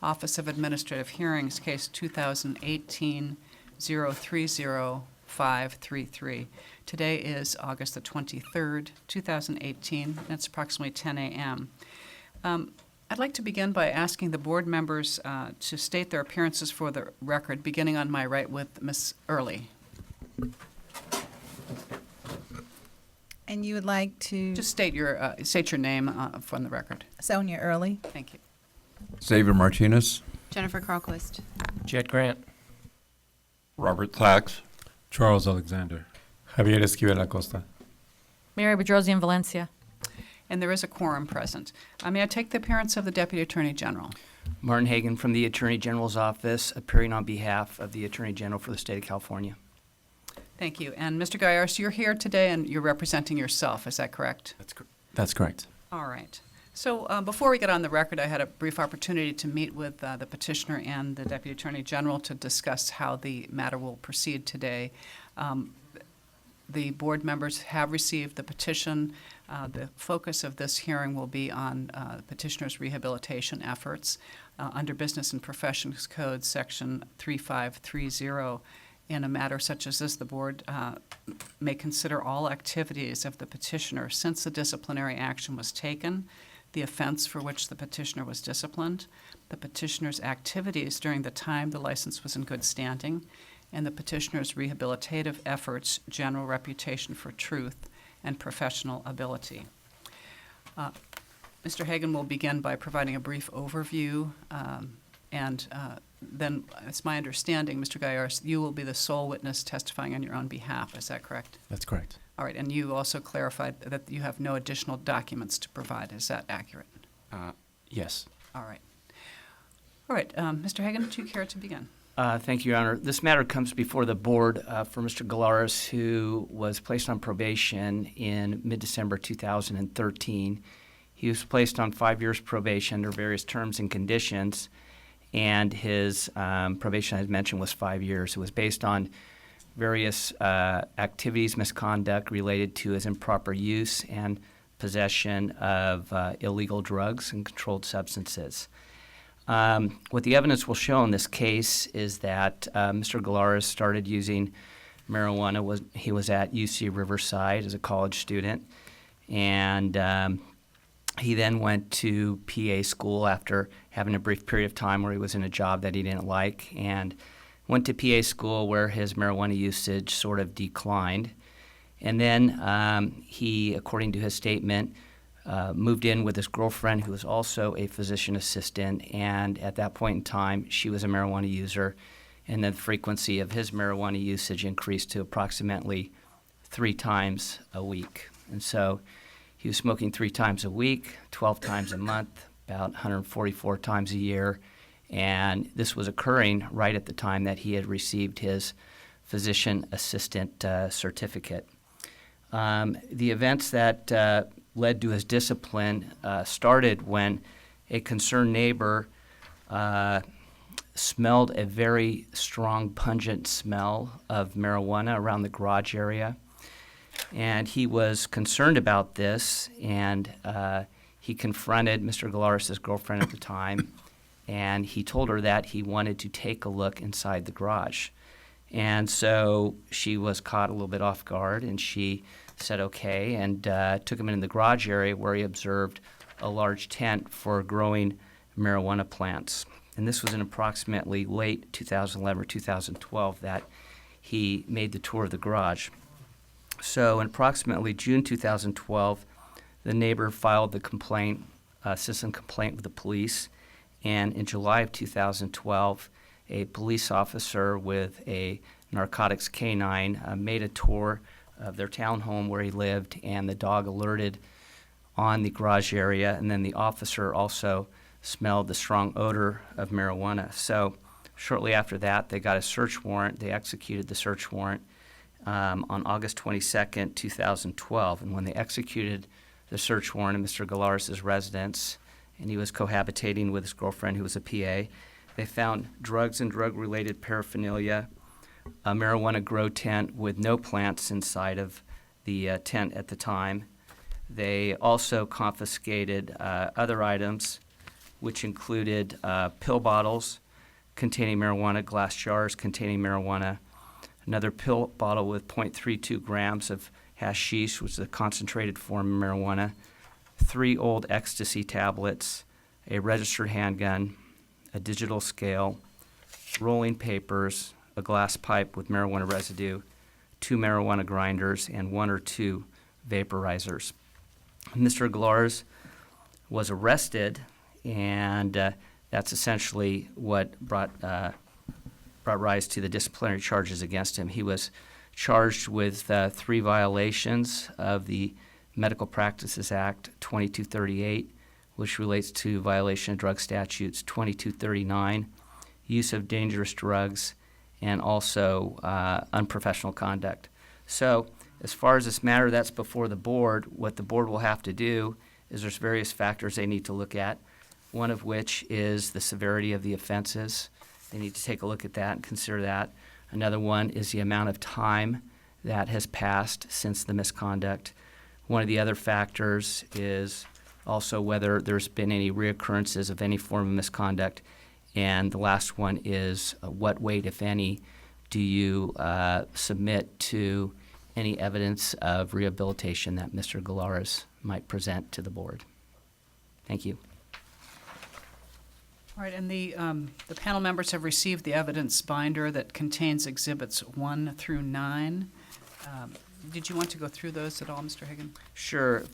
Office of Administrative Hearings, Case 2018-030-533. Today is August the 23rd, 2018, and it's approximately 10 a.m. I'd like to begin by asking the board members to state their appearances for the record, beginning on my right with Ms. Early. And you would like to? Just state your name from the record. Sonia Early. Thank you. Xavier Martinez. Jennifer Carlquist. Jed Grant. Robert Sachs. Charles Alexander. Javier Esquivel Acosta. Mary Bedrosian Valencia. And there is a quorum present. May I take the appearance of the Deputy Attorney General? Martin Hagan from the Attorney General's office, appearing on behalf of the Attorney General for the State of California. Thank you. And Mr. Gallardo, you're here today and you're representing yourself, is that correct? That's correct. All right. So before we get on the record, I had a brief opportunity to meet with the petitioner and the Deputy Attorney General to discuss how the matter will proceed today. The board members have received the petition. The focus of this hearing will be on petitioner's rehabilitation efforts under Business and Professions Code, Section 3530. In a matter such as this, the board may consider all activities of the petitioner since the disciplinary action was taken, the offense for which the petitioner was disciplined, the petitioner's activities during the time the license was in good standing, and the petitioner's rehabilitative efforts, general reputation for truth, and professional ability. Mr. Hagan will begin by providing a brief overview, and then it's my understanding, Mr. Gallardo, you will be the sole witness testifying on your own behalf. Is that correct? That's correct. All right, and you also clarified that you have no additional documents to provide. Is that accurate? Yes. All right. All right, Mr. Hagan, do you care to begin? Thank you, Your Honor. This matter comes before the board for Mr. Galaris, who was placed on probation in mid-December 2013. He was placed on 5 years probation under various terms and conditions, and his probation, as mentioned, was 5 years. It was based on various activities, misconduct related to his improper use and possession of illegal drugs and controlled substances. What the evidence will show in this case is that Mr. Galaris started using marijuana. He was at UC Riverside as a college student, and he then went to PA school after having a brief period of time where he was in a job that he didn't like, and went to PA school where his marijuana usage sort of declined. And then he, according to his statement, moved in with his girlfriend, who was also a physician assistant, and at that point in time, she was a marijuana user, and the frequency of his marijuana usage increased to approximately 3 times a week. And so he was smoking 3 times a week, 12 times a month, about 144 times a year, and this was occurring right at the time that he had received his physician assistant certificate. The events that led to his discipline started when a concerned neighbor smelled a very strong, pungent smell of marijuana around the garage area. And he was concerned about this, and he confronted Mr. Galaris' girlfriend at the time, and he told her that he wanted to take a look inside the garage. And so she was caught a little bit off guard, and she said okay, and took him into the garage area where he observed a large tent for growing marijuana plants. And this was in approximately late 2011 or 2012 that he made the tour of the garage. So in approximately June 2012, the neighbor filed the complaint, citizen complaint with the police, and in July of 2012, a police officer with a narcotics canine made a tour of their townhome where he lived, and the dog alerted on the garage area, and then the officer also smelled the strong odor of marijuana. So shortly after that, they got a search warrant. They executed the search warrant on August 22nd, 2012. And when they executed the search warrant in Mr. Galaris' residence, and he was cohabitating with his girlfriend, who was a PA, they found drugs and drug-related paraphernalia, a marijuana grow tent with no plants inside of the tent at the time. They also confiscated other items, which included pill bottles containing marijuana, glass jars containing marijuana, another pill bottle with 0.32 grams of hashish, which is a concentrated form of marijuana, 3 old ecstasy tablets, a registered handgun, a digital scale, rolling papers, a glass pipe with marijuana residue, 2 marijuana grinders, and 1 or 2 vaporizers. Mr. Gallarz was arrested, and that's essentially what brought rise to the disciplinary charges against him. He was charged with 3 violations of the Medical Practices Act 2238, which relates to violation of drug statutes 2239, use of dangerous drugs, and also unprofessional conduct. So as far as this matter, that's before the board. What the board will have to do is there's various factors they need to look at, one of which is the severity of the offenses. They need to take a look at that and consider that. Another one is the amount of time that has passed since the misconduct. One of the other factors is also whether there's been any reoccurrences of any form of misconduct. And the last one is what weight, if any, do you submit to any evidence of rehabilitation that Mr. Gallarz might present to the board. Thank you. All right, and the panel members have received the evidence binder that contains Exhibits 1 through 9. Did you want to go through those at all, Mr. Hagan? Sure.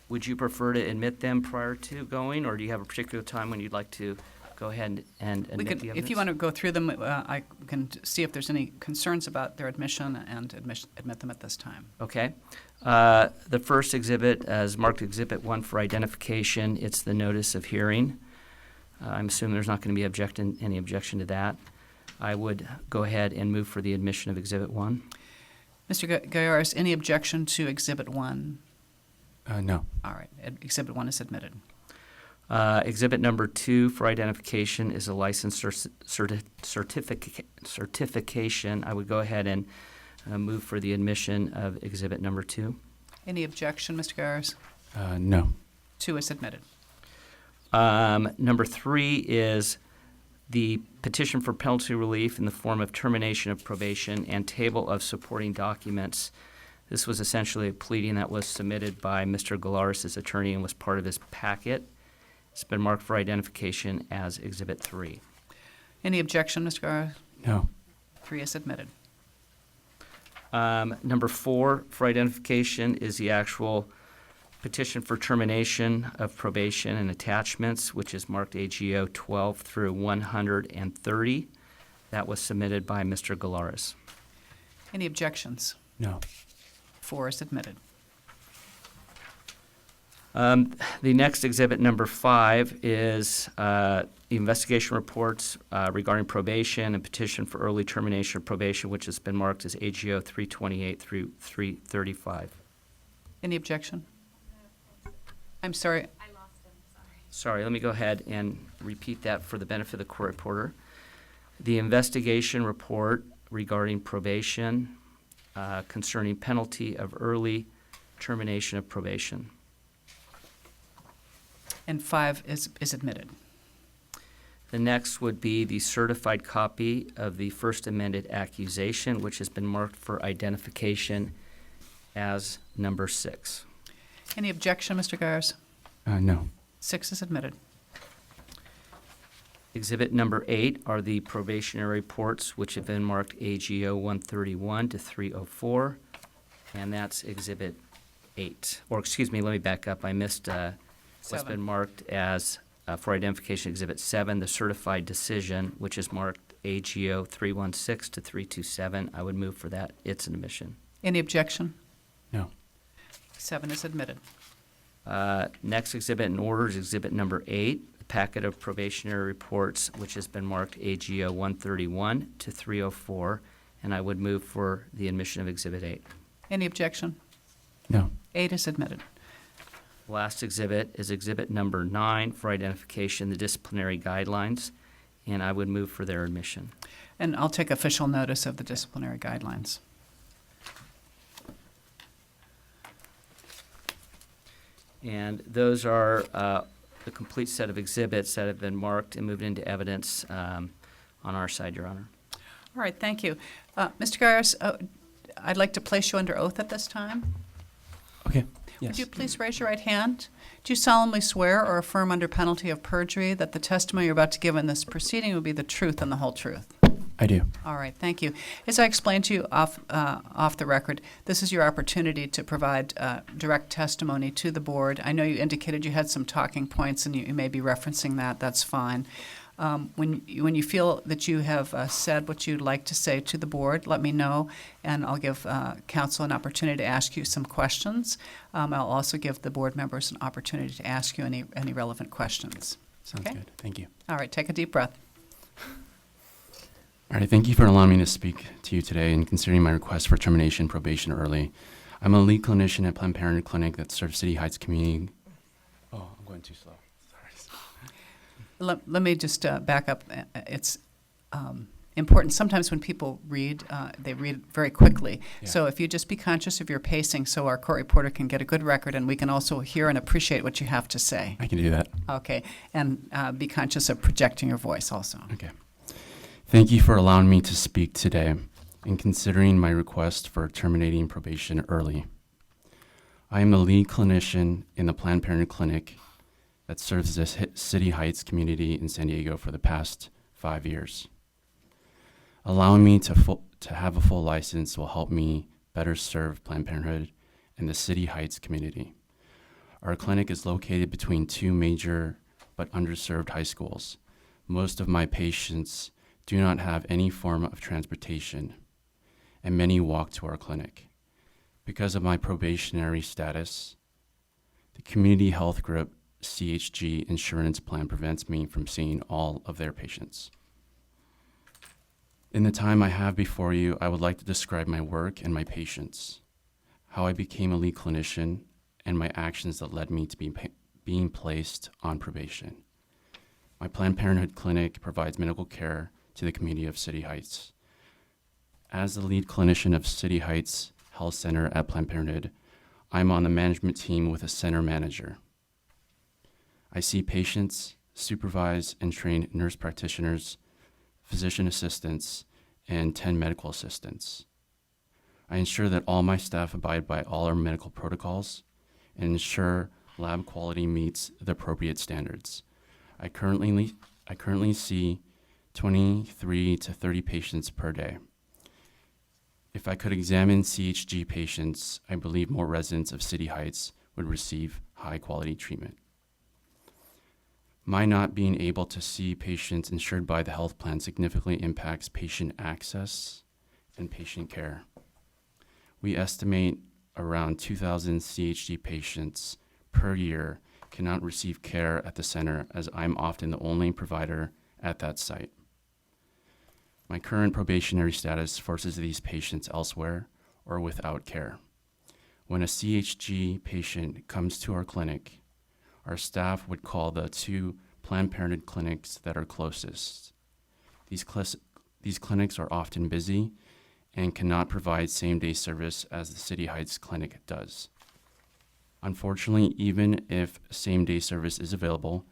Would you prefer to admit them prior to going, or do you have a particular time when you'd like to go ahead and admit the evidence? If you want to go through them, I can see if there's any concerns about their admission and admit them at this time. Okay. The first exhibit is marked Exhibit 1 for identification. It's the notice of hearing. I'm assuming there's not going to be any objection to that. I would go ahead and move for the admission of Exhibit 1. Mr. Gallarz, any objection to Exhibit 1? No. All right, Exhibit 1 is admitted. Exhibit number 2 for identification is a license certification. I would go ahead and move for the admission of Exhibit number 2. Any objection, Mr. Gallarz? No. 2 is admitted. Number 3 is the petition for penalty relief in the form of termination of probation and table of supporting documents. This was essentially a pleading that was submitted by Mr. Gallarz's attorney and was part of his packet. It's been marked for identification as Exhibit 3. Any objection, Mr. Gallarz? No. 3 is admitted. Number 4 for identification is the actual petition for termination of probation and attachments, which is marked AGO 12 through 130. That was submitted by Mr. Gallarz. Any objections? No. 4 is admitted. The next exhibit, number 5, is investigation reports regarding probation and petition for early termination of probation, which has been marked as AGO 328 through 335. Any objection? I'm sorry. I lost him, Sorry, let me go ahead and repeat that for the benefit of the court reporter. The investigation report regarding probation concerning penalty of early termination of probation. And 5 is admitted. The next would be the certified copy of the first amended accusation, which has been marked for identification as number 6. Any objection, Mr. Gallarz? No. 6 is admitted. Exhibit number 8 are the probationary reports, which have been marked AGO 131 to 304, and that's Exhibit 8. Or excuse me, let me back up. I missed what's 7. been marked as for identification Exhibit 7, the certified decision, which is marked AGO 316 to 327. I would move for that. It's an admission. Any objection? No. 7 is admitted. Next exhibit in order is Exhibit number 8, the packet of probationary reports, which has been marked AGO 131 to 304, and I would move for the admission of Exhibit 8. Any objection? No. 8 is admitted. Last exhibit is Exhibit number 9 for identification, the disciplinary guidelines, and I would move for their admission. And I'll take official notice of the disciplinary guidelines. And those are the complete set of exhibits that have been marked and moved into evidence on our side, Your Honor. All right, thank you. Mr. Gallarz, I'd like to place you under oath at this time. Okay. Would you please raise your right hand? Do you solemnly swear or affirm under penalty of perjury that the testimony you're about to give in this proceeding will be the truth and the whole truth? I do. All right, thank you. As I explained to you off the record, this is your opportunity to provide direct testimony to the board. I know you indicated you had some talking points, and you may be referencing that. That's fine. When you feel that you have said what you'd like to say to the board, let me know, and I'll give council an opportunity to ask you some questions. I'll also give the board members an opportunity to ask you any relevant questions. Sounds good. Thank you. All right, take a deep breath. All right, thank you for allowing me to speak to you today and considering my request for termination probation early. I'm a lead clinician at Planned Parenthood Clinic that serves City Heights community. Oh, I'm going too slow. Sorry. Let me just back up. It's important. Sometimes when people read, they read very quickly. Yeah. So if you just be conscious of your pacing so our court reporter can get a good record and we can also hear and appreciate what you have to say. I can do that. Okay. And be conscious of projecting your voice also. Okay. Thank you for allowing me to speak today and considering my request for terminating probation early. I am the lead clinician in the Planned Parenthood Clinic that serves the City Heights community in San Diego for the past 5 years. Allowing me to have a full license will help me better serve Planned Parenthood and the City Heights community. Our clinic is located between two major but underserved high schools. Most of my patients do not have any form of transportation, and many walk to our clinic. Because of my probationary status, the community health group CHG insurance plan prevents me from seeing all of their patients. In the time I have before you, I would like to describe my work and my patients, how I became a lead clinician, and my actions that led me to being placed on probation. My Planned Parenthood Clinic provides medical care to the community of City Heights. As the lead clinician of City Heights Health Center at Planned Parenthood, I'm on the management team with a center manager. I see patients, supervise and train nurse practitioners, physician assistants, and 10 medical assistants. I ensure that all my staff abide by all our medical protocols and ensure lab quality meets the appropriate standards. I currently see 23 to 30 patients per day. If I could examine CHG patients, I believe more residents of City Heights would receive high-quality treatment. My not being able to see patients insured by the health plan significantly impacts patient access and patient care. We estimate around 2,000 CHG patients per year cannot receive care at the center, as I'm often the only provider at that site. My current probationary status forces these patients elsewhere or without care. When a CHG patient comes to our clinic, our staff would call the two Planned Parenthood clinics that are closest. These clinics are often busy and cannot provide same-day service as the City Heights clinic does. Unfortunately, even if same-day service is available,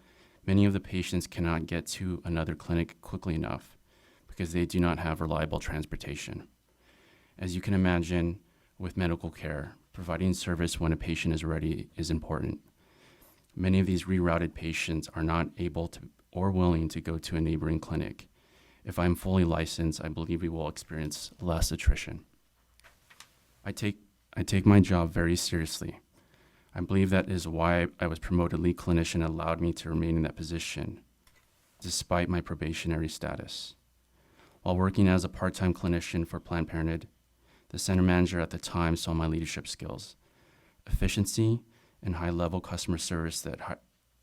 many of the patients cannot get to another clinic quickly enough because they do not have reliable transportation. As you can imagine, with medical care, providing service when a patient is ready is important. Many of these rerouted patients are not able to or willing to go to a neighboring clinic. If I'm fully licensed, I believe we will experience less attrition. I take my job very seriously. I believe that is why I was promoted lead clinician and allowed me to remain in that position, despite my probationary status. While working as a part-time clinician for Planned Parenthood, the center manager at the time saw my leadership skills, efficiency, and high-level customer service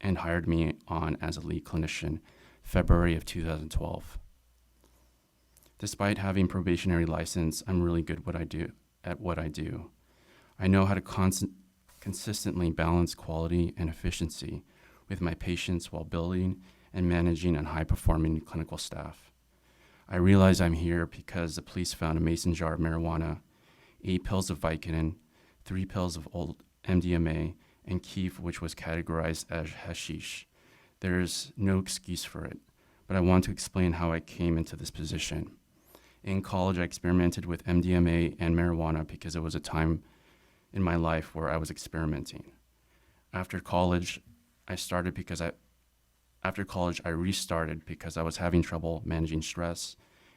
and hired me on as a lead clinician February of 2012. Despite having probationary license, I'm really good at what I do. I know how to consistently balance quality and efficiency with my patients while building and managing a high-performing clinical staff. I realize I'm here because the police found a mason jar of marijuana, 8 pills of Vicodin, 3 pills of old MDMA, and keef, which was categorized as hashish. There is no excuse for it, but I want to explain how I came into this position. In college, I experimented with MDMA and marijuana because it was a time in my life where I was experimenting. After college, I restarted because I was having trouble managing stress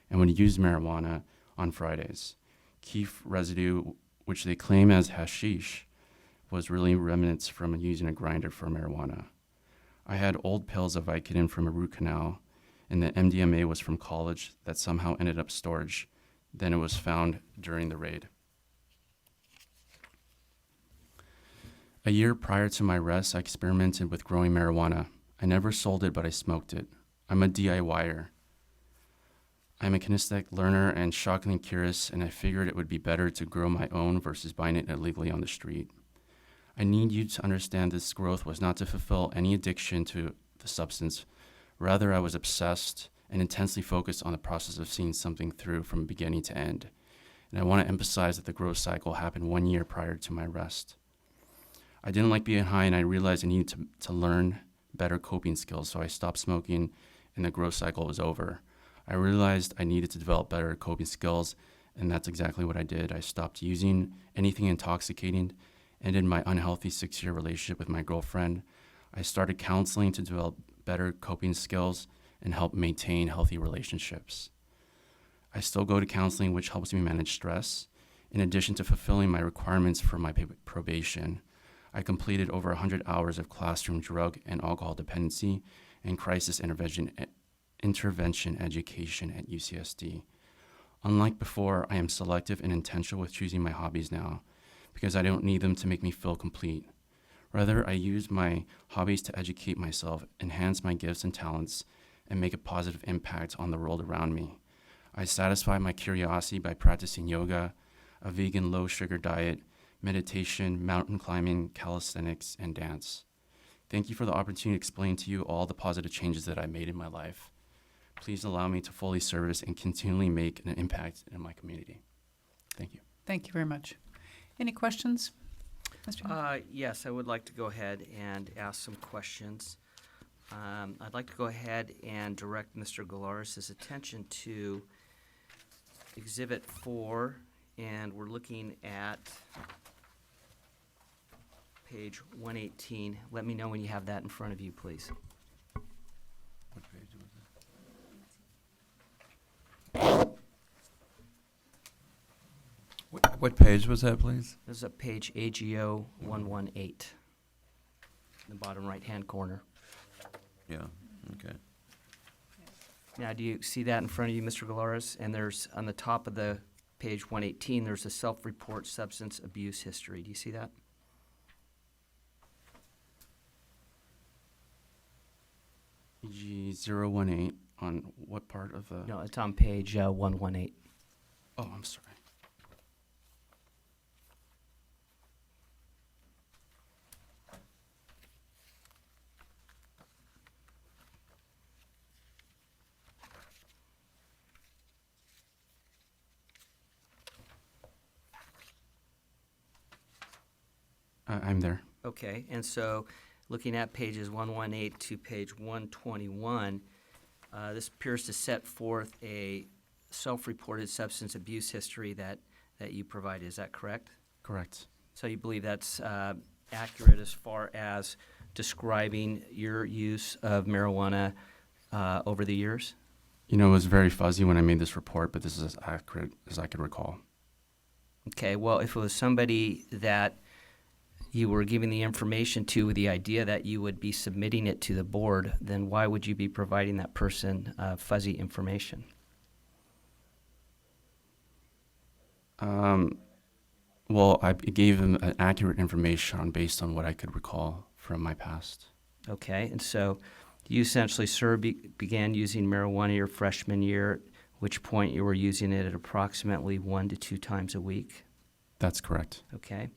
and would use marijuana on Fridays. Keef residue, which they claim as hashish, was really remnants from using a grinder for marijuana. I had old pills of Vicodin from a root canal, and the MDMA was from college that somehow ended up storage. Then it was found during the raid. A year prior to my arrest, I experimented with growing marijuana. I never sold it, but I smoked it. I'm a DIYer. I'm a kinesthetic learner and shockingly curious, and I figured it would be better to grow my own versus buying it illegally on the street. I need you to understand this growth was not to fulfill any addiction to the substance. Rather, I was obsessed and intensely focused on the process of seeing something through from beginning to end. And I want to emphasize that the growth cycle happened 1 year prior to my arrest. I didn't like being high, and I realized I needed to learn better coping skills, so I stopped smoking, and the growth cycle was over. I realized I needed to develop better coping skills, and that's exactly what I did. I stopped using anything intoxicating, ended my unhealthy 6-year relationship with my girlfriend. I started counseling to develop better coping skills and help maintain healthy relationships. I still go to counseling, which helps me manage stress. In addition to fulfilling my requirements for my probation, I completed over 100 hours of classroom drug and alcohol dependency and crisis intervention education at UCSD. Unlike before, I am selective and intentional with choosing my hobbies now, because I don't need them to make me feel complete. Rather, I use my hobbies to educate myself, enhance my gifts and talents, and make a positive impact on the world around me. I satisfy my curiosity by practicing yoga, a vegan low-sugar diet, meditation, mountain climbing, calisthenics, and dance. Thank you for the opportunity to explain to you all the positive changes that I made in my life. Please allow me to fully service and continually make an impact in my community. Thank you. Thank you very much. Any questions? Mr. Yes, I would like to go ahead and ask some questions. I'd like to go ahead and direct Mr. Galaris' attention to Exhibit 4, and we're looking at page 118. Let me know when you have that in front of you, please. What page was it? What page was that, please? This is a page AGO 118, in the bottom right-hand corner. Yeah, okay. Now, do you see that in front of you, Mr. Galaris? And there's, on the top of the page 118, there's a self-report substance abuse history. Do you see that? EG018 on what part of the? No, it's on page 118. Oh, I'm sorry. I'm there. Okay, and so looking at pages 118 to page 121, this appears to set forth a self-reported substance abuse history that you provided. Is that correct? Correct. So you believe that's accurate as far as describing your use of marijuana over the years? You know, it was very fuzzy when I made this report, but this is as accurate as I could recall. Okay, well, if it was somebody that you were giving the information to with the idea that you would be submitting it to the board, then why would you be providing that person fuzzy information? Well, I gave him accurate information based on what I could recall from my past. Okay, and so you essentially, sir, began using marijuana your freshman year, at which point you were using it at approximately 1 to 2 times a week? That's correct. Okay.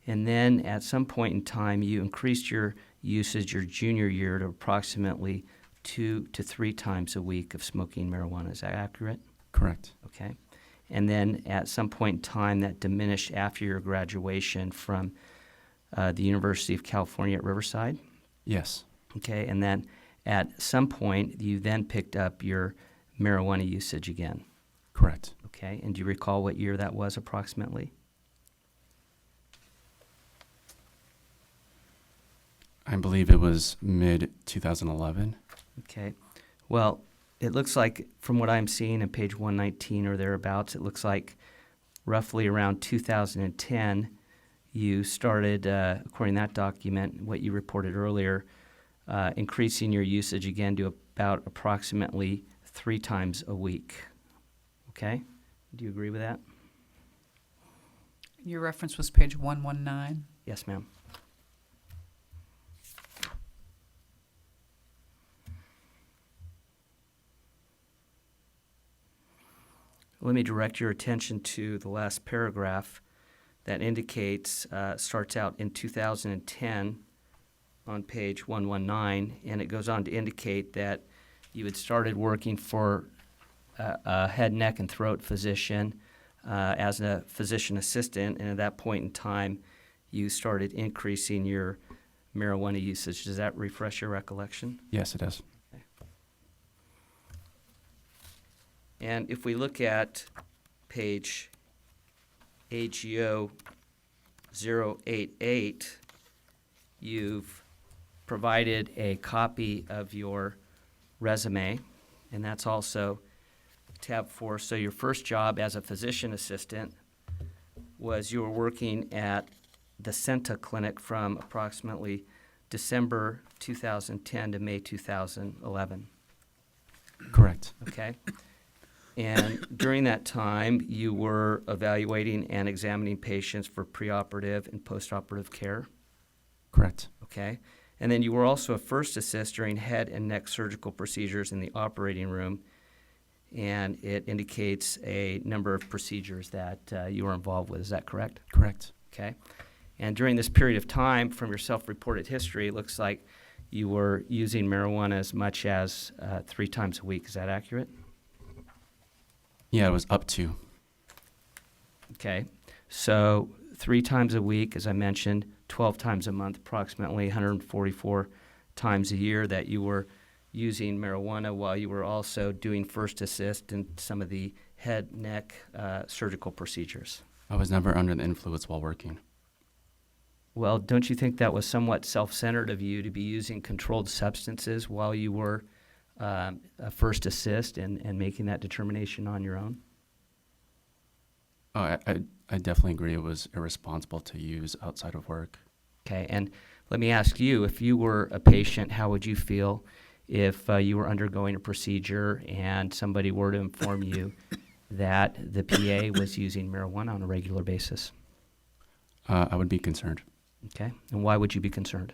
And then at some point in time, you increased your usage your junior year to approximately 2 to 3 times a week of smoking marijuana. Is that accurate? Correct. Okay. And then at some point in time, that diminished after your graduation from the University of California at Riverside? Yes. Okay. And then at some point, you then picked up your marijuana usage again? Correct. Okay. And do you recall what year that was approximately? I believe it was mid-2011. Okay. Well, it looks like, from what I'm seeing on page 119 or thereabouts, it looks like roughly around 2010, you started, according to that document, what you reported earlier, increasing your usage again to about approximately 3 times a week. Okay? Do you agree with that? Your reference was page 119. Yes, ma'am. Let me direct your attention to the last paragraph that indicates, starts out in 2010 on page 119, and it goes on to indicate that you had started working for a head, neck, and throat physician as a physician assistant, and at that point in time, you started increasing your marijuana usage. Does that refresh your recollection? Yes, it does. And if we look at page AGO 088, you've provided a copy of your resume, and that's also tab 4. So your first job as a physician assistant was you were working at the Senta Clinic from approximately December 2010 to May 2011. Correct. Okay. And during that time, you were evaluating and examining patients for preoperative and postoperative care? Correct. Okay. And then you were also a first assist during head and neck surgical procedures in the operating room, and it indicates a number of procedures that you were involved with. Is that correct? Correct. Okay. And during this period of time, from your self-reported history, it looks like you were using marijuana as much as 3 times a week. Is that accurate? Yeah, it was up to. Okay. So 3 times a week, as I mentioned, 12 times a month, approximately 144 times a year that you were using marijuana while you were also doing first assist in some of the head, neck surgical procedures. I was never under the influence while working. Well, don't you think that was somewhat self-centered of you to be using controlled substances while you were a first assist and making that determination on your own? Oh, I definitely agree it was irresponsible to use outside of work. Okay, and let me ask you, if you were a patient, how would you feel if you were undergoing a procedure and somebody were to inform you that the PA was using marijuana on a regular basis? I would be concerned. Okay, and why would you be concerned?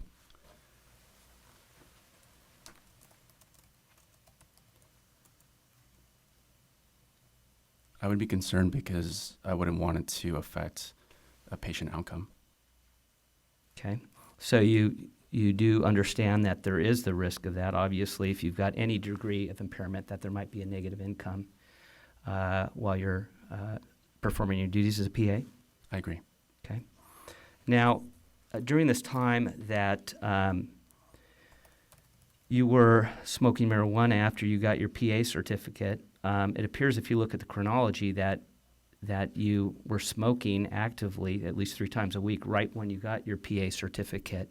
I would be concerned because I wouldn't want it to affect a patient outcome. Okay, so you do understand that there is the risk of that. Obviously, if you've got any degree of impairment, that there might be a negative income while you're performing your duties as a PA? I agree. Okay. Now, during this time that you were smoking marijuana after you got your PA certificate, it appears, if you look at the chronology, that you were smoking actively at least 3 times a week right when you got your PA certificate.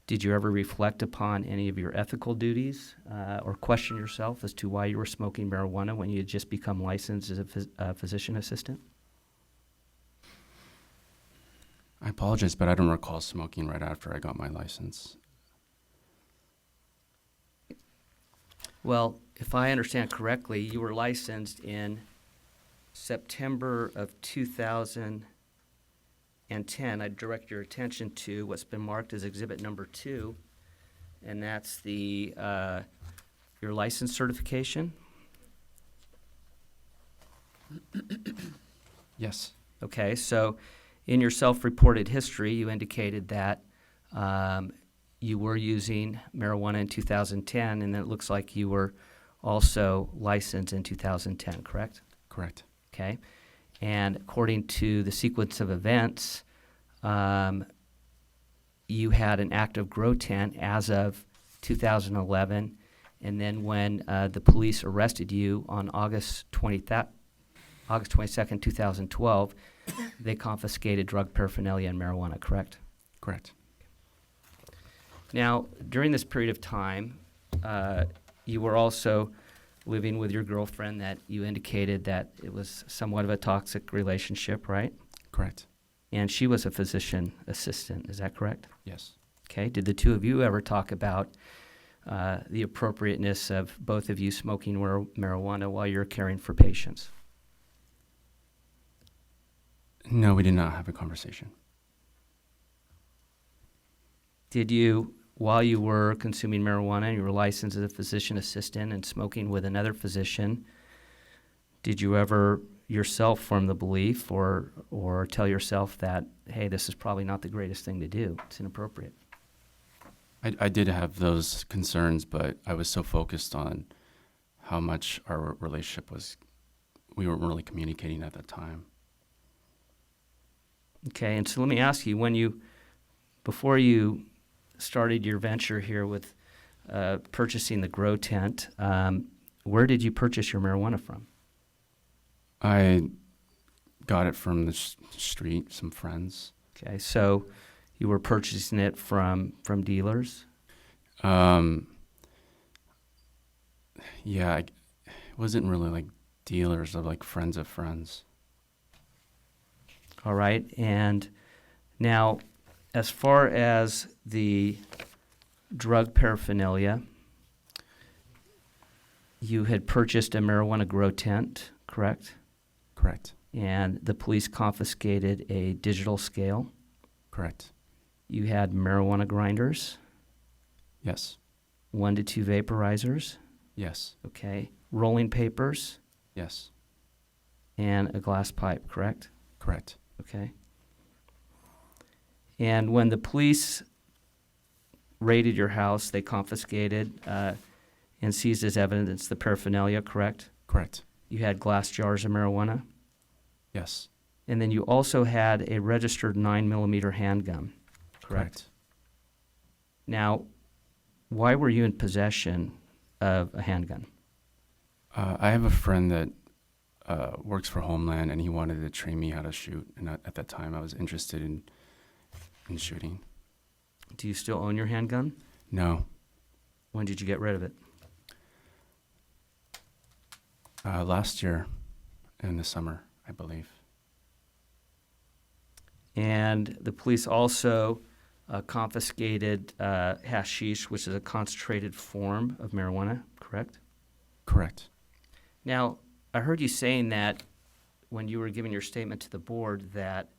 Did you ever reflect upon any of your ethical duties or question yourself as to why you were smoking marijuana when you had just become licensed as a physician assistant? I apologize, but I don't recall smoking right after I got my license. Well, if I understand correctly, you were licensed in September of 2010. I direct your attention to what's been marked as Exhibit Number 2, and that's the your license certification. Yes. Okay, so in your self-reported history, you indicated that you were using marijuana in 2010, and it looks like you were also licensed in 2010, correct? Correct. Okay. And according to the sequence of events, you had an active grow tent as of 2011, and then when the police arrested you on August 22nd, 2012, they confiscated drug paraphernalia and marijuana, correct? Correct. Now, during this period of time, you were also living with your girlfriend that you indicated that it was somewhat of a toxic relationship, right? Correct. And she was a physician assistant, is that correct? Yes. Okay, did the two of you ever talk about the appropriateness of both of you smoking marijuana while you're caring for patients? No, we did not have a conversation. Did you, while you were consuming marijuana and you were licensed as a physician assistant and smoking with another physician, did you ever yourself form the belief or tell yourself that, hey, this is probably not the greatest thing to do, it's inappropriate? I did have those concerns, but I was so focused on how much our relationship was, we weren't really communicating at that time. Okay, and so let me ask you, before you started your venture here with purchasing the grow tent, where did you purchase your marijuana from? I got it from the street, some friends. Okay, so you were purchasing it from dealers? Yeah, it wasn't really like dealers or like friends of friends. All right, and now as far as the drug paraphernalia, you had purchased a marijuana grow tent, correct? Correct. And the police confiscated a digital scale? Correct. You had marijuana grinders? Yes. 1 to 2 vaporizers? Yes. Okay. Rolling papers? Yes. And a glass pipe, correct? Correct. Okay. And when the police raided your house, they confiscated and seized as evidence the paraphernalia, correct? Correct. You had glass jars of marijuana? Yes. And then you also had a registered 9mm handgun, correct? Now, why were you in possession of a handgun? I have a friend that works for Homeland, and he wanted to train me how to shoot. And at that time, I was interested in shooting. Do you still own your handgun? No. When did you get rid of it? Last year in the summer, I believe. And the police also confiscated hashish, which is a concentrated form of marijuana, correct? Correct. Now, I heard you saying that when you were giving your statement to the board that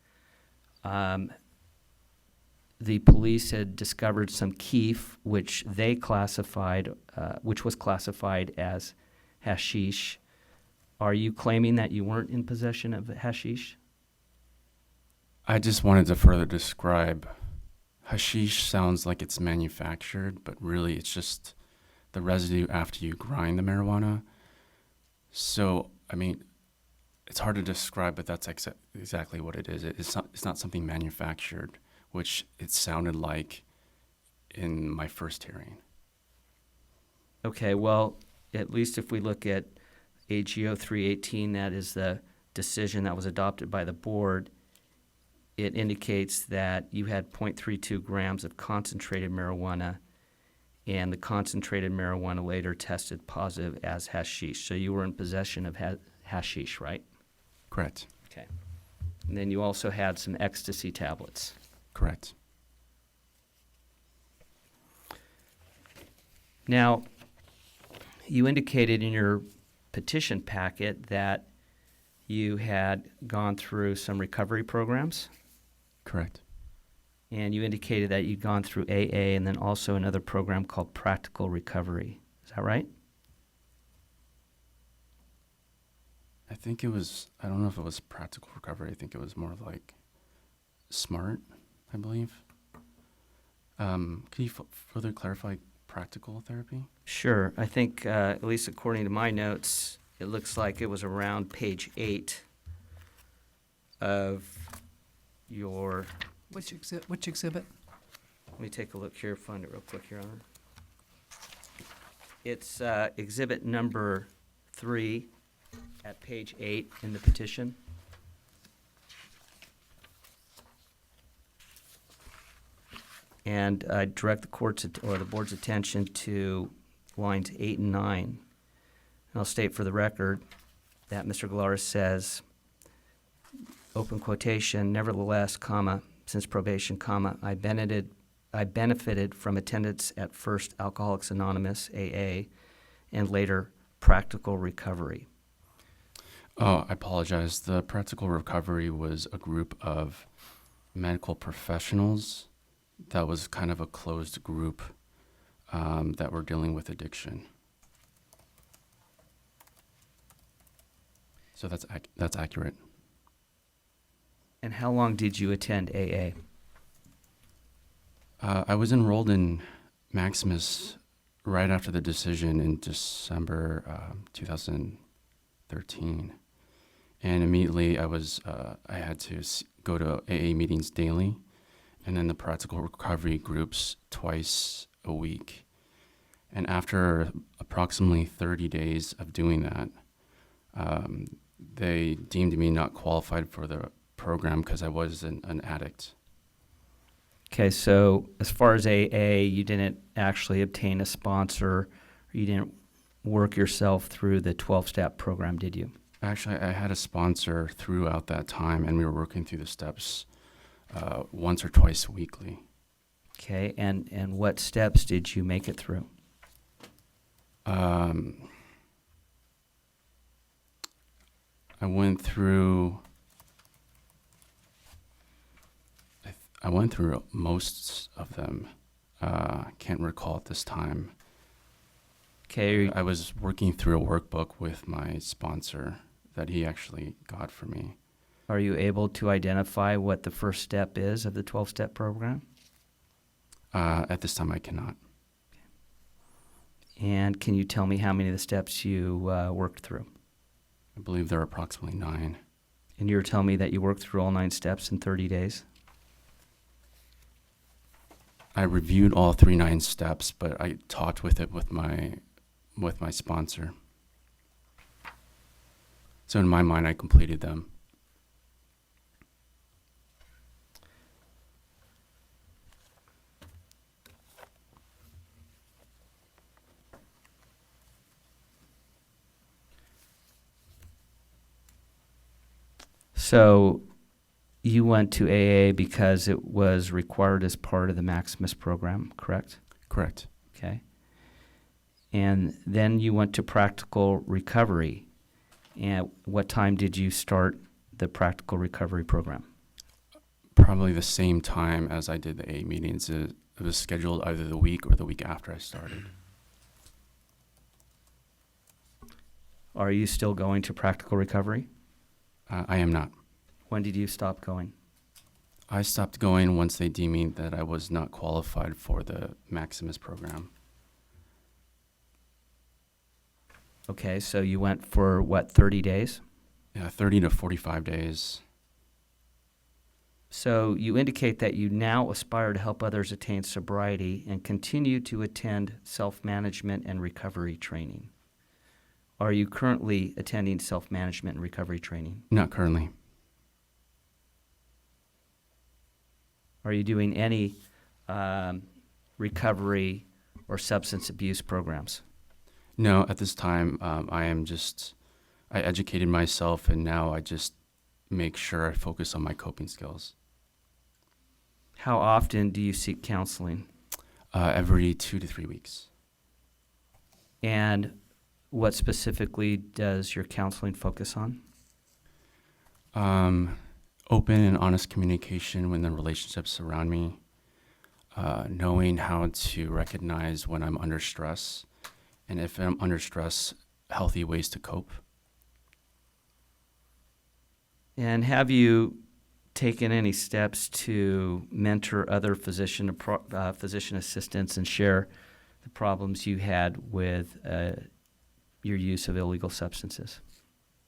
the police had discovered some keef, which they classified, which was classified as hashish. Are you claiming that you weren't in possession of hashish? I just wanted to further describe. Hashish sounds like it's manufactured, but really it's just the residue after you grind the marijuana. So, I mean, it's hard to describe, but that's exactly what it is. It's not something manufactured, which it sounded like in my first hearing. Okay, well, at least if we look at AGO 318, that is the decision that was adopted by the board, it indicates that you had 0.32 grams of concentrated marijuana, and the concentrated marijuana later tested positive as hashish. So you were in possession of hashish, right? Correct. Okay. And then you also had some ecstasy tablets. Correct. Now, you indicated in your petition packet that you had gone through some recovery programs. Correct. And you indicated that you'd gone through AA and then also another program called Practical Recovery. Is that right? I think it was, I don't know if it was practical recovery. I think it was more like SMART, I believe. Can you further clarify practical therapy? Sure. I think, at least according to my notes, it looks like it was around page 8 of your... Which exhibit? Let me take a look here, find it real quick, Your Honor. It's exhibit number 3 at page 8 in the petition. And I direct the court's or the board's attention to lines 8 and 9. And I'll state for the record that Mr. Galaris says, open quotation, nevertheless, comma, since probation, comma, I benefited from attendance at first Alcoholics Anonymous, AA, and later Practical Recovery. Oh, I apologize. The Practical Recovery was a group of medical professionals that was kind of a closed group that were dealing with addiction. So that's accurate. And how long did you attend AA? I was enrolled in Maximus right after the decision in December 2013, and immediately I had to go to AA meetings daily, and then the practical recovery groups twice a week. And after approximately 30 days of doing that, they deemed me not qualified for the program because I was an addict. Okay, so as far as AA, you didn't actually obtain a sponsor, or you didn't work yourself through the 12-step program, did you? Actually, I had a sponsor throughout that time, and we were working through the steps once or twice weekly. Okay, and what steps did you make it through? I went through most of them. Can't recall at this time. Okay. I was working through a workbook with my sponsor that he actually got for me. Are you able to identify what the first step is of the 12-step program? At this time, I cannot. And can you tell me how many of the steps you worked through? I believe there are approximately 9. And you're telling me that you worked through all 9 steps in 30 days? I reviewed all 9 steps, but I talked with my sponsor. So in my mind, I completed them. So you went to AA because it was required as part of the Maximus program, correct? Correct. Okay. And then you went to Practical Recovery. And what time did you start the Practical Recovery program? Probably the same time as I did the AA meetings. It was scheduled either the week or the week after I started. Are you still going to Practical Recovery? I am not. When did you stop going? I stopped going once they deemed me that I was not qualified for the Maximus program. Okay, so you went for, what, 30 days? Yeah, 30 to 45 days. So you indicate that you now aspire to help others attain sobriety and continue to attend self-management and recovery training. Are you currently attending self-management and recovery training? Not currently. Are you doing any recovery or substance abuse programs? No, at this time, I educated myself, and now I just make sure I focus on my coping skills. How often do you seek counseling? Every 2 to 3 weeks. And what specifically does your counseling focus on? Open and honest communication with the relationships around me, knowing how to recognize when I'm under stress, and if I'm under stress, healthy ways to cope. And have you taken any steps to mentor other physician assistants and share the problems you had with your use of illegal substances?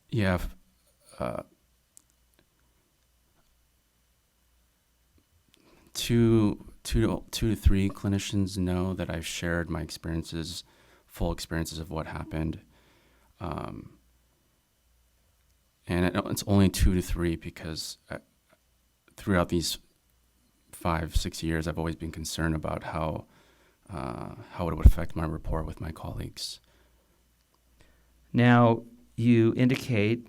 Yeah. Two to three clinicians know that I've shared my experiences, full experiences of what happened. And it's only 2 to 3 because throughout these 5-6 years, I've always been concerned about how it would affect my rapport with my colleagues. Now, you indicate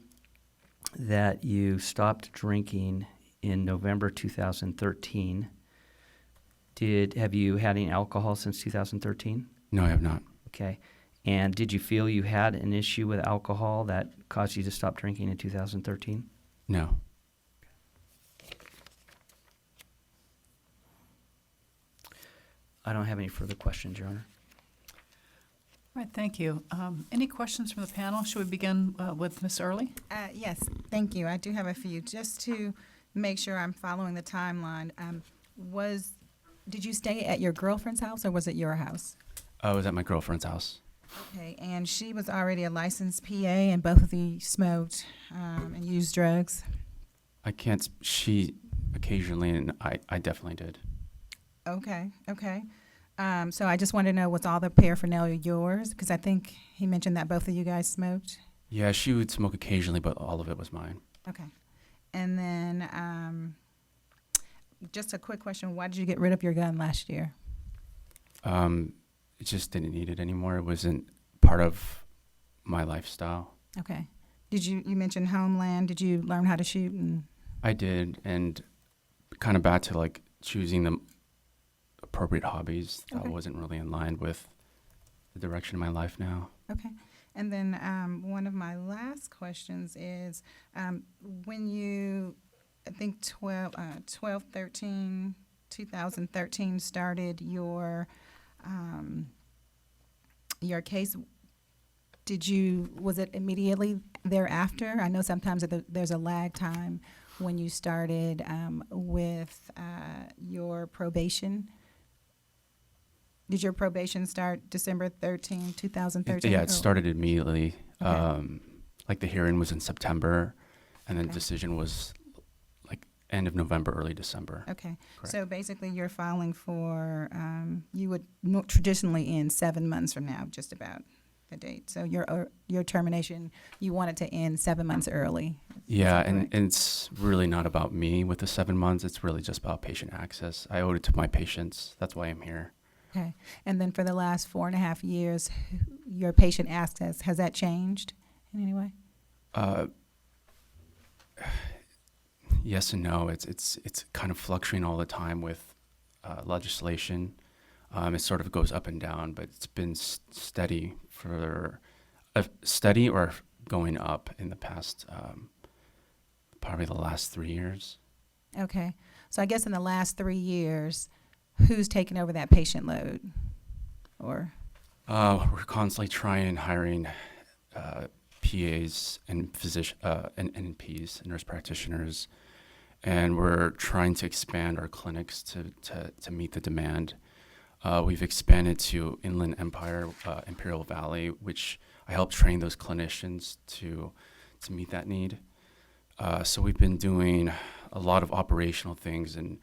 that you stopped drinking in November 2013. Have you had any alcohol since 2013? No, I have not. Okay. And did you feel you had an issue with alcohol that caused you to stop drinking in 2013? No. I don't have any further questions, Your Honor. All right, thank you. Any questions from the panel? Should we begin with Ms. Early? Yes, thank you. I do have a few. Just to make sure I'm following the timeline, did you stay at your girlfriend's house or was it your house? I was at my girlfriend's house. Okay, and she was already a licensed PA and both of you smoked and used drugs? She occasionally, and I definitely did. Okay. So I just wanted to know, was all the paraphernalia yours? Because I think he mentioned that both of you guys smoked. Yeah, she would smoke occasionally, but all of it was mine. Okay. And then just a quick question. Why did you get rid of your gun last year? It just didn't need it anymore. It wasn't part of my lifestyle. Okay. You mentioned Homeland. Did you learn how to shoot? I did, and kind of back to like choosing the appropriate hobbies. That wasn't really in line with the direction of my life now. Okay. And then one of my last questions is when you, I think 2013 started your case, was it immediately thereafter? I know sometimes there's a lag time when you started with your probation. Did your probation start December 13, 2013? Yeah, it started immediately. Okay. Like the hearing was in September, and then decision was like end of November, early December. Okay. Correct. So basically you're filing for, you would traditionally end 7 months from now, just about the date. So your termination, you want it to end 7 months early. Yeah, and it's really not about me with the 7 months. It's really just about patient access. I owed it to my patients. That's why I'm here. Okay. And then for the last 4.5 years, your patient access, has that changed in any way? Yes and no. It's kind of fluctuating all the time with legislation. It sort of goes up and down, but it's been steady or going up in the past, probably the last 3 years. Okay. So I guess in the last 3 years, who's taken over that patient load? Or we're constantly hiring PAs and and NPs, nurse practitioners, and we're trying to expand our clinics to meet the demand. We've expanded to Inland Empire, Imperial Valley, which I helped train those clinicians to meet that need. So we've been doing a lot of operational things and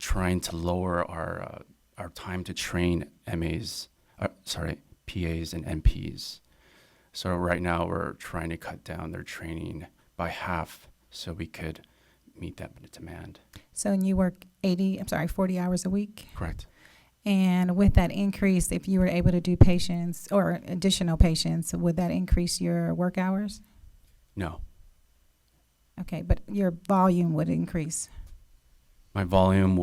trying to lower our time to train PAs and NPs. So right now we're trying to cut down their training by half so we could meet that demand. so you work 40 hours a week? Correct. And with that increase, if you were able to do patients or additional patients, would that increase your work hours? No. Okay, but your volume would increase. My volume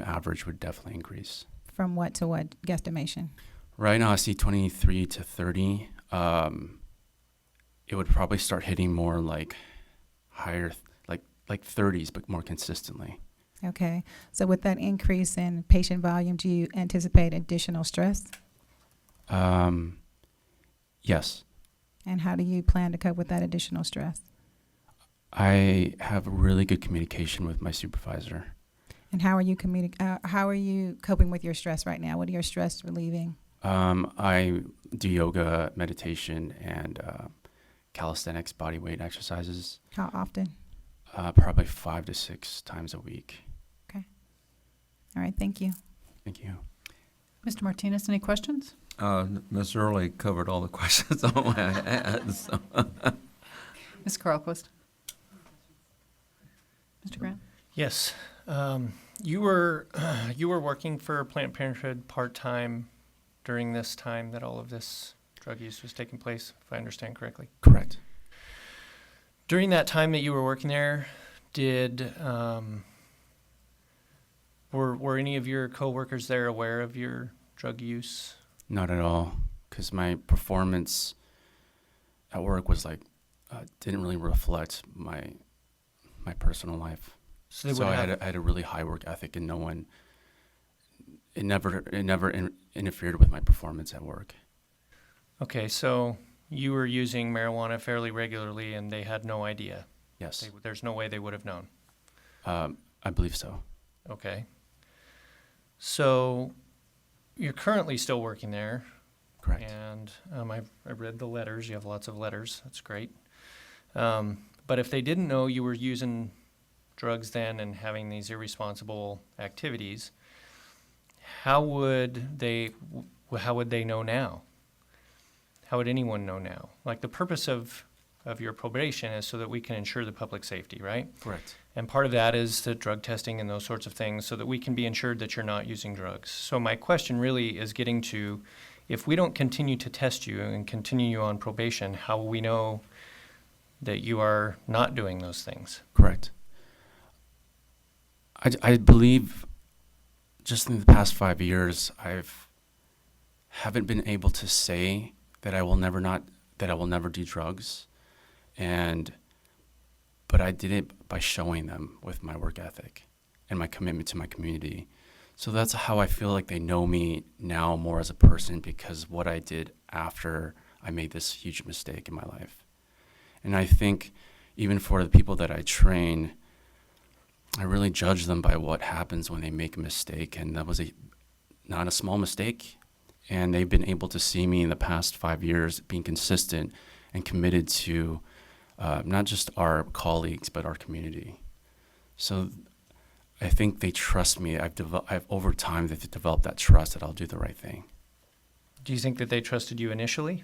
average would definitely increase. From what to what guesstimation? Right now I see 23 to 30. It would probably start hitting more like higher, like 30s, but more consistently. Okay, so with that increase in patient volume, do you anticipate additional stress? Yes. And how do you plan to cope with that additional stress? I have really good communication with my supervisor. And how are you coping with your stress right now? What are your stress relieving? I do yoga, meditation, and calisthenics, body weight exercises. How often? Probably 5 to 6 times a week. Okay. All right, thank you. Thank you. Mr. Martinez, any questions? Ms. Early covered all the questions I want to add. So. Ms. Carlquist. Mr. Grant? Yes. You were working for Planned Parenthood part-time during this time that all of this drug use was taking place, if I understand correctly. Correct. During that time that you were working there, were any of your coworkers there aware of your drug use? Not at all, because my performance at work was like didn't really reflect my personal life. So I had a really high work ethic, and it never interfered with my performance at work. Okay, so you were using marijuana fairly regularly, and they had no idea. Yes. There's no way they would have known. I believe so. Okay. So you're currently still working there. Correct. And I read the letters. You have lots of letters. That's great. But if they didn't know you were using drugs then and having these irresponsible activities, how would they know now? How would anyone know now? Like, the purpose of your probation is so that we can ensure the public safety, right? Correct. And part of that is the drug testing and those sorts of things so that we can be ensured that you're not using drugs. So my question really is getting to, if we don't continue to test you and continue you on probation, how will we know that you are not doing those things? Correct. I believe just in the past 5 years, haven't been able to say that I will never do drugs, but I did it by showing them with my work ethic and my commitment to my community. So that's how I feel like they know me now more as a person, because what I did after I made this huge mistake in my life. And I think even for the people that I train, I really judge them by what happens when they make a mistake, and that was not a small mistake. And they've been able to see me in the past 5 years being consistent and committed to not just our colleagues, but our community. So I think they trust me. Over time, they've developed that trust that I'll do the right thing. Do you think that they trusted you initially?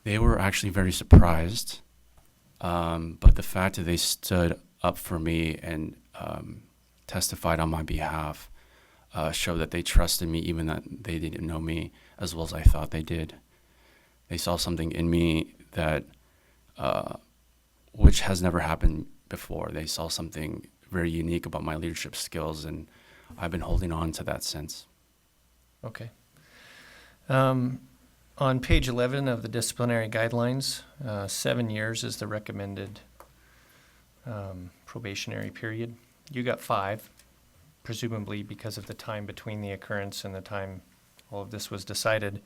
They were actually very surprised, but the fact that they stood up for me and testified on my behalf showed that they trusted me, even that they didn't know me as well as I thought they did. They saw something in me that which has never happened before. They saw something very unique about my leadership skills, and I've been holding on to that since. Okay. On page 11 of the disciplinary guidelines, 7 years is the recommended probationary period. You got 5, presumably because of the time between the occurrence and the time all of this was decided.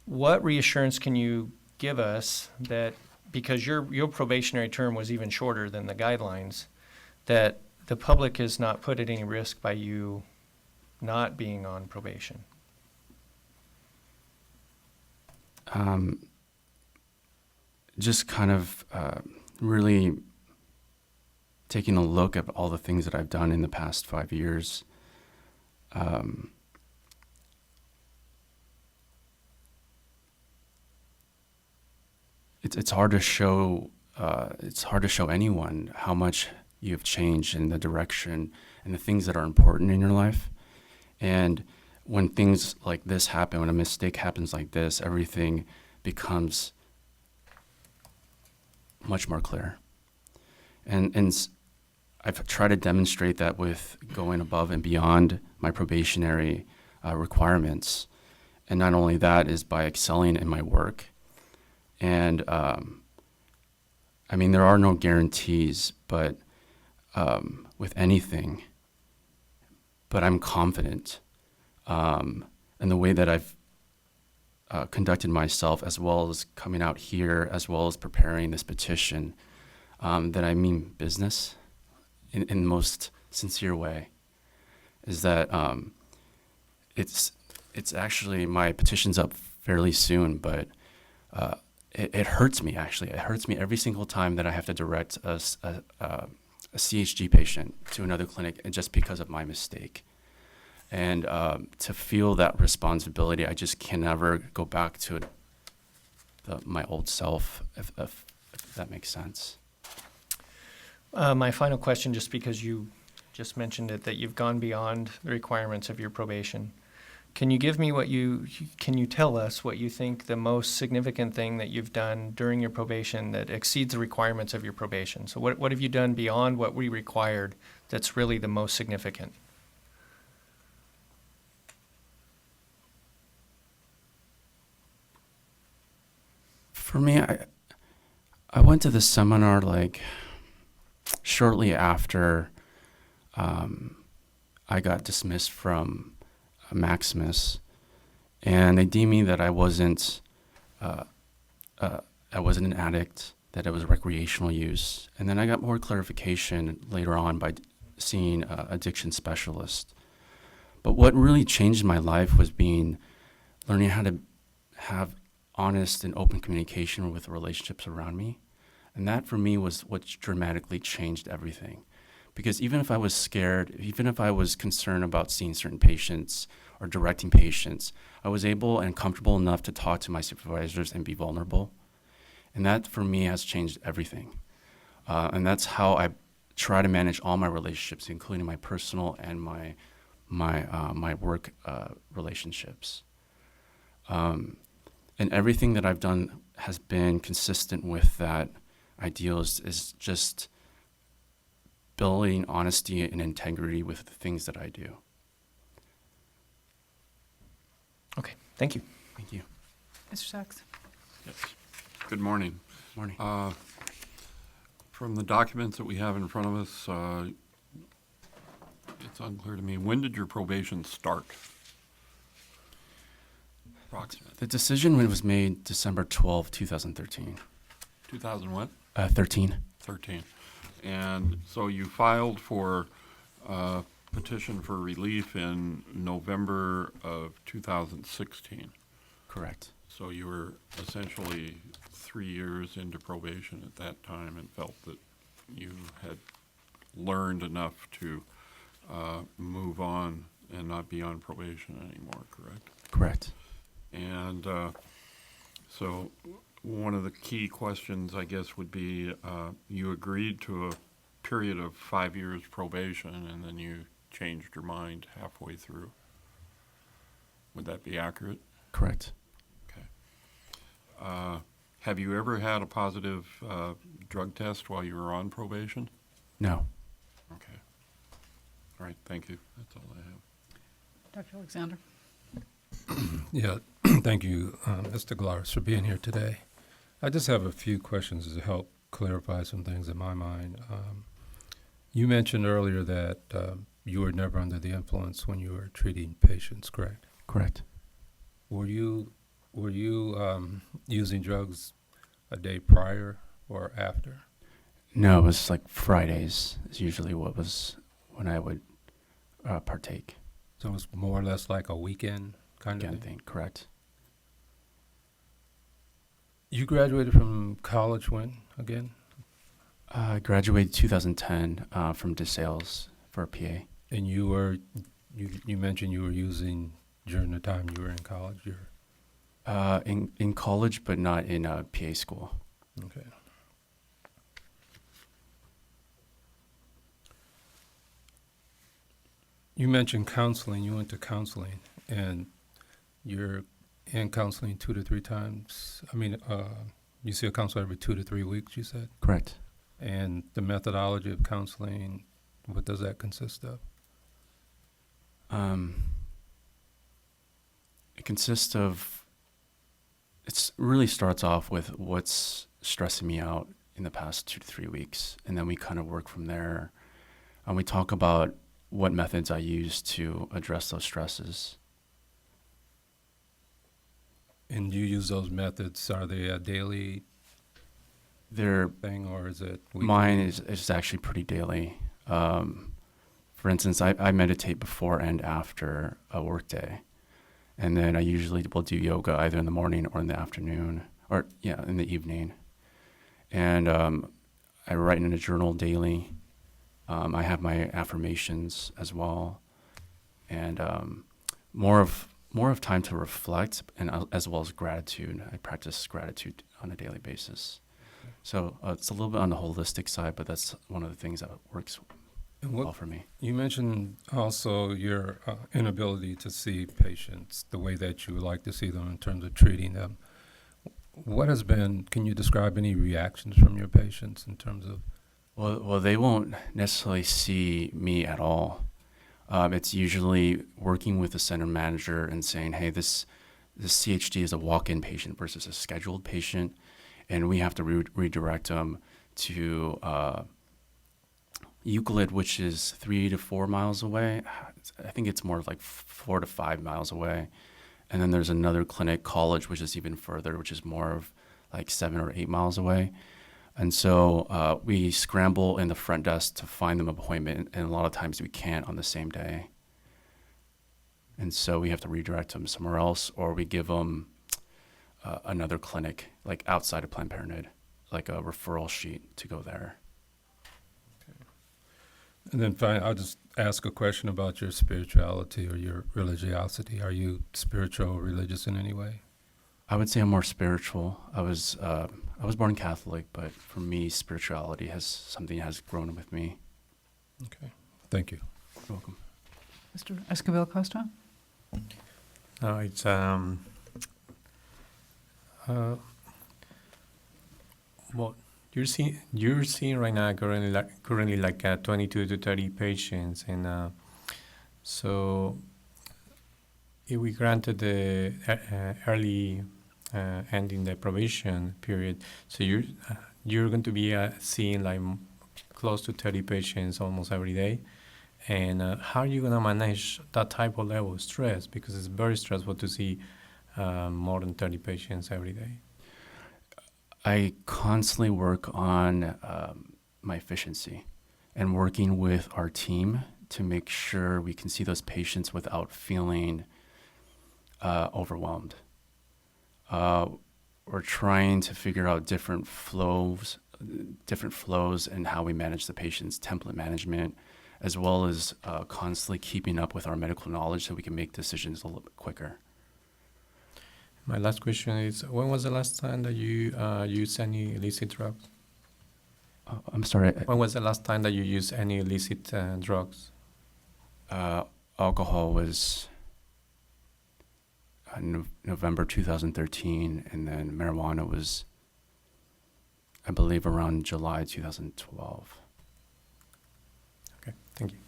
What reassurance can you give us that, because your probationary term was even shorter than the guidelines, that the public is not put at any risk by you not being on probation? Just kind of really taking a look at all the things that I've done in the past 5 years. It's hard to show. It's hard to show anyone how much you have changed in the direction and the things that are important in your life. And when things like this happen, when a mistake happens like this, everything becomes much more clear. And I've tried to demonstrate that with going above and beyond my probationary requirements. And not only that, is by excelling in my work. And I mean, there are no guarantees, but with anything, but I'm confident in the way that I've conducted myself, as well as coming out here, as well as preparing this petition, that I mean business in the most sincere way. Is that it's actually, my petition's up fairly soon, but it hurts me, actually. It hurts me every single time that I have to direct a CHG patient to another clinic, and just because of my mistake. And to feel that responsibility, I just can never go back to my old self, if that makes sense. My final question, just because you just mentioned it, that you've gone beyond the requirements of your probation. Can you tell us what you think the most significant thing that you've done during your probation that exceeds the requirements of your probation? So what have you done beyond what we required that's really the most significant? For me, I went to the seminar like shortly after I got dismissed from Maximus, and they deemed me that I wasn't an addict, that it was recreational use. And then I got more clarification later on by seeing an addiction specialist. But what really changed my life was learning how to have honest and open communication with the relationships around me. And that for me was what dramatically changed everything. Because even if I was scared, even if I was concerned about seeing certain patients or directing patients, I was able and comfortable enough to talk to my supervisors and be vulnerable. And that for me has changed everything. And that's how I try to manage all my relationships, including my personal and my work relationships. And everything that I've done has been consistent with that ideal is just building honesty and integrity with the things that I do. Okay, thank you. Thank you. Mr. Sachs? Yes. Good morning. Morning. From the documents that we have in front of us, it's unclear to me, when did your probation start? Approximately. The decision was made December 12, 2013. 2000 what? 13. 13. And so you filed for petition for relief in November of 2016. Correct. So you were essentially 3 years into probation at that time and felt that you had learned enough to move on and not be on probation anymore, correct? Correct. And so one of the key questions, I guess, would be you agreed to a period of 5 years probation and then you changed your mind halfway through. Would that be accurate? Correct. Okay. Have you ever had a positive drug test while you were on probation? No. Okay. All right, thank you. That's all I have. Dr. Alexander? Yeah, thank you, Mr. Glaris, for being here today. I just have a few questions to help clarify some things in my mind. You mentioned earlier that you were never under the influence when you were treating patients, correct? Correct. Were you using drugs a day prior or after? No, it was like Fridays is usually when I would partake. So it was more or less like a weekend kind of thing? Correct. You graduated from college when, again? I graduated 2010 from DeSales for a PA. And you mentioned you were using during the time you were in college? In college, but not in PA school. Okay. You mentioned counseling. You went to counseling, and you're in counseling 2 to 3 times. You see a counselor every 2 to 3 weeks, you said? Correct. And the methodology of counseling, what does that consist of? It consists of, it really starts off with what's stressing me out in the past 2 to 3 weeks, and then we kind of work from there. And we talk about what methods I use to address those stresses. And you use those methods, are they a daily thing, or is it weekly? Mine is actually pretty daily. For instance, I meditate before and after a workday. And then I usually will do yoga either in the morning or in the afternoon, or in the evening. And I write in a journal daily. I have my affirmations as well, and more of time to reflect, and as well as gratitude. I practice gratitude on a daily basis. So it's a little bit on the holistic side, but that's one of the things that works And well for me. You mentioned also your inability to see patients the way that you would like to see them in terms of treating them. What has been, can you describe any reactions from your patients in terms of? Well, they won't necessarily see me at all. It's usually working with the center manager and saying, hey, this CHD is a walk-in patient versus a scheduled patient, and we have to redirect them to Euclid, which is 3 to 4 miles away. I think it's more like 4 to 5 miles away. And then there's another clinic, College, which is even further, which is more of like 7 or 8 miles away. And so we scramble in the front desk to find them an appointment, and a lot of times we can't on the same day. And so we have to redirect them somewhere else, or we give them another clinic, like outside of Planned Parenthood, like a referral sheet to go there. And then finally, I'll just ask a question about your spirituality or your religiosity. Are you spiritual or religious in any way? I would say I'm more spiritual. I was born Catholic, but for me, spirituality has grown with me. Okay, thank you. You're welcome. Mr. Escobar Costa? No, it's well, you're seeing right now currently like 22 to 30 patients, and so if we granted the early ending the probation period, so you're going to be seeing like close to 30 patients almost every day. And how are you going to manage that type of level of stress? Because it's very stressful to see more than 30 patients every day. I constantly work on my efficiency and working with our team to make sure we can see those patients without feeling overwhelmed. We're trying to figure out different flows and how we manage the patients, template management, as well as constantly keeping up with our medical knowledge so we can make decisions a little bit quicker. My last question is, when was the last time that you used any illicit drugs? I'm sorry? When was the last time that you used any illicit drugs? Alcohol was November 2013, and then marijuana was, I believe, around July 2012. Okay, thank you.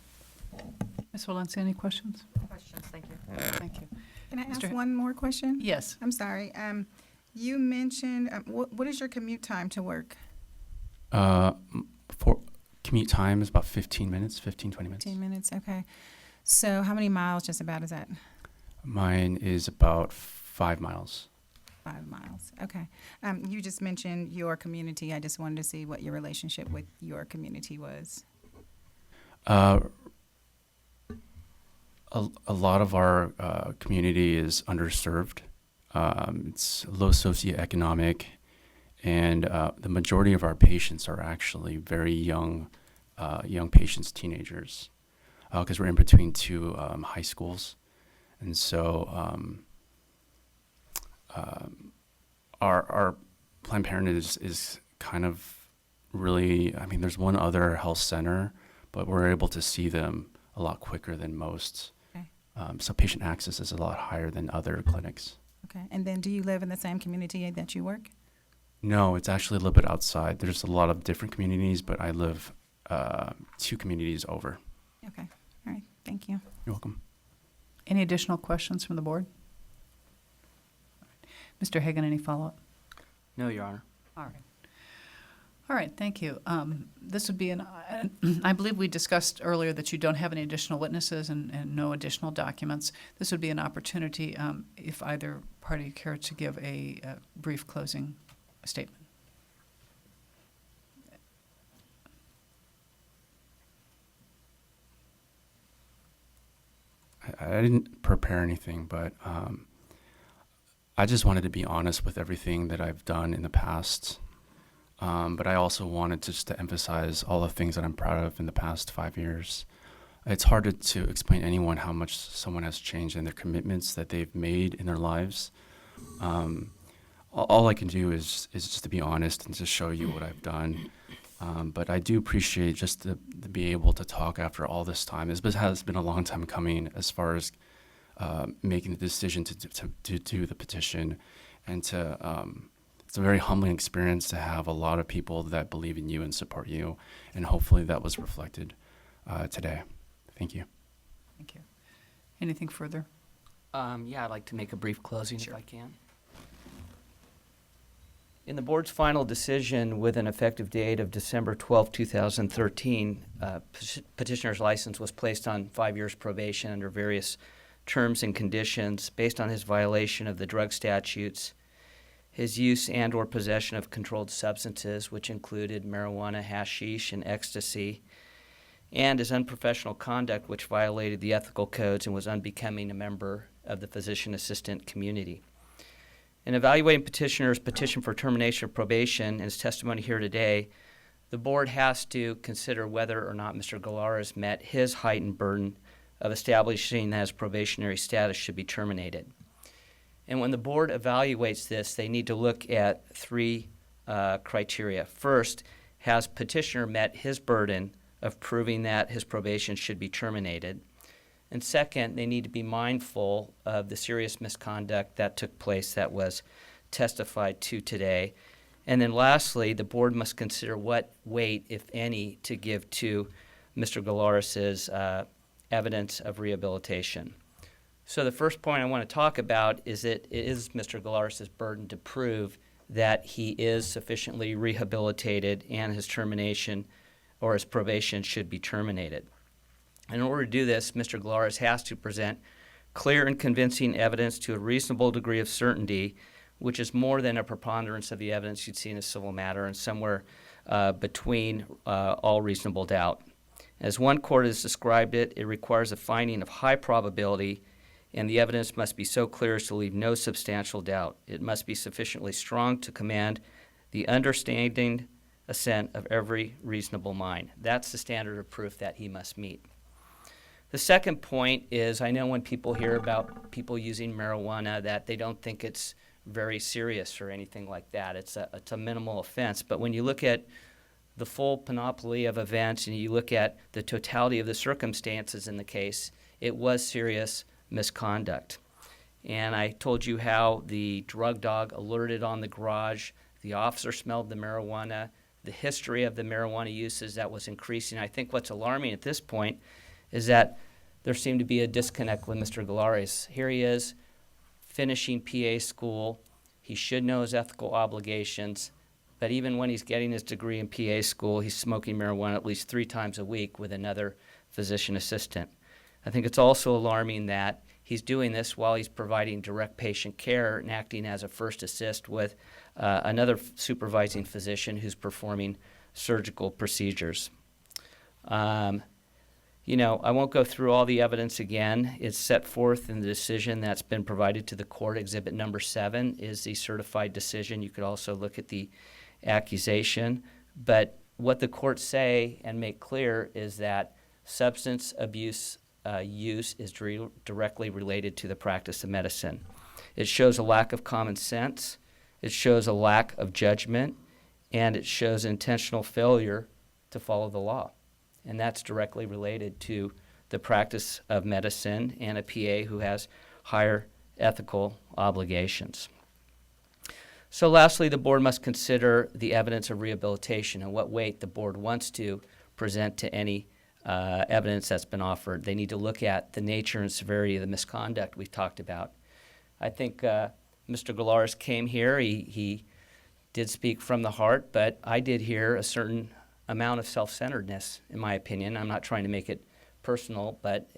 Ms. Valencia, any questions? Questions, thank you. Thank you. Can I ask Mr. one more question? Yes. I'm sorry. You mentioned, what is your commute time to work? For commute time is about 15 minutes, 20 minutes. 15 minutes, okay. So how many miles just about is that? Mine is about 5 miles. 5 miles, okay. You just mentioned your community. I just wanted to see what your relationship with your community was. A lot of our community is underserved. It's low socioeconomic, and the majority of our patients are actually very young patients, teenagers, because we're in between two high schools. And so our Planned Parenthood is kind of really, I mean, there's one other health center, but we're able to see them a lot quicker than most. Okay. So patient access is a lot higher than other clinics. Okay, and then do you live in the same community that you work? No, it's actually a little bit outside. There's a lot of different communities, but I live 2 communities over. Okay, all right, thank you. You're welcome. Any additional questions from the board? Mr. Hagan, any follow-up? No, Your Honor. All right. All right, thank you. This would be I believe we discussed earlier that you don't have any additional witnesses and no additional documents. This would be an opportunity if either party cared to give a brief closing statement. I didn't prepare anything, but I just wanted to be honest with everything that I've done in the past. But I also wanted just to emphasize all the things that I'm proud of in the past 5 years. It's hard to explain to anyone how much someone has changed and their commitments that they've made in their lives. all I can do is just to be honest and to show you what I've done. But I do appreciate just to be able to talk after all this time. It has been a long time coming as far as making the decision to do the petition, and it's a very humbling experience to have a lot of people that believe in you and support you, and hopefully that was reflected today. Thank you. Thank you. Anything further? Yeah, I'd like to make a brief closing if I can. In the board's final decision with an effective date of December 12, 2013, petitioner's license was placed on 5 years probation under various terms and conditions based on his violation of the drug statutes, his use and or possession of controlled substances, which included marijuana, hashish, and ecstasy, and his unprofessional conduct, which violated the ethical codes and was unbecoming a member of the physician assistant community. In evaluating petitioner's petition for termination of probation and his testimony here today, the board has to consider whether or not Mr. Galares met his heightened burden of establishing that his probationary status should be terminated. And when the board evaluates this, they need to look at three criteria. First, has petitioner met his burden of proving that his probation should be terminated? And second, they need to be mindful of the serious misconduct that took place that was testified to today. And then lastly, the board must consider what weight, if any, to give to Mr. Galares' evidence of rehabilitation. So the first point I want to talk about is that it is Mr. Galares' burden to prove that he is sufficiently rehabilitated and his termination or his probation should be terminated. In order to do this, Mr. Galares has to present clear and convincing evidence to a reasonable degree of certainty, which is more than a preponderance of the evidence you'd see in a civil matter and somewhere between all reasonable doubt. As one court has described it, it requires a finding of high probability, and the evidence must be so clear as to leave no substantial doubt. It must be sufficiently strong to command the understanding assent of every reasonable mind. That's the standard of proof that he must meet. The second point is, I know when people hear about people using marijuana that they don't think it's very serious or anything like that. It's a minimal offense. But when you look at the full panoply of events and you look at the totality of the circumstances in the case, it was serious misconduct. And I told you how the drug dog alerted on the garage, the officer smelled the marijuana, the history of the marijuana uses that was increasing. I think what's alarming at this point is that there seemed to be a disconnect with Mr. Galares. Here he is, finishing PA school. He should know his ethical obligations, but even when he's getting his degree in PA school, he's smoking marijuana at least 3 times a week with another physician assistant. I think it's also alarming that he's doing this while he's providing direct patient care and acting as a first assist with another supervising physician who's performing surgical procedures. I won't go through all the evidence again. It's set forth in the decision that's been provided to the court. Exhibit number 7 is the certified decision. You could also look at the accusation. But what the courts say and make clear is that substance abuse use is directly related to the practice of medicine. It shows a lack of common sense. It shows a lack of judgment. And it shows intentional failure to follow the law. And that's directly related to the practice of medicine and a PA who has higher ethical obligations. So lastly, the board must consider the evidence of rehabilitation and what weight the board wants to present to any evidence that's been offered. They need to look at the nature and severity of the misconduct we've talked about. I think Mr. Galares came here. He did speak from the heart, but I did hear a certain amount of self-centeredness, in my opinion. I'm not trying to make it personal, but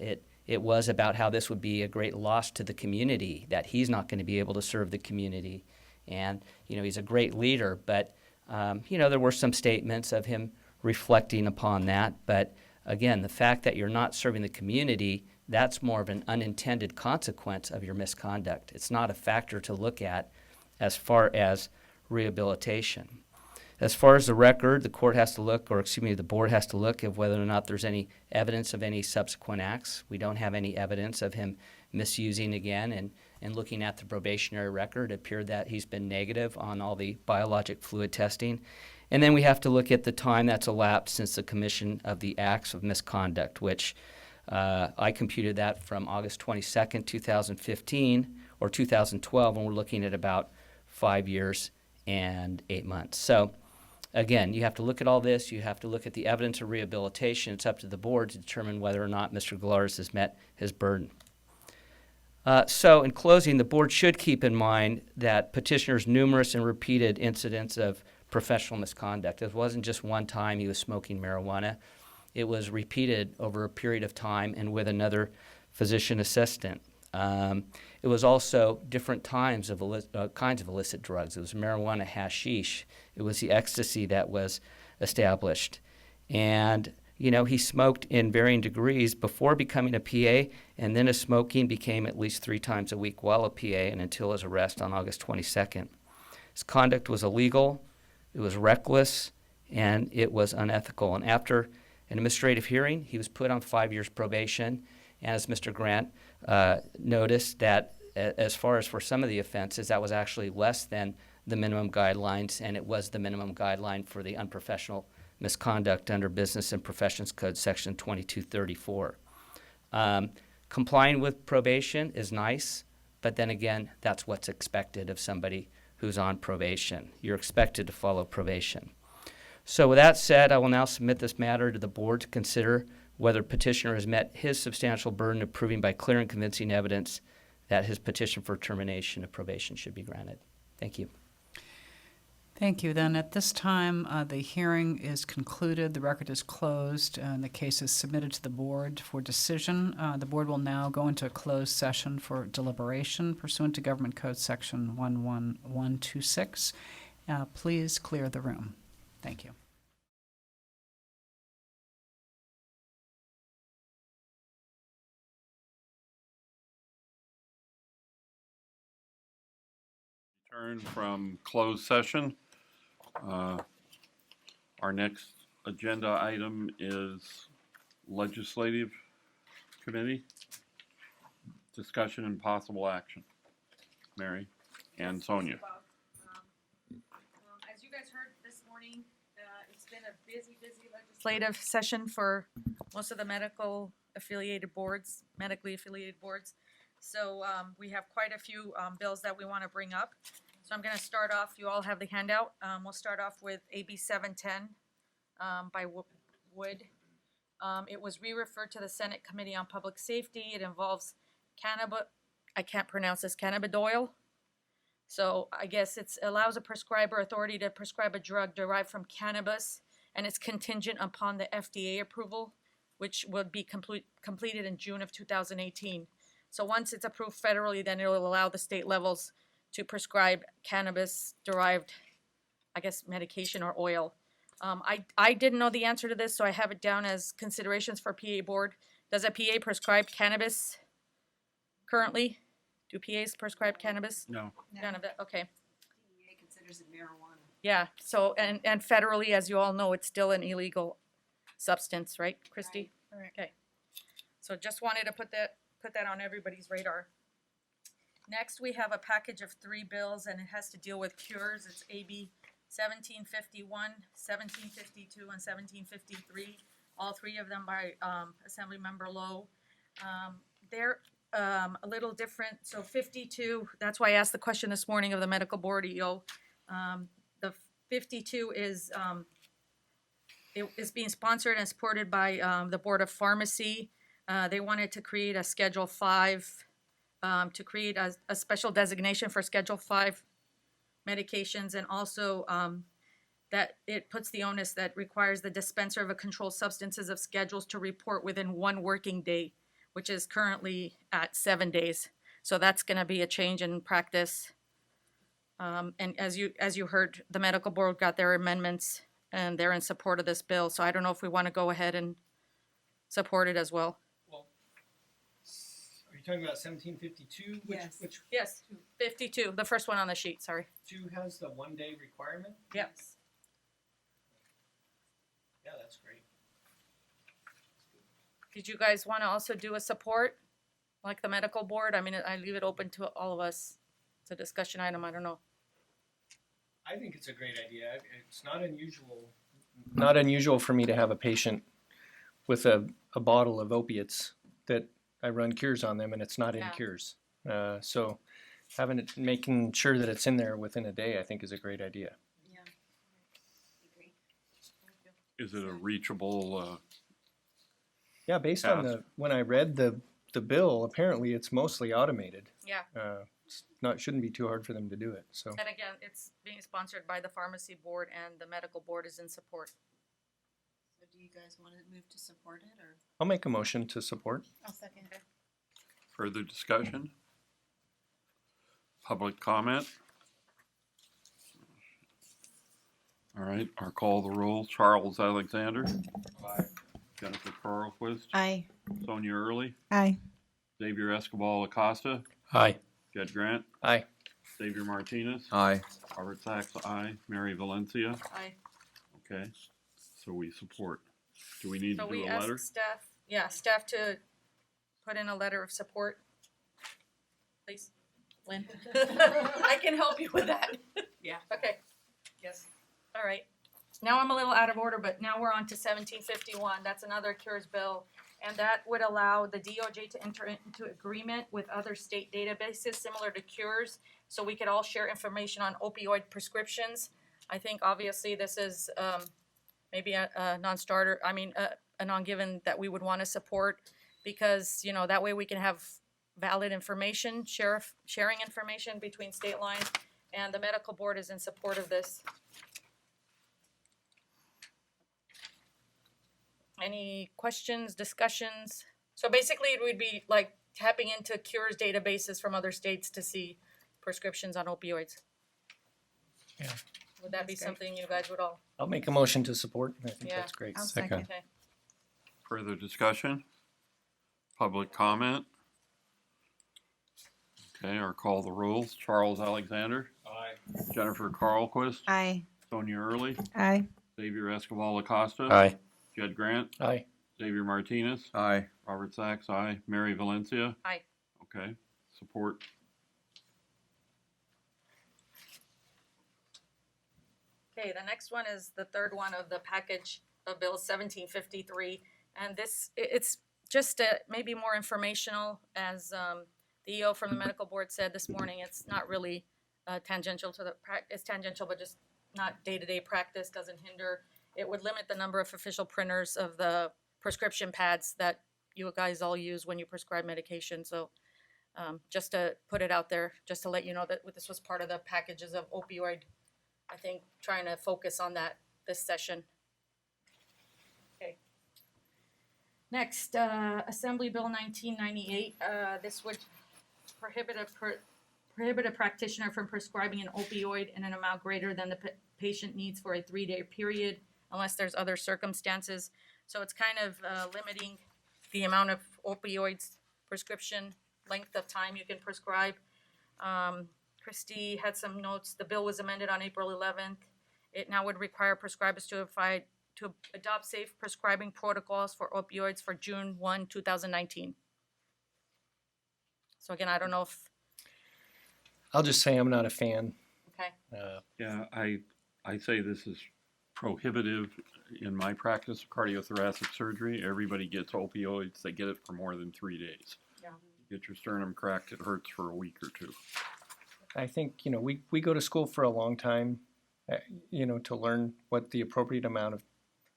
it was about how this would be a great loss to the community, that he's not going to be able to serve the community. And, he's a great leader, but, there were some statements of him reflecting upon that. But, again, the fact that you're not serving the community, that's more of an unintended consequence of your misconduct. It's not a factor to look at as far as rehabilitation. As far as the record, the board has to look at whether or not there's any evidence of any subsequent acts. We don't have any evidence of him misusing again And looking at the probationary record, it appeared that he's been negative on all the biologic fluid testing. And then we have to look at the time that's elapsed since the commission of the acts of misconduct, which I computed that from August 22nd, 2015, or 2012, and we're looking at about 5 years and 8 months. So again, you have to look at all this. You have to look at the evidence of rehabilitation. It's up to the board to determine whether or not Mr. Galaris has met his burden. So in closing, the board should keep in mind that petitioner's numerous and repeated incidents of professional misconduct. It wasn't just one time he was smoking marijuana. It was repeated over a period of time and with another physician assistant. It was also different times of kinds of illicit drugs. It was marijuana, hashish. It was the ecstasy that was established. And he smoked in varying degrees before becoming a PA, and then his smoking became at least 3 times a week while a PA and until his arrest on August 22nd. His conduct was illegal, it was reckless, and it was unethical. And after an administrative hearing, he was put on 5 years probation, and as Mr. Grant noticed, that as far as for some of the offenses, that was actually less than the minimum guidelines, and it was the minimum guideline for the unprofessional misconduct under Business and Professions Code Section 2234. Complying with probation is nice, but then again, that's what's expected of somebody who's on probation. You're expected to follow probation. So with that said, I will now submit this matter to the board to consider whether petitioner has met his substantial burden of proving by clear and convincing evidence that his petition for termination of probation should be granted. Thank you. Thank you. Then at this time, the hearing is concluded, the record is closed, and the case is submitted to the board for decision. The board will now go into a closed session for deliberation pursuant to Government Code Section 11126. Please clear the room. Thank you. Return from closed session. Our next agenda item is Legislative Committee. Discussion and possible action. Mary and Sonia. As you guys heard this morning, it's been a busy legislative session for most of the medically affiliated boards. So we have quite a few bills that we want to bring up. So I'm going to start off, you all have the handout. We'll start off with AB 710 by Wood. It was re-referred to the Senate Committee on Public Safety. It involves cannabidiol. So I guess it allows a prescriber authority to prescribe a drug derived from cannabis, and it's contingent upon the FDA approval, which would be completed in June of 2018. So once it's approved federally, then it will allow the state levels to prescribe cannabis-derived, medication or oil. I didn't know the answer to this, so I have it down as considerations for PA board. Does a PA prescribe cannabis currently? Do PAs prescribe cannabis? No. None of it, okay. DEA considers it marijuana. Yeah, so, and federally, as you all know, it's still an illegal substance, right, Christy? Correct. Okay. So just wanted to put that on everybody's radar. Next, we have a package of 3 bills, and it has to deal with cures. It's AB 1751, 1752, and 1753. All 3 of them by Assemblymember Lowe. They're a little different. So 52, that's why I asked the question this morning of the medical board EO. The 52 is it is being sponsored and supported by the Board of Pharmacy. They wanted to create a Schedule 5, to create a special designation for Schedule 5 medications, and also that it puts the onus that requires the dispenser of a controlled substances of schedules to report within 1 working day, which is currently at 7 days. So that's going to be a change in practice. And as you heard, the medical board got their amendments, and they're in support of this bill. So I don't know if we want to go ahead and support it as well. Are you talking about 1752? Which Yes, 52, the first one on the sheet, sorry. 2 has the 1-day requirement? Yes. Yeah, that's great. Did you guys want to also do a support? like the medical board? I mean, I leave it open to all of us. It's a discussion item, I don't know. I think it's a great idea. It's not unusual for me to have a patient with a bottle of opiates that I run cures on them, and it's not in cures. So making sure that it's in there within a day, I think, is a great idea. Is it a reachable, Yeah, based on when I read the bill, apparently it's mostly automated. Yeah. Shouldn't be too hard for them to do it. So And again, it's being sponsored by the pharmacy board, and the medical board is in support. So do you guys want to move to support it, or? I'll make a motion to support. I'll second. further discussion? Public comment? All right, I'll call the roll. Charles Alexander. Aye. Jennifer Carlquist. Aye. Sonia Early. Aye. Xavier Escobar Acosta. Aye. Jed Grant. Aye. Xavier Martinez. Aye. Robert Sachs, aye. Mary Valencia. Aye. Okay, so we support. Do we need So to do we a letter? ask staff to put in a letter of support. Please, Lynn. I can help you with that. Yeah. Okay, Yes. all right. Now I'm a little out of order, but now we're on to 1751. That's another cures bill. And that would allow the DOJ to enter into agreement with other state databases similar to cures, so we could all share information on opioid prescriptions. I think obviously this is maybe a non-starter, a non-given that we would want to support, because, you know, that way we can have valid information, sharing information between state lines, and the medical board is in support of this. Any questions, discussions? So basically it would be like tapping into cures databases from other states to see prescriptions on opioids. Yeah. Would that be something you guys would all? I'll make a motion to support. I think Yeah. that's great. I'll second. Okay. Further discussion? Public comment? Okay, or call the rules. Charles Alexander. Aye. Jennifer Carlquist. Aye. Sonia Early. Aye. Xavier Escobar Acosta. Aye. Jed Grant. Aye. Xavier Martinez. Aye. Robert Sachs, aye. Mary Valencia. Aye. Okay, support. Okay, the next one is the third one of the package of bills, 1753. And this, it's just maybe more informational, as the EO from the medical board said this morning. It's not really tangential to it's tangential, but just not day-to-day practice, doesn't hinder. It would limit the number of official printers of the prescription pads that you guys all use when you prescribe medication. So just to put it out there, just to let you know that this was part of the packages of opioid, I think, trying to focus on that this session. Okay. Next, Assembly Bill 1998. This would prohibit a practitioner from prescribing an opioid in an amount greater than the patient needs for a 3-day period, unless there's other circumstances. So it's kind of limiting the amount of opioids prescription length of time you can prescribe. Christy had some notes. The bill was amended on April 11th. It now would require prescribers to adopt safe prescribing protocols for opioids for June 1, 2019. So again, I don't know if, I'll just say I'm not a fan. okay. Yeah, I say this is prohibitive in my practice of cardiothoracic surgery. Everybody gets opioids. They get it for more than 3 days. Yeah. You get your sternum cracked, it hurts for a week or two. I think, we go to school for a long time, to learn what the appropriate amount of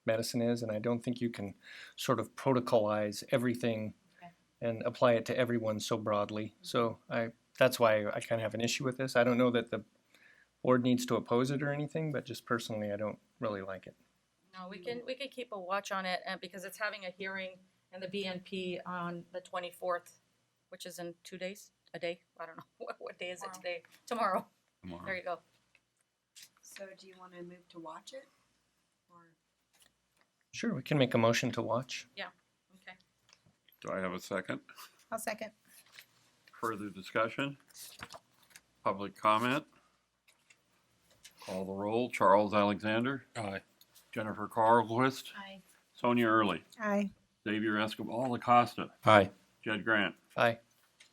medicine is, and I don't think you can sort of protocolize everything and apply it to everyone so broadly. So that's why I kind of have an issue with this. I don't know that the board needs to oppose it or anything, but just personally, I don't really like it. No, we can keep a watch on it, because it's having a hearing in the BNP on the 24th, which is in 2 days, a day. I don't know what day is it today. Tomorrow. There you go. So do you want to move to watch it? Or Sure, we can make a motion to watch. Yeah. Okay. Do I have a second? I'll second. Further discussion? Public comment? Call the roll. Charles Alexander. Aye. Jennifer Carlquist. Aye. Sonia Early. Aye. Xavier Escobar Acosta. Aye. Jed Grant. Aye.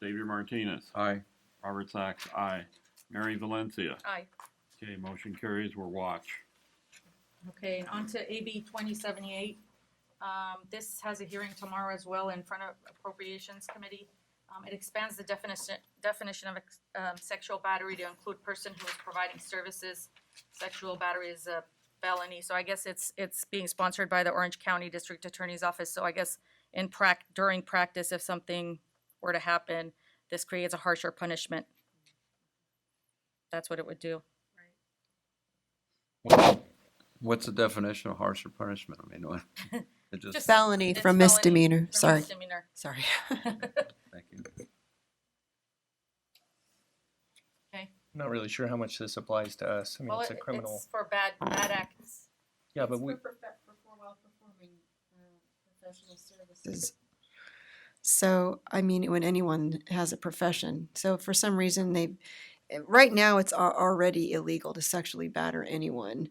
Xavier Martinez. Aye. Robert Sachs, aye. Mary Valencia. Aye. Okay, motion carries. We'll watch. Okay, and on to AB 2078. This has a hearing tomorrow as well in front of Appropriations Committee. It expands the definition of sexual battery to include person who is providing services. Sexual battery is a felony, so I guess it's being sponsored by the Orange County District Attorney's Office. So I guess during practice, if something were to happen, this creates a harsher punishment. That's what it would do. What's the definition of harsher punishment? I mean, what? It just, Felony It's from felony misdemeanor. from Sorry. misdemeanor. Sorry. thank you. Okay. I'm not really sure how much this applies to us. I mean, Well, it's a criminal. it's for bad acts. Yeah, but we, While performing professional services. So, I mean, when anyone has a profession, so for some reason right now it's already illegal to sexually batter anyone,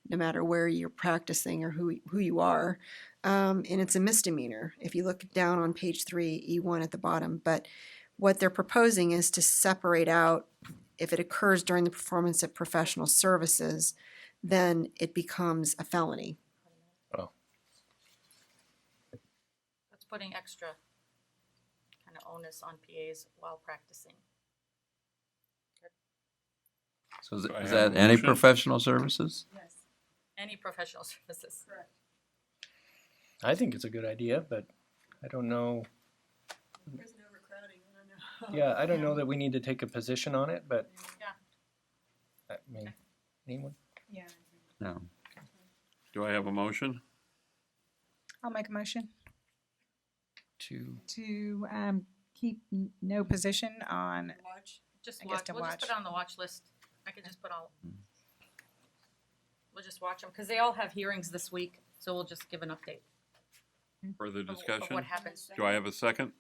no matter where you're practicing or who you are, and it's a misdemeanor. If you look down on page 3, E1 at the bottom, but what they're proposing is to separate out if it occurs during the performance of professional services, then it becomes a felony. oh, That's putting extra kind of onus on PAs while practicing. So is Do I is have that a any motion? professional services? Yes. Any professional services. Correct. I think it's a good idea, but I don't know. Prison overcrowding, I don't know. Yeah, I don't know that we need to take a position on it, but Yeah. I mean, anyone? Yeah. No. Do I have a motion? I'll make a motion To to keep no position on. Watch. Just I guess watch. to We'll just watch. put it on the watch list. I could just put all. We'll just watch them because they all have hearings this week, so we'll just give an update Further of discussion? what happens. Do I have a second?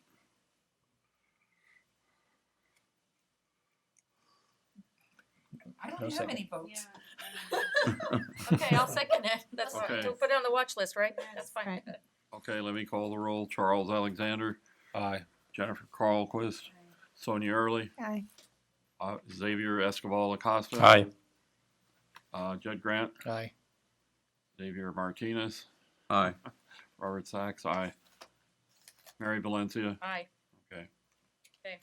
I don't No have second. any votes. Okay, I'll second it. That's fine. Okay. We'll put it on the watch list, right? That's fine. Right. Okay, let me call the roll. Charles Alexander. Aye. Jennifer Carlquist. Sonia Early. Aye. Xavier Escobar Acosta. Aye. Judd Grant. Aye. Xavier Martinez. Aye. Robert Sachs, aye. Mary Valencia. Aye. Okay. Okay.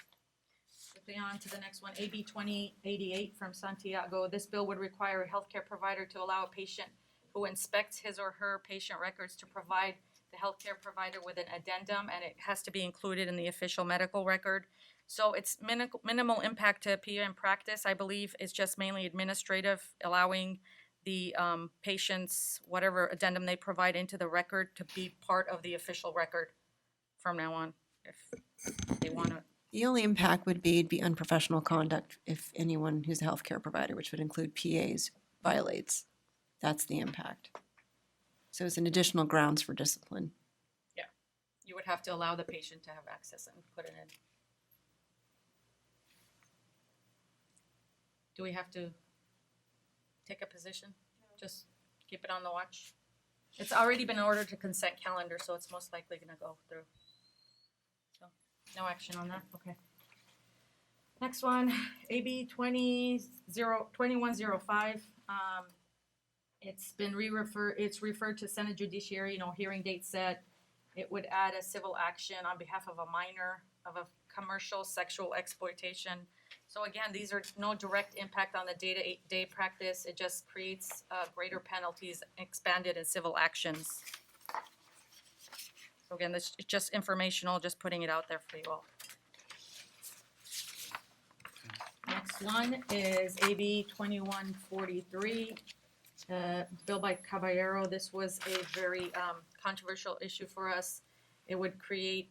Moving on to the next one, AB 2088 from Santiago. This bill would require a healthcare provider to allow a patient who inspects his or her patient records to provide the healthcare provider with an addendum, and it has to be included in the official medical record. So it's minimal impact to PA in practice, I believe. It's just mainly administrative, allowing the patient's whatever addendum they provide into the record to be part of the official record from now on, if they want to. The only impact would be unprofessional conduct if anyone who's a healthcare provider, which would include PAs, violates. That's the impact. So it's an additional grounds for discipline. Yeah, you would have to allow the patient to have access and put it in. Do we have to take a position? Just keep it on the watch? It's already been ordered to consent calendar, so it's most likely gonna go through. So, no action on that, okay. Next one, AB 2105. It's been it's referred to Senate Judiciary, hearing date set. It would add a civil action on behalf of a minor of a commercial sexual exploitation. So again, these are no direct impact on the day-to-day practice. It just creates greater penalties expanded in civil actions. So again, this is just informational, just putting it out there for you all. Next one is AB 2143, bill by Caballero. This was a very controversial issue for us. It would create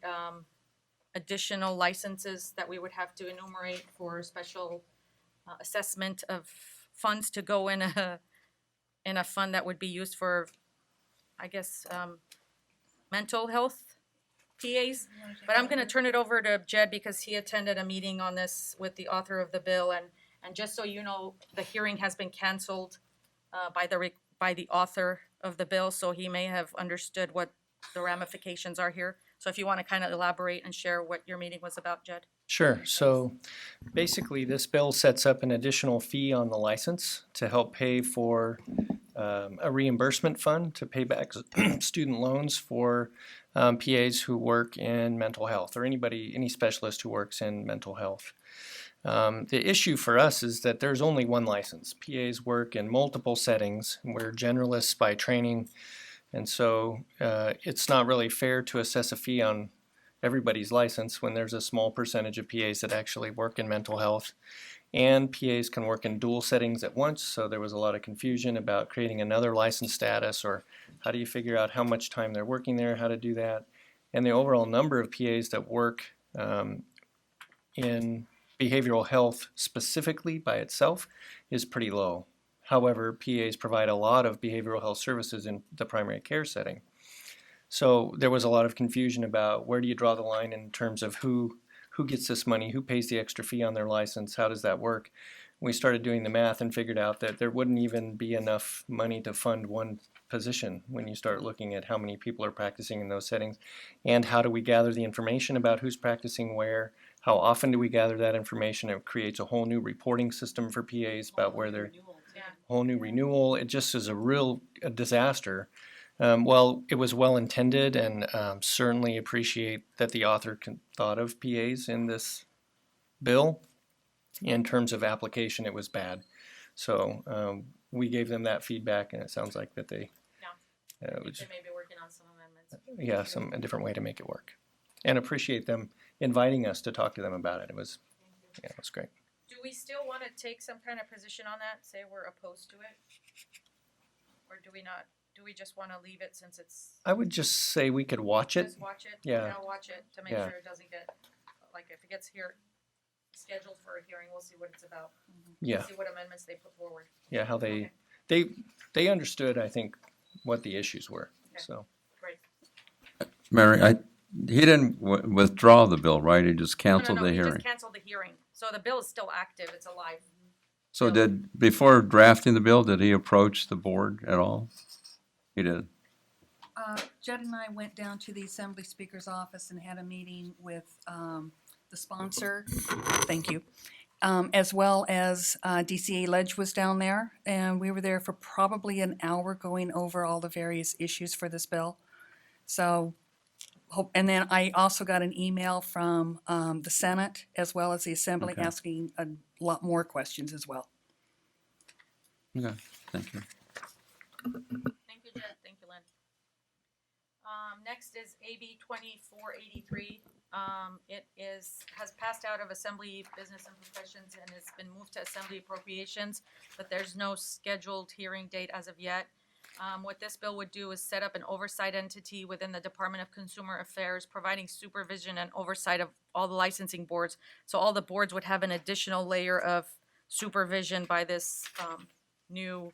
additional licenses that we would have to enumerate for special assessment of funds to go in a fund that would be used for, I guess, mental health PAs. But I'm gonna turn it over to Jed because he attended a meeting on this with the author of the bill, and just so you know, the hearing has been canceled by the author of the bill, so he may have understood what the ramifications are here. So if you want to kind of elaborate and share what your meeting was about, Jed. Sure. So basically, this bill sets up an additional fee on the license to help pay for a reimbursement fund to pay back student loans for PAs who work in mental health, or any specialist who works in mental health. The issue for us is that there's only one license. PAs work in multiple settings. We're generalists by training, and so it's not really fair to assess a fee on everybody's license when there's a small percentage of PAs that actually work in mental health. And PAs can work in dual settings at once, so there was a lot of confusion about creating another license status, or how do you figure out how much time they're working there, how to do that. And the overall number of PAs that work in behavioral health specifically by itself is pretty low. However, PAs provide a lot of behavioral health services in the primary care setting. So there was a lot of confusion about where do you draw the line in terms of who gets this money, who pays the extra fee on their license, how does that work? We started doing the math and figured out that there wouldn't even be enough money to fund one position when you start looking at how many people are practicing in those settings, and how do we gather the information about who's practicing where, how often do we gather that information. It creates a whole new reporting system for PAs about where they're, whole new renewal. It just is a disaster. Well, it was well intended, and certainly appreciate that the author thought of PAs in this bill. In terms of application, it was bad. So we gave them that feedback, and it sounds like that they They may be working on some amendments. a different way to make it work. And appreciate them inviting us to talk to them about it. It was great. Do we still want to take some kind of position on that, say we're opposed to it? Or do we not? Do we just want to leave it since it's? I would just say we could watch it. Just watch it? Yeah. Watch it to make Yeah. sure it doesn't get, like if it gets scheduled for a hearing, we'll see what it's about. Yeah. See what amendments they put forward. Yeah, how they understood, I think, what the issues were. Okay. So Great. Mary, he didn't withdraw the bill, right? He just canceled No, the he hearing. just canceled the hearing. So the bill is still active, it's alive. So before drafting the bill, did he approach the board at all? He did. Jed and I went down to the Assembly Speaker's office and had a meeting with the sponsor. Thank you. As well as DCA Ledge was down there, and we were there for probably an hour going over all the various issues for this bill. So, and then I also got an email from the Senate as well as the Assembly Okay. asking a lot more questions as well. Okay, thank you. Thank you, Jed. Thank you, Lynn. Next is AB 2483. It has passed out of Assembly Business and Professions and has been moved to Assembly Appropriations, but there's no scheduled hearing date as of yet. What this bill would do is set up an oversight entity within the Department of Consumer Affairs, providing supervision and oversight of all the licensing boards. So all the boards would have an additional layer of supervision by this new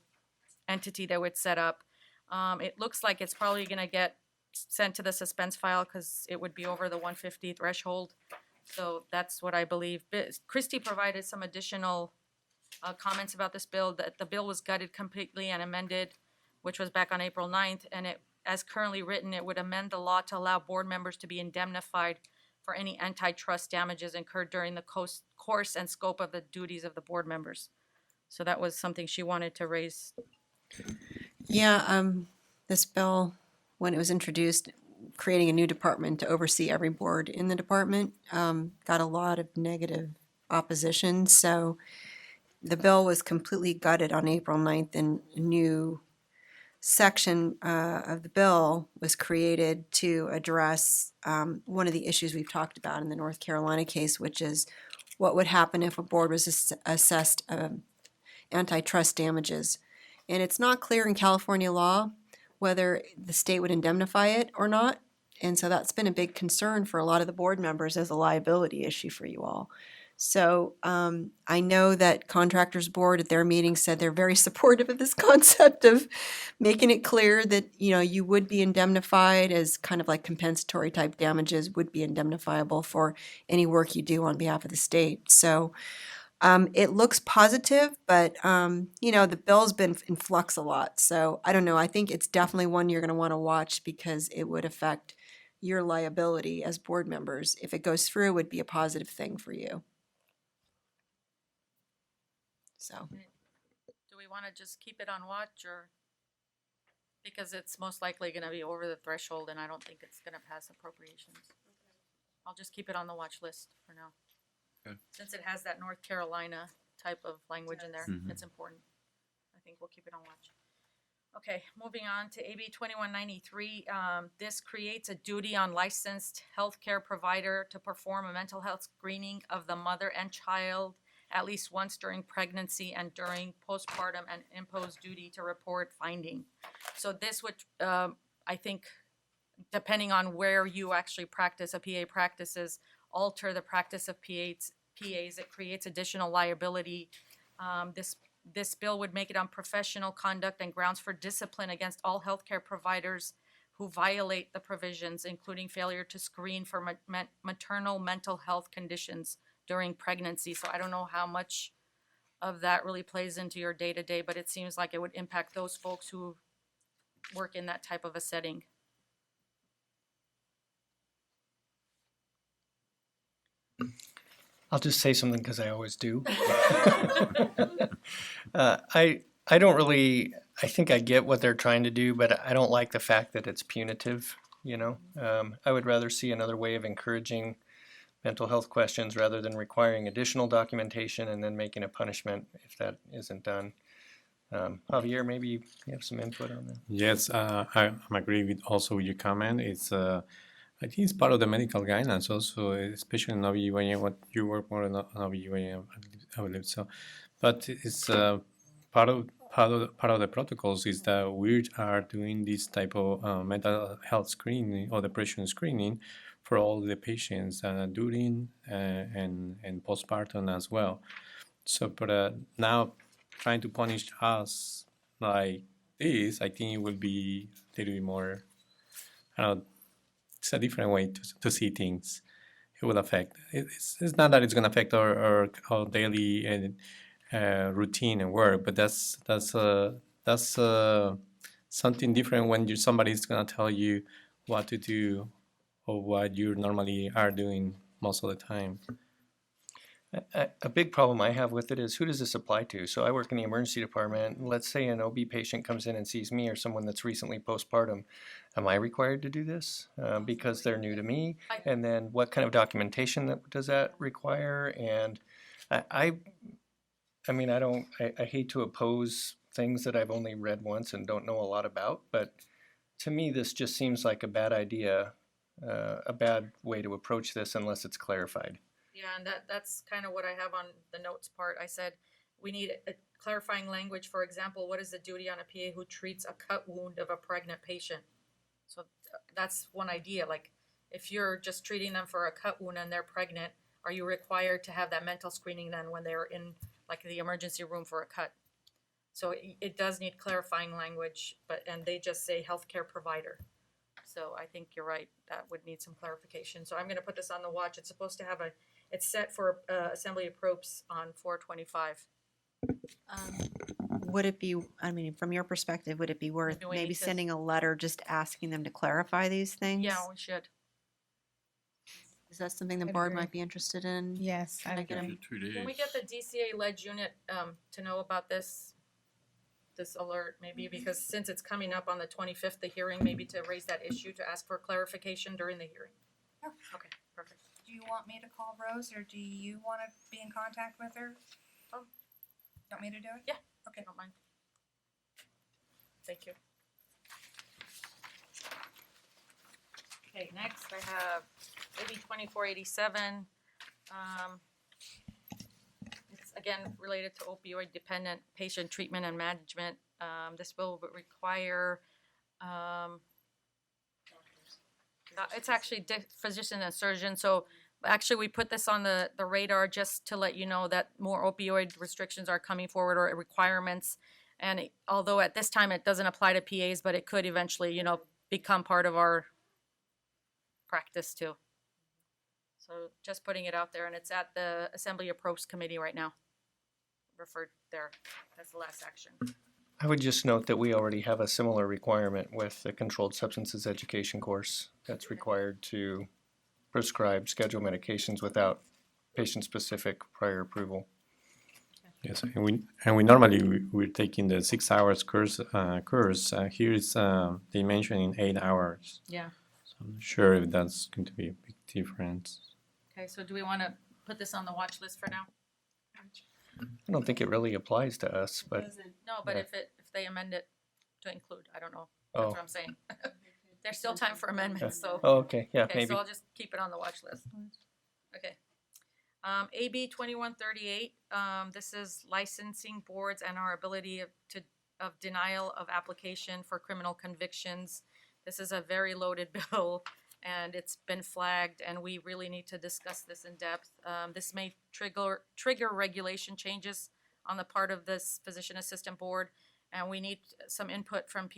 entity that would set up. It looks like it's probably going to get sent to the suspense file because it would be over the 150 threshold. So that's what I believe. Christy provided some additional comments about this bill, that the bill was gutted completely and amended, which was back on April 9th, and it, as currently written, it would amend the law to allow board members to be indemnified for any antitrust damages incurred during the course and scope of the duties of the board members. So that was something she wanted to raise. Yeah, this bill, when it was introduced, creating a new department to oversee every board in the department, got a lot of negative opposition. So the bill was completely gutted on April 9th, and a new section of the bill was created to address one of the issues we've talked about in the North Carolina case, which is what would happen if a board was assessed antitrust damages. And it's not clear in California law whether the state would indemnify it or not. And so that's been a big concern for a lot of the board members as a liability issue for you all. So I know that Contractors Board at their meeting said they're very supportive of this concept of making it clear that, you would be indemnified as kind of like compensatory type damages would be indemnifiable for any work you do on behalf of the state. So it looks positive, but, the bill's been in flux a lot. So I don't know. I think it's definitely one you're going to want to watch because it would affect your liability as board members. If it goes through, it would be a positive thing for you. So, Do we want to just keep it on watch, or? Because it's most likely going to be over the threshold, and I don't think it's going to pass appropriations. I'll just keep it on the watch list for now. Okay. Since it has that North Carolina type of language in there, Mhm. it's important. I think we'll keep it on watch. Okay, moving on to AB 2193. This creates a duty on licensed healthcare provider to perform a mental health screening of the mother and child at least once during pregnancy and during postpartum, and impose duty to report finding. So this would, I think, depending on where you actually practice, a PA practices, alter the practice of PAs. It creates additional liability. This bill would make it unprofessional conduct and grounds for discipline against all healthcare providers who violate the provisions, including failure to screen for maternal mental health conditions during pregnancy. So I don't know how much of that really plays into your day-to-day, but it seems like it would impact those folks who work in that type of a setting. I'll just say something because I always do. I don't really, I think I get what they're trying to do, but I don't like the fact that it's punitive, you know? I would rather see another way of encouraging mental health questions rather than requiring additional documentation and then making a punishment if that isn't done. Javier, maybe you have some input on that. Yes, I agree with also with your comment. It's I think it's part of the medical guidelines also, especially in OBGYN. What you work more on OBGYN, I believe so. But it's part of the protocols is that we are doing this type of mental health screening or depression screening for all the patients during and postpartum as well. So, but now trying to punish us like this, I think it will be a little bit more, I don't know, it's a different way to see things. It will affect. It's not that it's going to affect our daily routine and work, but that's something different when somebody's going to tell you what to do or what you normally are doing most of the time. A big problem I have with it is, who does this apply to? So I work in the emergency department. Let's say an OB patient comes in and sees me or someone that's recently postpartum. Am I required to do this because they're new to me? And then what kind of documentation does that require? And I mean, I hate to oppose things that I've only read once and don't know a lot about, but to me, this just seems like a bad idea, a bad way to approach this unless it's clarified. Yeah, and that's kind of what I have on the notes part. I said we need a clarifying language. For example, what is the duty on a PA who treats a cut wound of a pregnant patient? So that's one idea. Like, if you're just treating them for a cut wound and they're pregnant, are you required to have that mental screening then when they're in like the emergency room for a cut? So it does need clarifying language, and they just say healthcare provider. So I think you're right. That would need some clarification. So I'm going to put this on the watch. It's supposed to have it's set for Assembly Approps on 4/25. Would it be, I mean, from your perspective, would it be worth Do we maybe need to- sending a letter just asking them to clarify these things? Yeah, we should. Is that something the I'd board agree. might be interested in? Yes, Can I get a- 2 days. Can we get the DCA-led unit to know about this alert, maybe? Because since it's coming up on the 25th, the hearing, maybe to raise that issue, to ask for clarification during the hearing. Yeah. Okay, perfect. Do you want me to call Rose, or do you want to be in contact with her? Want me to do it? Yeah. Okay. Don't mind. Thank you. Okay, next I have AB 2487. It's again related to opioid dependent patient treatment and management. This bill would require, it's actually physician and surgeon. So actually we put this on the radar just to let you know that more opioid restrictions are coming forward, or requirements. And although at this time it doesn't apply to PAs, but it could eventually, become part of our practice too. So just putting it out there, and it's at the Assembly Appropriation Committee right now. Referred there. That's the last action. I would just note that we already have a similar requirement with the controlled substances education course that's required to prescribe scheduled medications without patient-specific prior approval. Yes, and we normally we're taking the 6 hours course. Here is they mention in 8 hours. Yeah. So I'm not sure if that's going to be a big difference. Okay, so do we want to put this on the watch list for now? I don't think it really applies to us, but No, but Yeah. if they amend it to include, I don't know. Oh. That's what I'm saying. There's still time for amendments, so. Oh, okay, yeah, Okay, maybe. so I'll just keep it on the watch list. Okay. AB 2138, this is licensing boards and our ability of denial of application for criminal convictions. This is a very loaded bill, and it's been flagged, and we really need to discuss this in depth. This may trigger regulation changes on the part of this physician assistant board, and we need some input from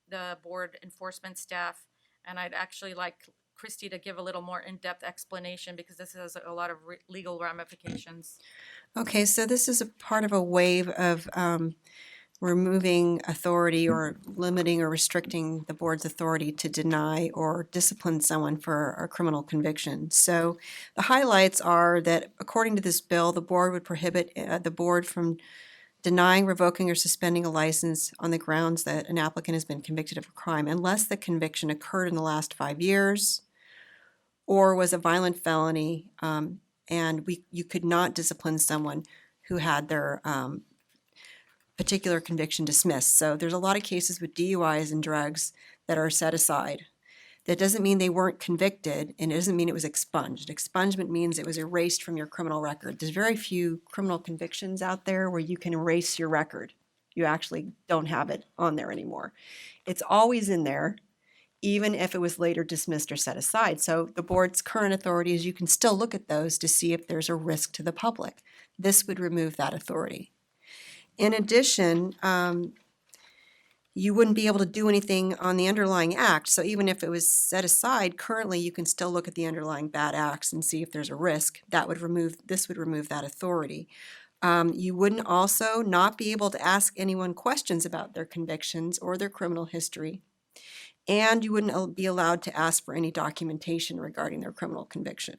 the board enforcement staff. And I'd actually like Christy to give a little more in-depth explanation because this has a lot of legal ramifications. Okay, so this is a part of a wave of removing authority or limiting or restricting the board's authority to deny or discipline someone for a criminal conviction. So the highlights are that according to this bill, the board would prohibit the board from denying, revoking, or suspending a license on the grounds that an applicant has been convicted of a crime unless the conviction occurred in the last 5 years or was a violent felony, and you could not discipline someone who had their particular conviction dismissed. So there's a lot of cases with DUIs and drugs that are set aside. That doesn't mean they weren't convicted, and it doesn't mean it was expunged. Expungement means it was erased from your criminal record. There's very few criminal convictions out there where you can erase your record. You actually don't have it on there anymore. It's always in there, even if it was later dismissed or set aside. So the board's current authority is you can still look at those to see if there's a risk to the public. This would remove that authority. In addition, you wouldn't be able to do anything on the underlying act. So even if it was set aside, currently you can still look at the underlying bad acts and see if there's a risk. This would remove that authority. You wouldn't also not be able to ask anyone questions about their convictions or their criminal history. And you wouldn't be allowed to ask for any documentation regarding their criminal conviction.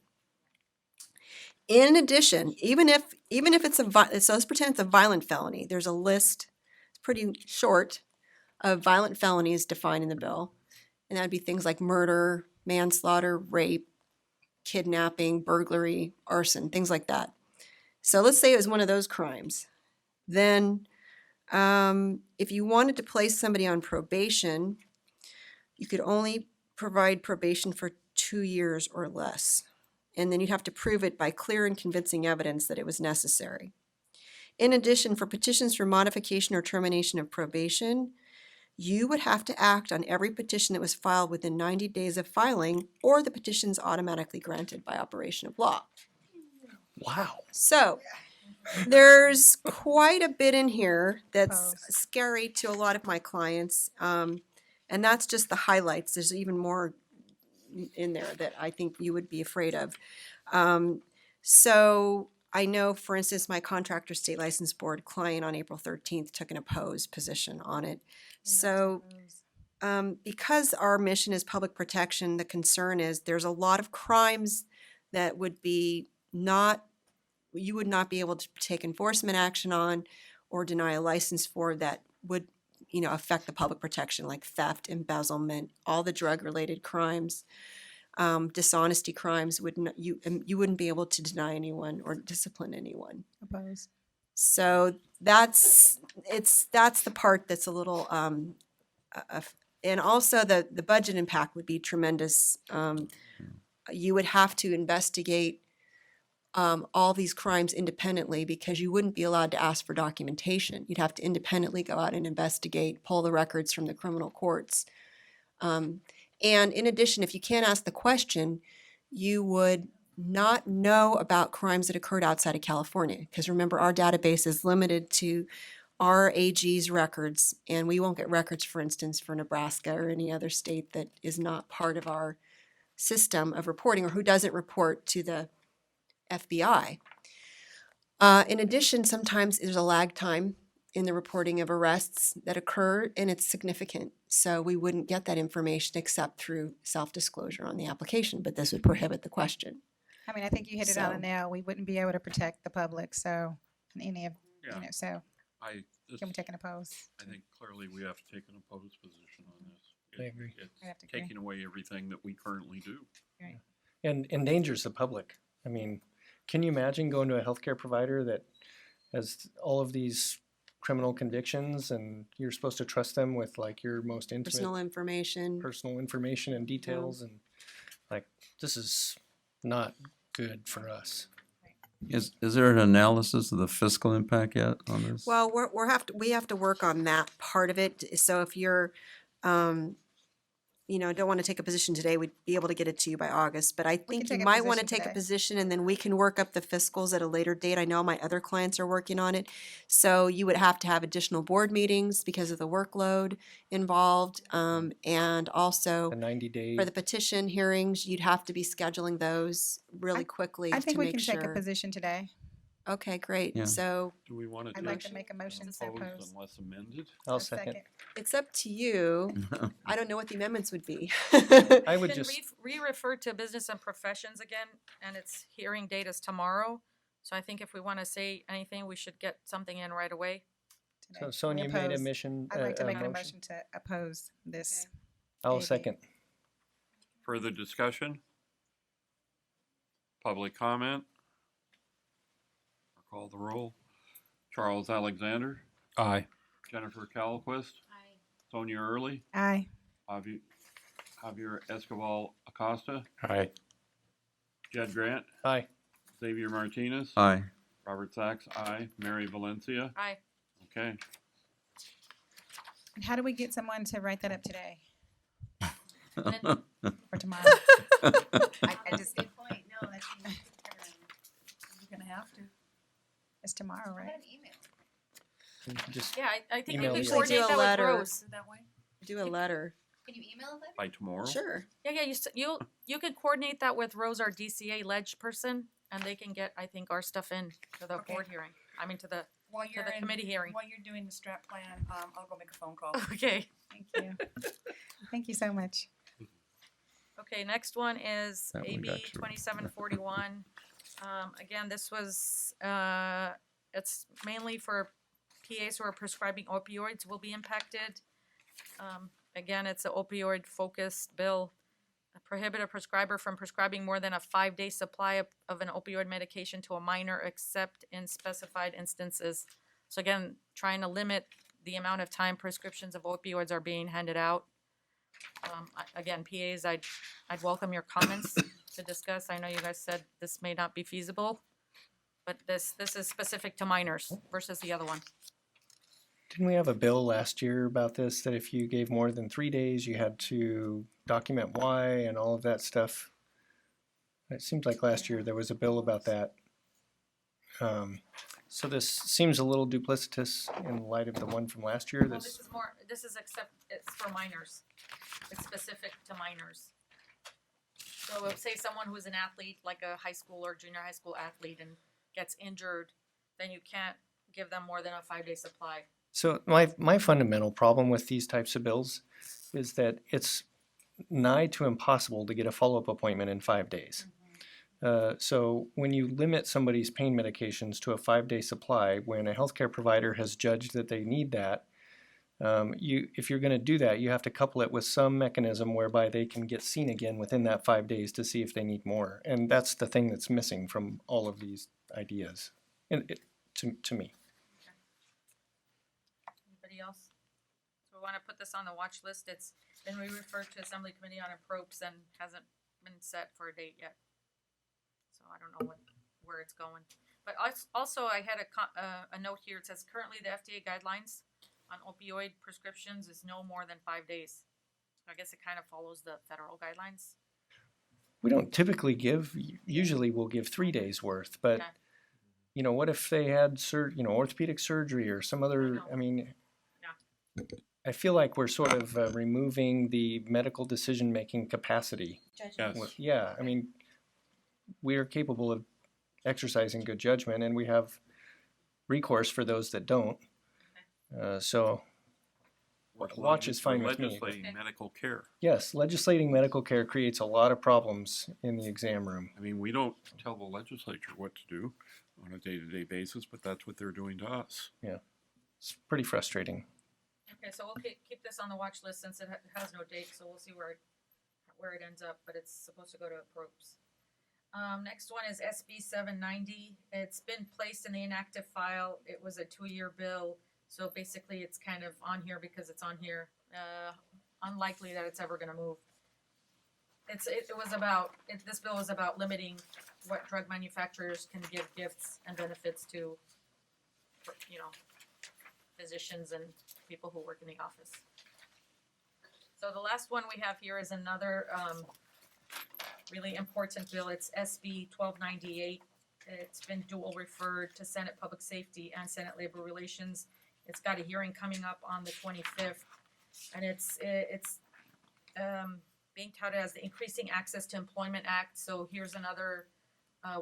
In addition, even if it's so let's pretend it's a violent felony. There's a list, it's pretty short, of violent felonies defined in the bill. And that'd be things like murder, manslaughter, rape, kidnapping, burglary, arson, things like that. So let's say it was one of those crimes. Then if you wanted to place somebody on probation, you could only provide probation for 2 years or less. And then you'd have to prove it by clear and convincing evidence that it was necessary. In addition, for petitions for modification or termination of probation, you would have to act on every petition that was filed within 90 days of filing, or the petition's automatically granted by operation of law. Wow. So there's quite a bit in here that's scary to a lot of my clients, and that's just the highlights. There's even more in there that I think you would be afraid of. So I know, for instance, my contractor state license board client on April 13th took an opposed position on it. So because our mission is public protection, the concern is there's a lot of crimes that would be you would not be able to take enforcement action on or deny a license for that would affect the public protection, like theft, embezzlement, all the drug-related crimes, dishonesty crimes. You wouldn't be able to deny anyone or discipline anyone. Oppose. So that's the part that's a little, and also the budget impact would be tremendous. You would have to investigate all these crimes independently because you wouldn't be allowed to ask for documentation. You'd have to independently go out and investigate, pull the records from the criminal courts. And in addition, if you can't ask the question, you would not know about crimes that occurred outside of California. Because remember, our database is limited to our AG's records, and we won't get records, for instance, for Nebraska or any other state that is not part of our system of reporting or who doesn't report to the FBI. In addition, sometimes there's a lag time in the reporting of arrests that occur, and it's significant. So we wouldn't get that information except through self-disclosure on the application, but this would prohibit the question. I mean, I think you hit it on the So- nail. We wouldn't be able to protect the public, so, in any of, Yeah. so, This- can we take an oppose? I think clearly we have to take an opposed position on this. I agree. It's I have to agree. taking away everything that we currently do. Right. And endangers the public. I mean, can you imagine going to a healthcare provider that has all of these criminal convictions and you're supposed to trust them with like your most intimate Personal information. personal information and details, and like this is not good for us. Is there an analysis of the fiscal impact yet on this? Well, we have to work on that part of it. So if you're, don't want to take a position today, we'd be able to get it to you by August. But I think you take a might want to position take a today. position and then we can work up the fiscals at a later date. I know my other clients are working on it. So you would have to have additional board meetings because of the workload involved. And also A 90-day. for the petition hearings, you'd have to be scheduling those really quickly I think to we make can sure. take a position today. Okay, great. Yeah. So Do we want to I'd do like to make a motion to opposed oppose. unless amended? I'll A second. it's up to you. I don't know what the amendments would be. I would Can just, re-refer to business and professions again, and its hearing date is tomorrow. So I think if we want to say anything, we should get something in right away. today. so Sonia We made a oppose. mission. I'd like to make a motion. motion to oppose this. I'll AB. second. Further discussion? Public comment? Call the roll. Charles Alexander, Aye. Jennifer Calquist, Sonia Early, Aye. Javier Escobar Acosta, Aye. Jed Grant, Aye. Xavier Martinez, Aye. Robert Sachs, aye. Mary Valencia, Aye. okay. And how do we get someone to write that up today Then- or tomorrow? I just, Good point. No, that's you're gonna have to. it's tomorrow, right? You can just Yeah, I think Email we you. could coordinate Do a that letter. with Rose. That way? Do a letter. Can you email them? By tomorrow? Sure. Yeah, you could coordinate that with Rose, our DCA ledge person, and they can get, I think, our stuff in to the Okay. board hearing. I mean, to the While you're the committee hearing. While you're doing the strat plan, I'll go make a phone call. Okay. Thank you. Thank you so much. Okay, next one is That one AB got you. 2741. Again, this was, it's mainly for PAs who are prescribing opioids will be impacted. Again, it's an opioid-focused bill. Prohibit a prescriber from prescribing more than a 5-day supply of an opioid medication to a minor except in specified instances. So again, trying to limit the amount of time prescriptions of opioids are being handed out. Again, PAs, I'd welcome your comments to discuss. I know you guys said this may not be feasible, but this is specific to minors versus the other one. Didn't we have a bill last year about this, that if you gave more than 3 days, you had to document why and all of that stuff? It seemed like last year there was a bill about that. So this seems a little duplicitous in light of the one from last year. Well, this is except, it's for minors. It's specific to minors. So if, say someone who's an athlete, like a high school or junior high school athlete and gets injured, then you can't give them more than a 5-day supply. So my fundamental problem with these types of bills is that it's nigh to impossible to get a follow-up appointment in 5 days. So when you limit somebody's pain medications to a 5-day supply, when a healthcare provider has judged that they need that, if you're going to do that, you have to couple it with some mechanism whereby they can get seen again within that 5 days to see if they need more. And that's the thing that's missing from all of these ideas, to me. Anybody else? So we want to put this on the watch list. It's been referred to Assembly Committee on Appropriation and hasn't been set for a date yet. So I don't know where it's going. But also I had a note here. It says currently the FDA guidelines on opioid prescriptions is no more than 5 days. So I guess it kind of follows the federal guidelines. We don't typically give, usually we'll give 3 days worth, but Okay. you know, what if they had orthopedic surgery or some other, I mean, I feel like we're sort of removing the medical decision-making capacity. Yes. Yeah, I mean, we are capable of exercising good judgment and we have recourse for those that don't. So watch is fine with me. Legislating medical care. Yes, legislating medical care creates a lot of problems in the exam room. I mean, we don't tell the legislature what to do on a day-to-day basis, but that's what they're doing to us. Yeah, it's pretty frustrating. Okay, so we'll keep this on the watch list since it has no date, so we'll see where it ends up, but it's supposed to go to Approps. Next one is SB 790. It's been placed in the inactive file. It was a 2-year bill, so basically it's kind of on here because it's on here. Unlikely that it's ever going to move. This bill was about limiting what drug manufacturers can give gifts and benefits to, physicians and people who work in the office. So the last one we have here is another really important bill. It's SB 1298. It's been dual referred to Senate Public Safety and Senate Labor Relations. It's got a hearing coming up on the 25th, and it's being touted as the Increasing Access to Employment Act. So here's another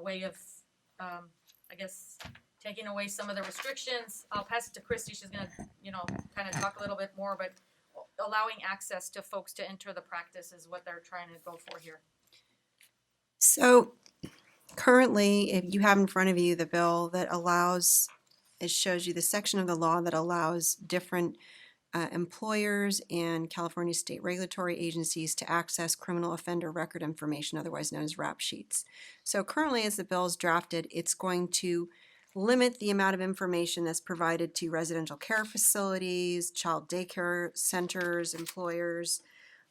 way of, taking away some of the restrictions. I'll pass it to Christy. She's gonna, kind of talk a little bit more, but allowing access to folks to enter the practice is what they're trying to go for here. So currently, if you have in front of you the bill that allows, it shows you the section of the law that allows different employers and California state regulatory agencies to access criminal offender record information, otherwise known as rap sheets. So currently, as the bill is drafted, it's going to limit the amount of information that's provided to residential care facilities, child daycare centers, employers,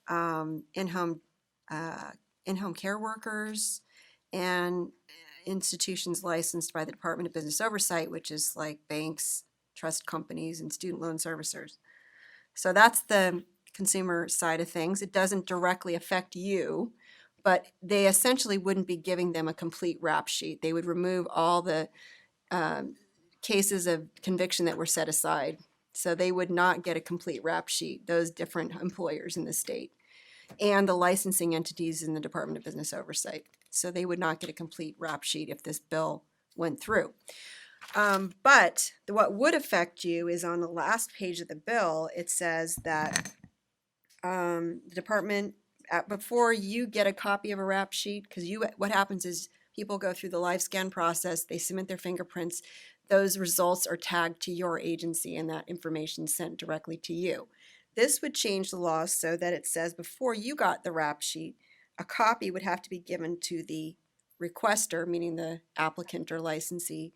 in-home care workers, and institutions licensed by the Department of Business Oversight, which is like banks, trust companies, and student loan servicers. So that's the consumer side of things. It doesn't directly affect you, but they essentially wouldn't be giving them a complete rap sheet. They would remove all the cases of conviction that were set aside. So they would not get a complete rap sheet, those different employers in the state, and the licensing entities in the Department of Business Oversight. So they would not get a complete rap sheet if this bill went through. But what would affect you is on the last page of the bill, it says that the department, before you get a copy of a rap sheet, because what happens is people go through the live scan process, they submit their fingerprints, those results are tagged to your agency and that information sent directly to you. This would change the law so that it says before you got the rap sheet, a copy would have to be given to the requester, meaning the applicant or licensee,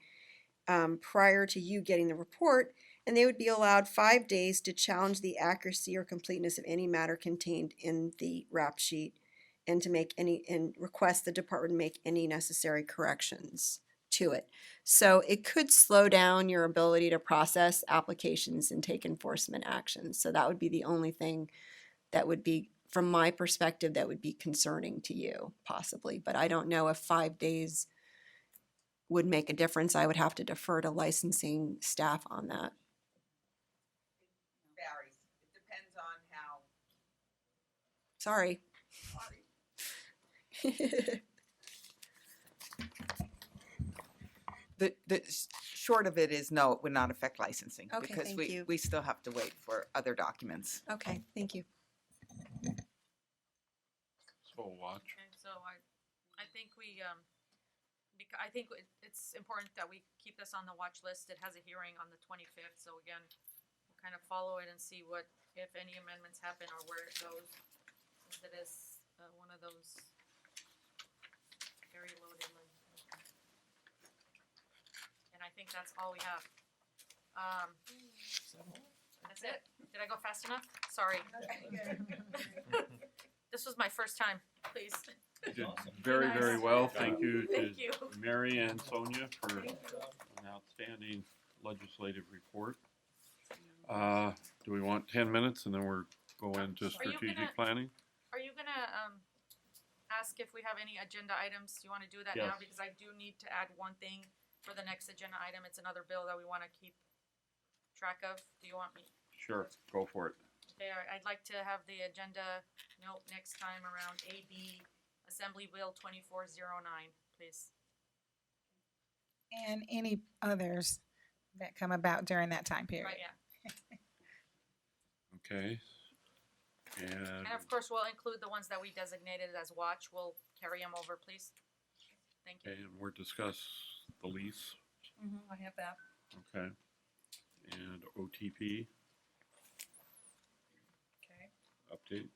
prior to you getting the report, and they would be allowed 5 days to challenge the accuracy or completeness of any matter contained in the rap sheet and to make and request the department make any necessary corrections to it. So it could slow down your ability to process applications and take enforcement actions. So that would be the only thing that would be, from my perspective, that would be concerning to you, possibly. But I don't know if 5 days would make a difference. I would have to defer to licensing staff on that. Varies. It depends on how. Sorry. The short of it is no, it would not affect licensing. Okay, because thank you. we still have to wait for other documents. Okay, thank you. So watch. Okay, so I think I think it's important that we keep this on the watch list. It has a hearing on the 25th, so again, we'll kind of follow it and see what, if any amendments happen or where it goes. Since it is one of those very loaded ones. And I think that's all we have. That's it. Did I go fast enough? Sorry. This was my first time, please. You did very, very well. Thank you Thank you. to Mary and Sonia for an outstanding legislative report. Do we want 10 minutes and then we're go into strategic planning? Are you gonna ask if we have any agenda items? You wanna do that now? Yes. Because I do need to add one thing for the next agenda item. It's another bill that we wanna keep track of. Do you want me? Sure, go for it. Okay, I'd like to have the agenda note next time around AB Assembly Bill 2409, please. And any others that come about during that time period. Right, yeah. Okay. And, And of course, we'll include the ones that we designated as watch. We'll carry them over, please. Thank you. and we'll discuss the lease. I have that. Okay. And OTP Okay. update.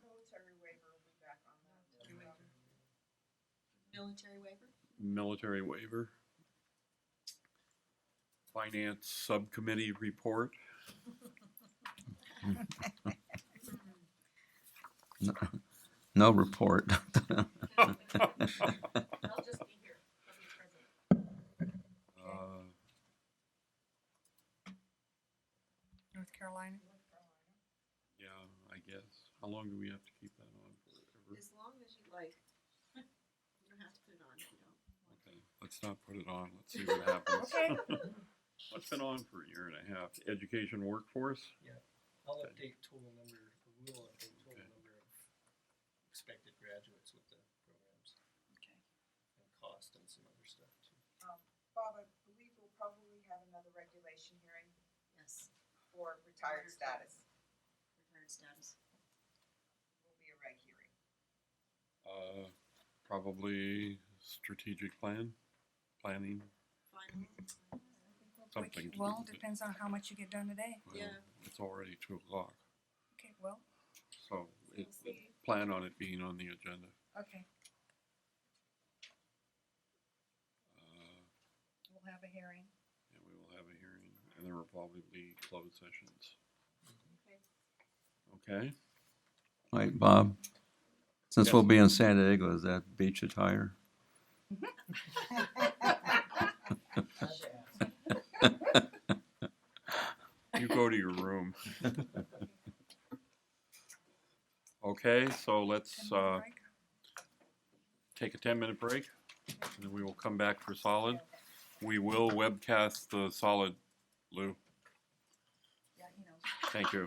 Military waiver will be back on that. Military waiver? Military waiver. Finance Subcommittee report. No report. I'll just be here. I'll be present. North Carolina. Yeah, I guess. How long do we have to keep that on forever? As long as you like. You don't have to put it on if you don't. Okay, let's not put it on. Let's see what happens. Okay. What's been on for a year and a half? Education workforce? Yeah, I'll Okay. update total number, or we will update total Okay. number of expected graduates with the programs. Okay. And cost and some other stuff too. Bob, I believe we'll probably have another regulation hearing Yes. for retired status. Retired status. Will be a reg hearing. Probably strategic planning, Finally. something. to Well, do with it. depends on how much you get done today. Well, Yeah. It's already 2:00, Okay, well, so We'll see. plan on it being on the agenda. okay. Uh, We'll have a hearing. And we will have a hearing, and there will probably be closed sessions. Okay. Okay? All right, Bob, since we'll be in San Diego, is that beach attire? You go to your room. Okay, so let's take a 10-minute break, and then we will come back for solid. We will webcast the solid, Lou. Yeah, he knows. Thank you.